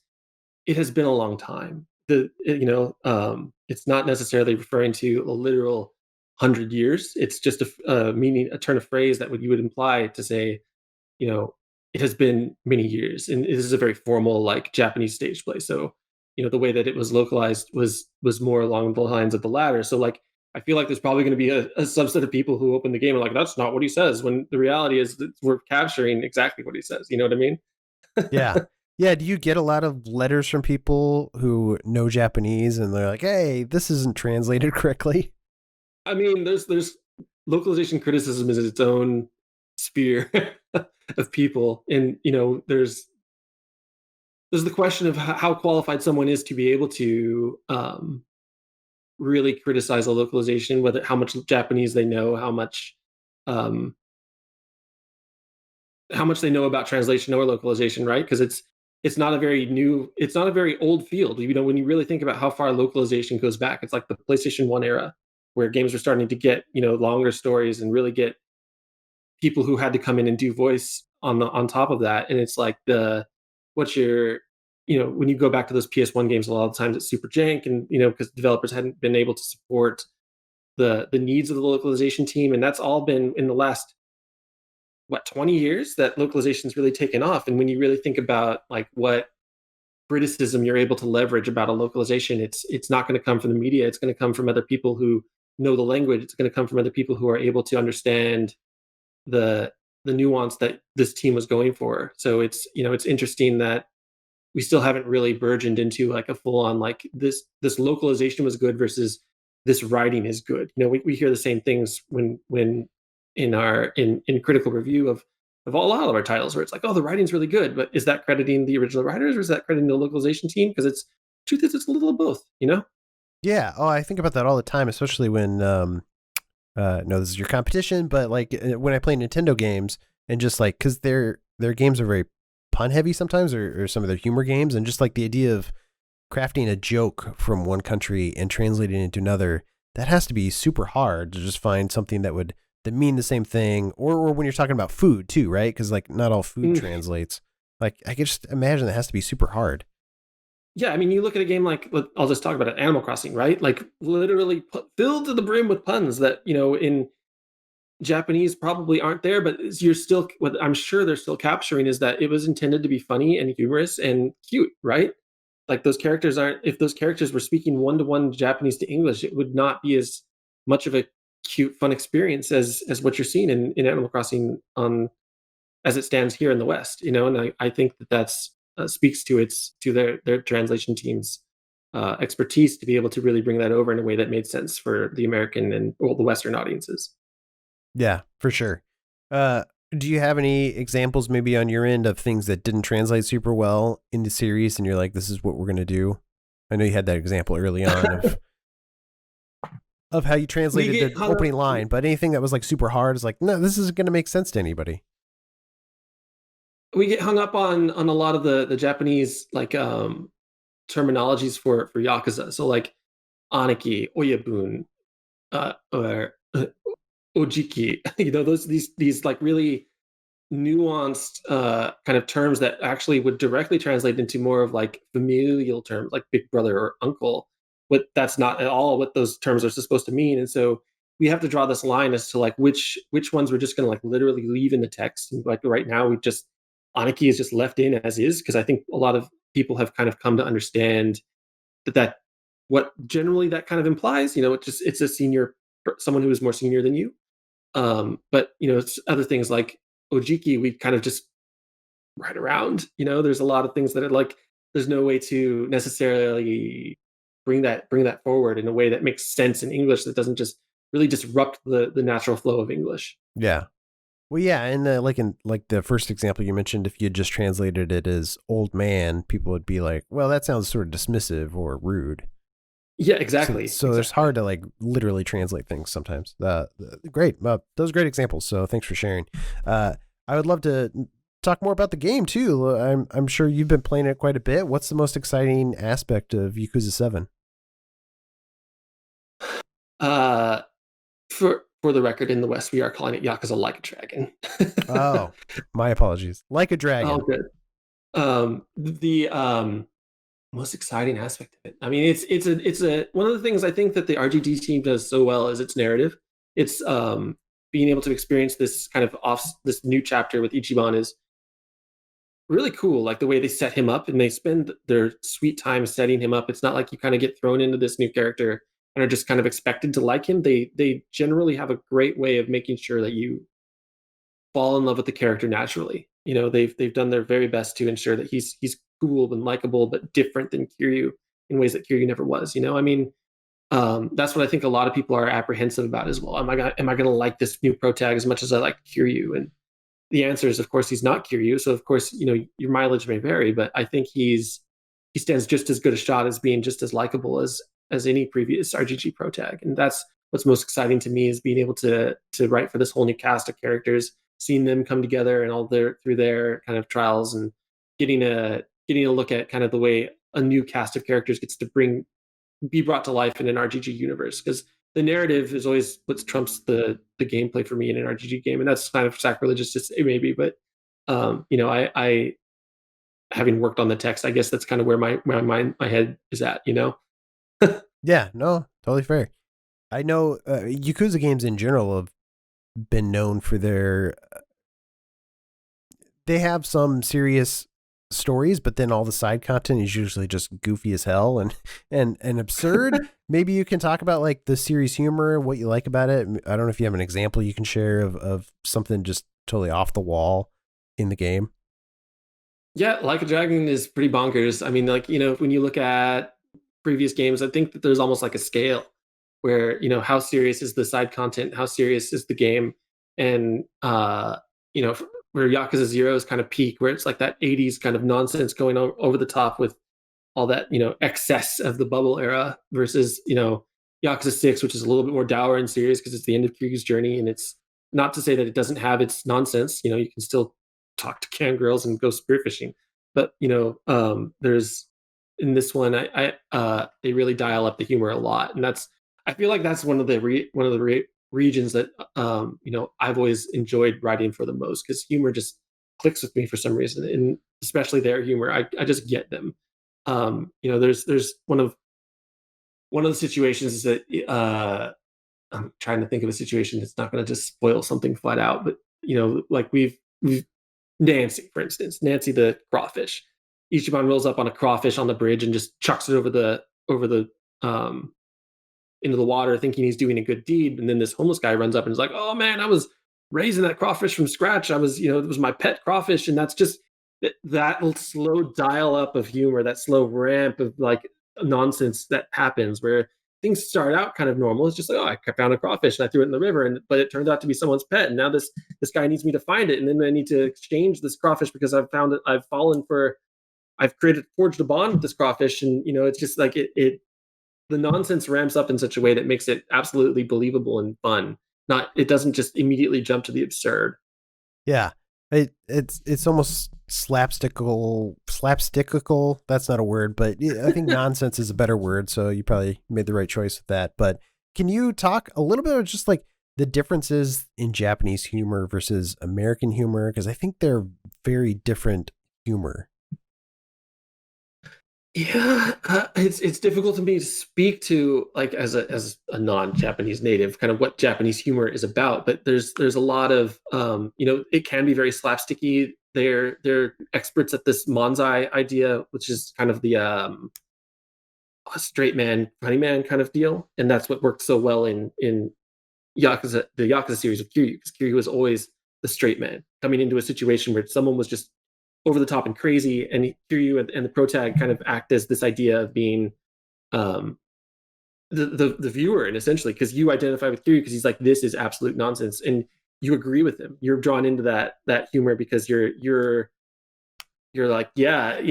it has been a long time. It's not necessarily referring to a literal 100 years. It's just a turn of phrase that you would imply to say, it has been many years. And this is a very formal, like, Japanese stage play. So, the way that it was localized was more along the lines of the latter. So, like, I feel like there's probably going to be a subset of people who open the game and like, that's not what he says, when the reality is that we're capturing exactly what he says. You know what I mean? Yeah. Yeah. Do you get a lot of letters from people who know Japanese and they're like, hey, this isn't translated correctly? I mean, there's localization criticism is its own sphere of people. And, there's the question of how qualified someone is to be able to really criticize a localization, how much Japanese they know, how much they know about translation or localization, right? Because it's not a very old field. When you really think about how far localization goes back, it's like the PlayStation 1 era, where games were starting to get, longer stories and really get people who had to come in and do voice on top of that. And it's like when you go back to those PS1 games, a lot of times it's super jank, and because developers hadn't been able to support the needs of the localization team. And that's all been in the last 20 years that localization's really taken off. And when you really think about like what criticism you're able to leverage about a localization, it's not going to come from the media. It's going to come from other people who know the language. It's going to come from other people who are able to understand the nuance that this team was going for. So it's interesting that we still haven't really burgeoned into like a full on like this localization was good versus this writing is good. We hear the same things when in critical review of a lot of our titles, where it's like, oh, the writing's really good, but is that crediting the original writers or is that crediting the localization team? Because truth is, it's a little of both, Yeah. Oh, I think about that all the time, especially when no, this is your competition, but like when I play Nintendo games, and just like, because their games are very pun heavy sometimes, or some of their humor games, and just like the idea of crafting a joke from one country and translating it into another, that has to be super hard to just find something that mean the same thing. Or when you're talking about food too, right? Because like not all food translates. Like I can just imagine that has to be super hard. Yeah, I mean, you look at a game like, I'll just talk about it, Animal Crossing, right? Like literally filled to the brim with puns that, in Japanese probably aren't there, but what I'm sure they're still capturing is that it was intended to be funny and humorous and cute, right? Like if those characters were speaking one-to-one Japanese to English, it would not be as much of a cute, fun experience as what you're seeing in Animal Crossing as it stands here in the West, and I think that's speaks to their translation team's expertise to be able to really bring that over in a way that made sense for the American and the Western audiences. Yeah, for sure. Do you have any examples maybe on your end of things that didn't translate super well in the series and you're like, this is what we're going to do? I know you had that example early on of how you translated the opening line, but anything that was like super hard is like, no, this isn't going to make sense to anybody. We get hung up on a lot of the Japanese like terminologies for Yakuza. So like Aniki, Oyabun, or Ojiki, these like really nuanced kind of terms that actually would directly translate into more of like familial terms like big brother or uncle, but that's not at all what those terms are supposed to mean. And so we have to draw this line as to like which ones we're just going to like literally leave in the text. And like right now, we just Aniki is just left in as is, because I think a lot of people have kind of come to understand that what generally that kind of implies. It's a senior, someone who is more senior than you. But it's other things like Ojiki, we kind of just right around. There's a lot of things that are like there's no way to necessarily bring that forward in a way that makes sense in English, that doesn't just really disrupt the natural flow of English. Yeah. Well, yeah, and in the first example you mentioned, if you just translated it as old man, people would be like, well, that sounds sort of dismissive or rude. Yeah, exactly. So it's hard to like literally translate things sometimes. Great. Those are great examples. So thanks for sharing. I would love to talk more about the game too. I'm sure you've been playing it quite a bit. What's the most exciting aspect of Yakuza 7? For the record, in the West, we are calling it Yakuza Like a Dragon. Oh, my apologies. Like a Dragon. Oh, good. The most exciting aspect of it, I mean, it's a one of the things I think that the RGD team does so well is its narrative. It's being able to experience this kind of this new chapter with Ichiban is really cool. Like the way they set him up, and they spend their sweet time setting him up. It's not like you kind of get thrown into this new character and are just kind of expected to like him. They generally have a great way of making sure that you fall in love with the character naturally. They've done their very best to ensure that he's cool and likable, but different than Kiryu in ways that Kiryu never was. I mean, that's what I think a lot of people are apprehensive about as well. Am I gonna like this new protag as much as I like Kiryu? And the answer is, of course, he's not Kiryu. So of course, your mileage may vary, but I think he stands just as good a shot as being just as likable as any previous RGG protag. And that's what's most exciting to me, is being able to write for this whole new cast of characters, seeing them come together and all through their kind of trials, and getting a look at kind of the way a new cast of characters gets to be brought to life in an RGG universe. Because the narrative is always what trumps the gameplay for me in an RGG game, and that's kind of sacrilegious to say maybe, but I having worked on the text, I guess that's kind of where my head is at. Yeah, no, totally fair. I know Yakuza games in general have been known for they have some serious stories, but then all the side content is usually just goofy as hell and absurd. Maybe you can talk about like the series humor, what you like about it. I don't know if you have an example you can share of something just totally off the wall in the game. Yeah, Like a Dragon is pretty bonkers. I mean, like, when you look at previous games, I think that there's almost like a scale where, how serious is the side content, how serious is the game, and where Yakuza 0 is kind of peak, where it's like that 80s kind of nonsense going over the top with all that, excess of the bubble era, versus, Yakuza 6, which is a little bit more dour and serious because it's the end of Kiryu's journey. And it's not to say that it doesn't have its nonsense. You can still talk to cam girls and go spearfishing. But, there's in this one, they really dial up the humor a lot. And I feel like that's one of the regions that I've always enjoyed writing for the most, because humor just clicks with me for some reason, and especially their humor, I just get them. There's one of the situations is that I'm trying to think of a situation that's not going to just spoil something flat out, but like we've Nancy, for instance, Nancy the crawfish. Ichiban rolls up on a crawfish on the bridge and just chucks it over the into the water, thinking he's doing a good deed. And then this homeless guy runs up and is like, "Oh man, I was raising that crawfish from scratch. It was my pet crawfish." And that's just that slow dial up of humor, that slow ramp of like nonsense that happens where things start out kind of normal. It's just like, oh, I found a crawfish and I threw it in the river, but it turned out to be someone's pet. And now this guy needs me to find it. And then I need to exchange this crawfish because I've found it. I've forged a bond with this crawfish. And, it's just like the nonsense ramps up in such a way that makes it absolutely believable and fun. It doesn't just immediately jump to the absurd. Yeah. It's almost slapstickable. That's not a word, but I think nonsense is a better word. So you probably made the right choice with that. But can you talk a little bit of just like the differences in Japanese humor versus American humor? Because I think they're very different humor. Yeah, it's difficult for me to speak to, like, as a non-Japanese native, kind of what Japanese humor is about. But there's a lot of it can be very slapsticky. They're experts at this manzai idea, which is kind of the a straight man, funny man kind of deal, and that's what worked so well in Yakuza, the Yakuza series of Kiryu, because Kiryu was always the straight man coming into a situation where someone was just over the top and crazy, and Kiryu and the protag kind of act as this idea of being um, the viewer, and essentially because you identify with Kiryu because he's like, this is absolute nonsense, and you agree with him. You're drawn into that humor because you're like, yeah,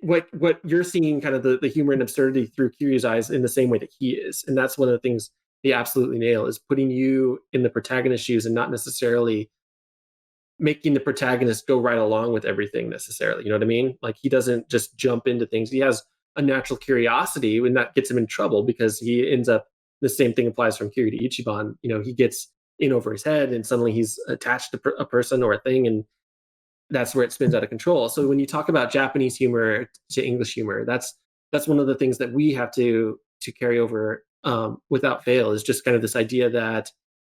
what you're seeing, kind of the humor and absurdity through Kiryu's eyes in the same way that he is, and that's one of the things they absolutely nail, is putting you in the protagonist's shoes and not necessarily making the protagonist go right along with everything necessarily. You know what I mean? Like, he doesn't just jump into things. He has a natural curiosity, and that gets him in trouble because he ends up, the same thing applies from Kiryu to Ichiban. He gets in over his head and suddenly he's attached to a person or a thing, and that's where it spins out of control. So when you talk about Japanese humor to English humor, that's one of the things that we have to carry over without fail, is just kind of this idea that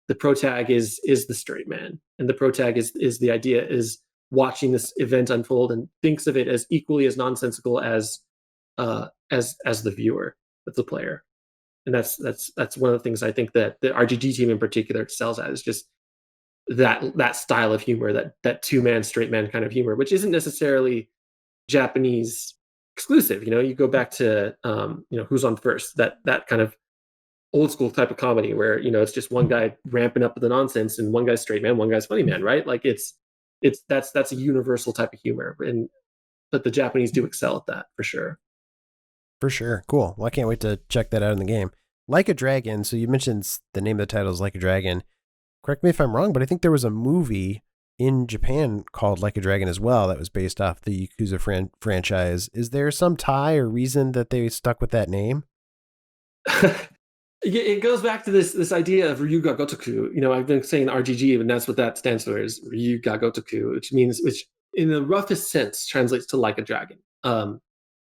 the protag is the straight man, and the protag is the idea, is watching this event unfold and thinks of it as equally as nonsensical as the viewer, as the player. And that's one of the things I think that the RGG team in particular excels at, is just that style of humor, that two-man straight man kind of humor, which isn't necessarily Japanese exclusive. You go back to Who's on First, that kind of old school type of comedy where it's just one guy ramping up the nonsense and one guy's straight man, one guy's funny man, right? Like, that's a universal type of humor, but the Japanese do excel at that for sure. For sure. Cool. Well, I can't wait to check that out in the game. Like a Dragon. So you mentioned the name of the title is Like a Dragon. Correct me if I'm wrong, but I think there was a movie in Japan called Like a Dragon as well that was based off the Yakuza franchise. Is there some tie or reason that they stuck with that name? It goes back to this idea of Ryuga Gotoku. I've been saying RGG, and that's what that stands for, is Ryuga Gotoku, which in the roughest sense translates to like a dragon.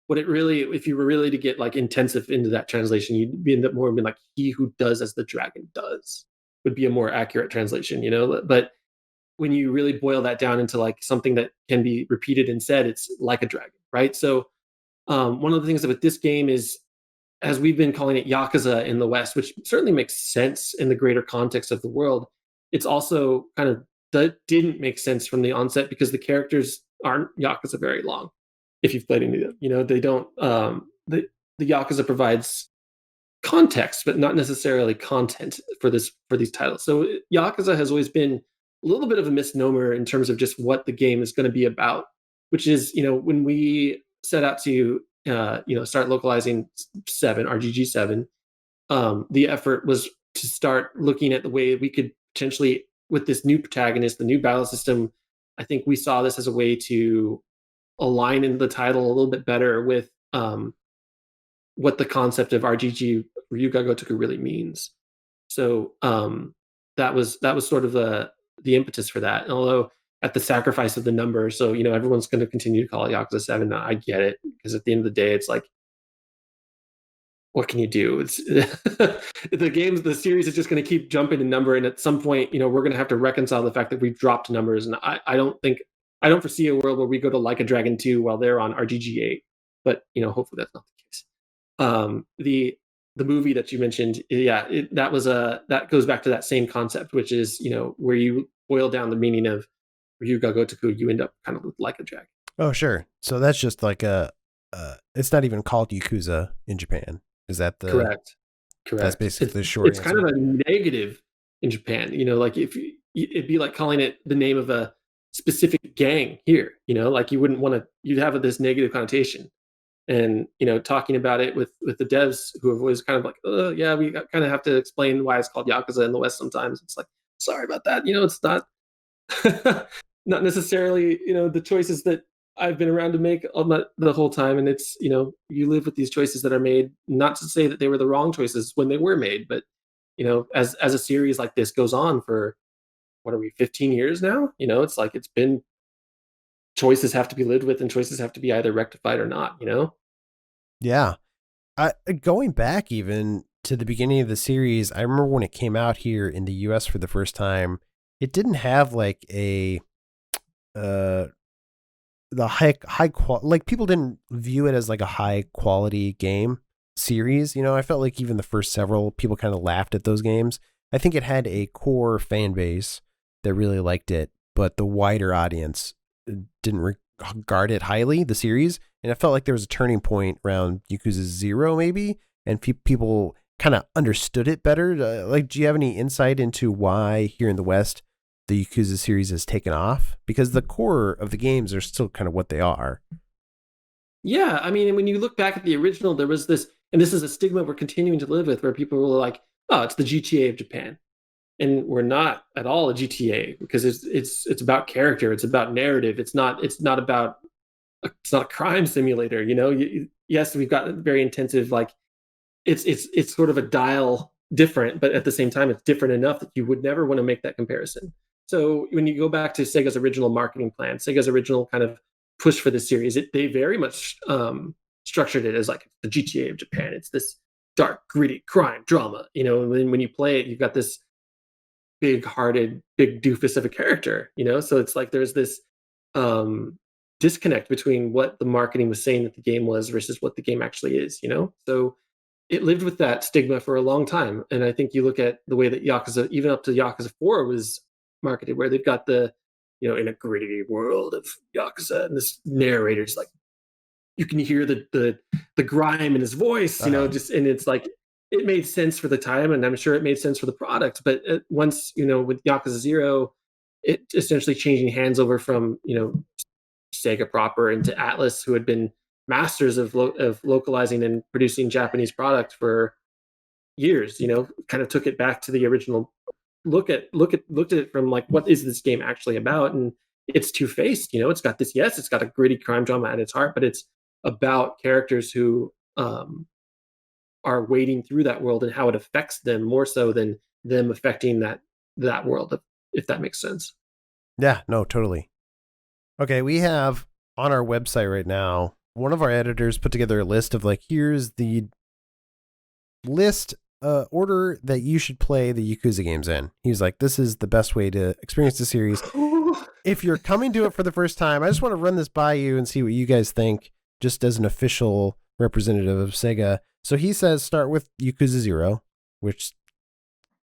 What it really, if you were really to get like intensive into that translation, you'd be more like he who does as the dragon does, would be a more accurate translation, But when you really boil that down into like something that can be repeated and said, it's like a dragon, right? So one of the things with this game is, as we've been calling it Yakuza in the West, which certainly makes sense in the greater context of the world, it's also kind of, that didn't make sense from the onset because the characters aren't Yakuza very long. If you've played any of them, they don't. The Yakuza provides context, but not necessarily content for these titles. So Yakuza has always been a little bit of a misnomer in terms of just what the game is going to be about, which is, when we set out to start localizing RGG 7, the effort was to start looking at the way we could potentially, with this new protagonist, the new battle system, I think we saw this as a way to align in the title a little bit better with what the concept of RGG Ryuga Gotoku really means. So that was sort of the impetus for that. And although at the sacrifice of the number, so everyone's going to continue to call it Yakuza 7. I get it, because at the end of the day, it's like, what can you do? It's the series is just going to keep jumping in number, and at some point, we're going to have to reconcile the fact that we've dropped numbers. And I don't foresee a world where we go to Like a Dragon 2 while they're on RGG 8. But hopefully that's not the case. The movie that you mentioned, that goes back to that same concept, which is where you boil down the meaning of Ryuga Gotoku, you end up kind of like a dragon. Oh, sure. So that's just like it's not even called Yakuza in Japan. Is that the correct? That's basically the short. It's answer. Kind of a negative in Japan. Like if it'd be like calling it the name of a specific gang here. Like you wouldn't want to. You'd have this negative connotation. And talking about it with the devs who have always kind of like, yeah, we kind of have to explain why it's called Yakuza in the West sometimes. It's like, sorry about that. It's not not necessarily the choices that I've been around to make the whole time. And it's you live with these choices that are made. Not to say that they were the wrong choices when they were made, but as a series like this goes on for, what are we, 15 years now? It's like it's been, choices have to be lived with, and choices have to be either rectified or not. Yeah. Going back even to the beginning of the series, I remember when it came out here in the US for the first time, it didn't have like a the high quality, like people didn't view it as like a high quality game series. You know, I felt like even the first several people kind of laughed at those games. I think it had a core fan base that really liked it, but the wider audience didn't regard it highly, the series. And I felt like there was a turning point around Yakuza 0 maybe, and people kind of understood it better. Like, do you have any insight into why here in the West the Yakuza series has taken off? Because the core of the games are still kind of what they are. Yeah, I mean, when you look back at the original, there was this, and this is a stigma we're continuing to live with, where people were like, "Oh, it's the GTA of Japan," and we're not at all a GTA, because it's about character, it's about narrative, it's not about it's not a crime simulator. You know, yes, we've got very intensive, like it's sort of a dial different, but at the same time, it's different enough that you would never want to make that comparison. So when you go back to Sega's original marketing plan, Sega's original kind of push for this series, they very much structured it as like the GTA of Japan. It's this dark, gritty crime drama. You know, and when you play it, you've got this big-hearted, big doofus of a character. You know, so it's like there's this disconnect between what the marketing was saying that the game was versus what the game actually is. You know, so it lived with that stigma for a long time. And I think you look at the way that Yakuza, even up to Yakuza 4, was marketed, where they've got the, you know, in a gritty world of Yakuza, and this narrator's like, you can hear the grime in his voice, you know, just, and it's like, it made sense for the time, and I'm sure it made sense for the product. But once, you know, with Yakuza 0, it essentially changing hands over from, you know, Sega proper into Atlas, who had been masters of localizing and producing Japanese product for years. You know, kind of took it back to the original. Looked at it from like, what is this game actually about? And it's two-faced. You know, it's got this. Yes, it's got a gritty crime drama at its heart, but it's about characters who are wading through that world and how it affects them more so than them affecting that world. If that makes sense. Yeah. No. Totally. Okay, we have on our website right now, one of our editors put together a list of like, here's the list order that you should play the Yakuza games in. He's like, this is the best way to experience the series. If you're coming to it for the first time, I just want to run this by you and see what you guys think, just as an official representative of Sega. So he says start with Yakuza 0, which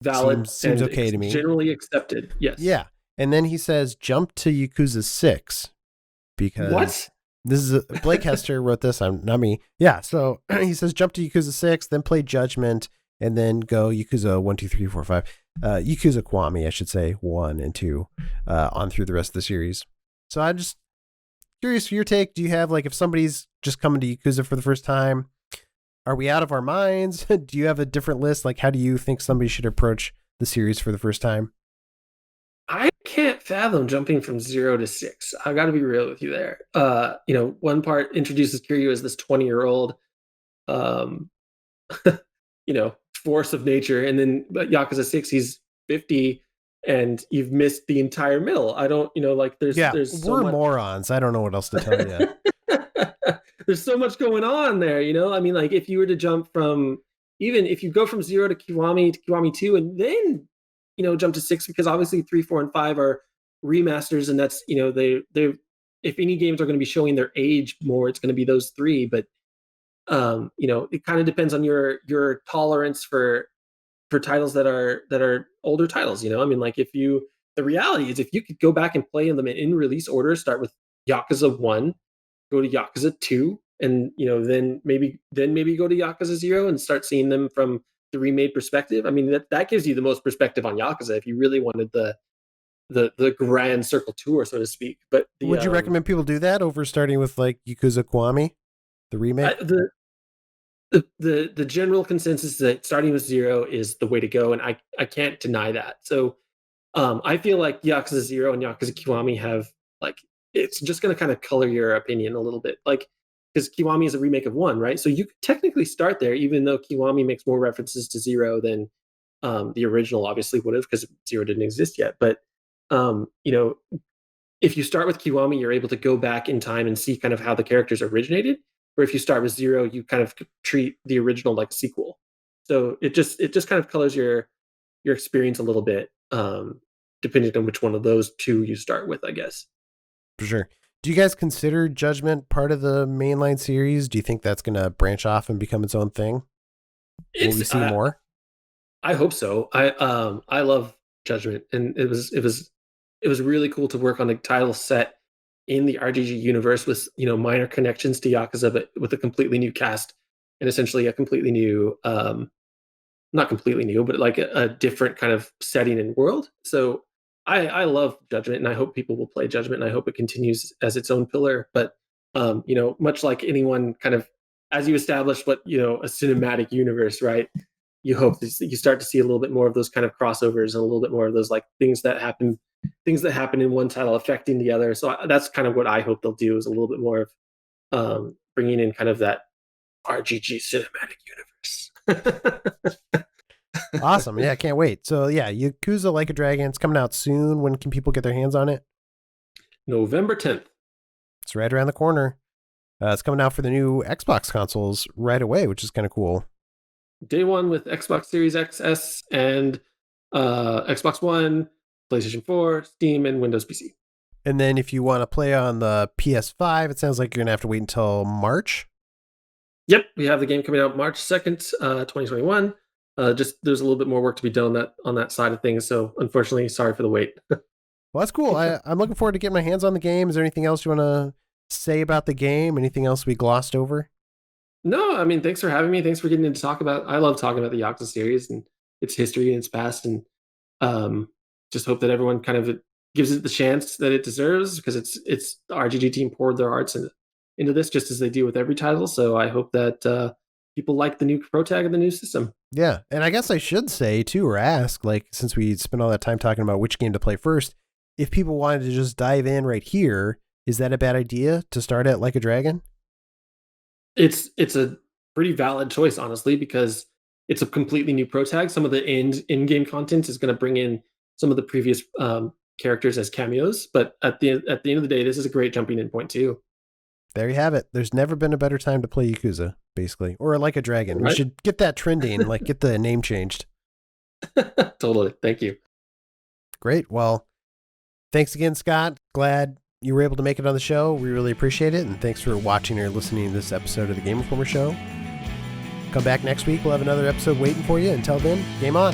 valid seems okay to me. Generally accepted. Yes. Yeah. And then he says jump to Yakuza 6 because what? This is Blake Hester wrote this. Not me. Yeah. So he says jump to Yakuza 6, then play Judgment, and then go Yakuza 1, 2, 3, 4, 5. Yakuza Kiwami, I should say, 1 and 2 on through the rest of the series. So I'm just curious for your take. Do you have, like, if somebody's just coming to Yakuza for the first time, are we out of our minds? Do you have a different list? Like, how do you think somebody should approach the series for the first time? I can't fathom jumping from 0 to 6. I've got to be real with you there. You know, one part introduces Kiryu as this 20-year-old, you know, force of nature, and then Yakuza 6, he's 50, and you've missed the entire middle. I don't, you know, like there's so we're much... morons. I don't know what else to tell you. There's so much going on there, you know. I mean, like if you were to jump from, even if you go from 0 to Kiwami 2, and then, you know, jump to 6, because obviously 3, 4, and 5 are remasters, and that's, you know, they if any games are going to be showing their age more, it's going to be those 3. But you know, it kind of depends on your tolerance for titles that are older titles. You know, I mean, like the reality is, if you could go back and play them in release order, start with Yakuza 1, go to Yakuza 2, and, you know, then maybe go to Yakuza 0 and start seeing them from the remade perspective. I mean, that gives you the most perspective on Yakuza if you really wanted the grand circle tour, so to speak. But would you recommend people do that over starting with like Yakuza Kiwami, the remake? The general consensus is that starting with 0 is the way to go, and I can't deny that. So I feel like Yakuza 0 and Yakuza Kiwami have, like, it's just going to kind of color your opinion a little bit, like, because Kiwami is a remake of 1, right? So you could technically start there, even though Kiwami makes more references to 0 than the original obviously would have, because 0 didn't exist yet. But you know, if you start with Kiwami, you're able to go back in time and see kind of how the characters originated. Or if you start with 0, you kind of treat the original like a sequel. So it just kind of colors your experience a little bit, depending on which one of those two you start with, I guess. For sure. Do you guys consider Judgment part of the mainline series? Do you think that's going to branch off and become its own thing? Will we see more? I hope so. I love Judgment, and it was really cool to work on a title set in the RGG universe with minor connections to Yakuza, but with a completely new cast and essentially a completely new, not completely new, but like a different kind of setting and world. So I love Judgment, and I hope people will play Judgment, and I hope it continues as its own pillar. But much like anyone, kind of as you establish what a cinematic universe, right? You hope you start to see a little bit more of those kind of crossovers and a little bit more of those like things that happen in one title affecting the other. So that's kind of what I hope they'll do, is a little bit more of bringing in kind of that RGG cinematic universe. Awesome. Yeah, I can't wait. So yeah, Yakuza Like a Dragon, it's coming out soon. When can people get their hands on it? November 10th. It's right around the corner. It's coming out for the new Xbox consoles right away, which is kind of cool. Day one with Xbox Series XS and Xbox One, PlayStation 4, Steam, and Windows PC. And then if you want to play on the PS5, it sounds like you're going to have to wait until March. Yep, we have the game coming out March 2nd, 2021. Just there's a little bit more work to be done on that side of things. So unfortunately, sorry for the wait. Well, that's cool. I'm looking forward to getting my hands on the game. Is there anything else you want to say about the game? Anything else we glossed over? No, I mean, thanks for having me. Thanks for getting to talk about. I love talking about the Yakuza series and its history and its past, and just hope that everyone kind of gives it the chance that it deserves, because it's the RGG team poured their hearts into this, just as they do with every title. So I hope that people like the new pro tag and the new system. Yeah, and I guess I should say too, or ask, like, since we spent all that time talking about which game to play first, if people wanted to just dive in right here, is that a bad idea to start at Like a Dragon? It's a pretty valid choice, honestly, because it's a completely new pro tag. Some of the in-game content is going to bring in some of the previous characters as cameos, but at the end of the day, this is a great jumping in point too. There you have it. There's never been a better time to play Yakuza, basically, or Like a Dragon. Right? We should get that trending, like get the name changed. Totally. Thank you. Great. Well, thanks again, Scott. Glad you were able to make it on the show. We really appreciate it. And thanks for watching or listening to this episode of the Game Informer Show. Come back next week. We'll have another episode waiting for you. Until then, game on.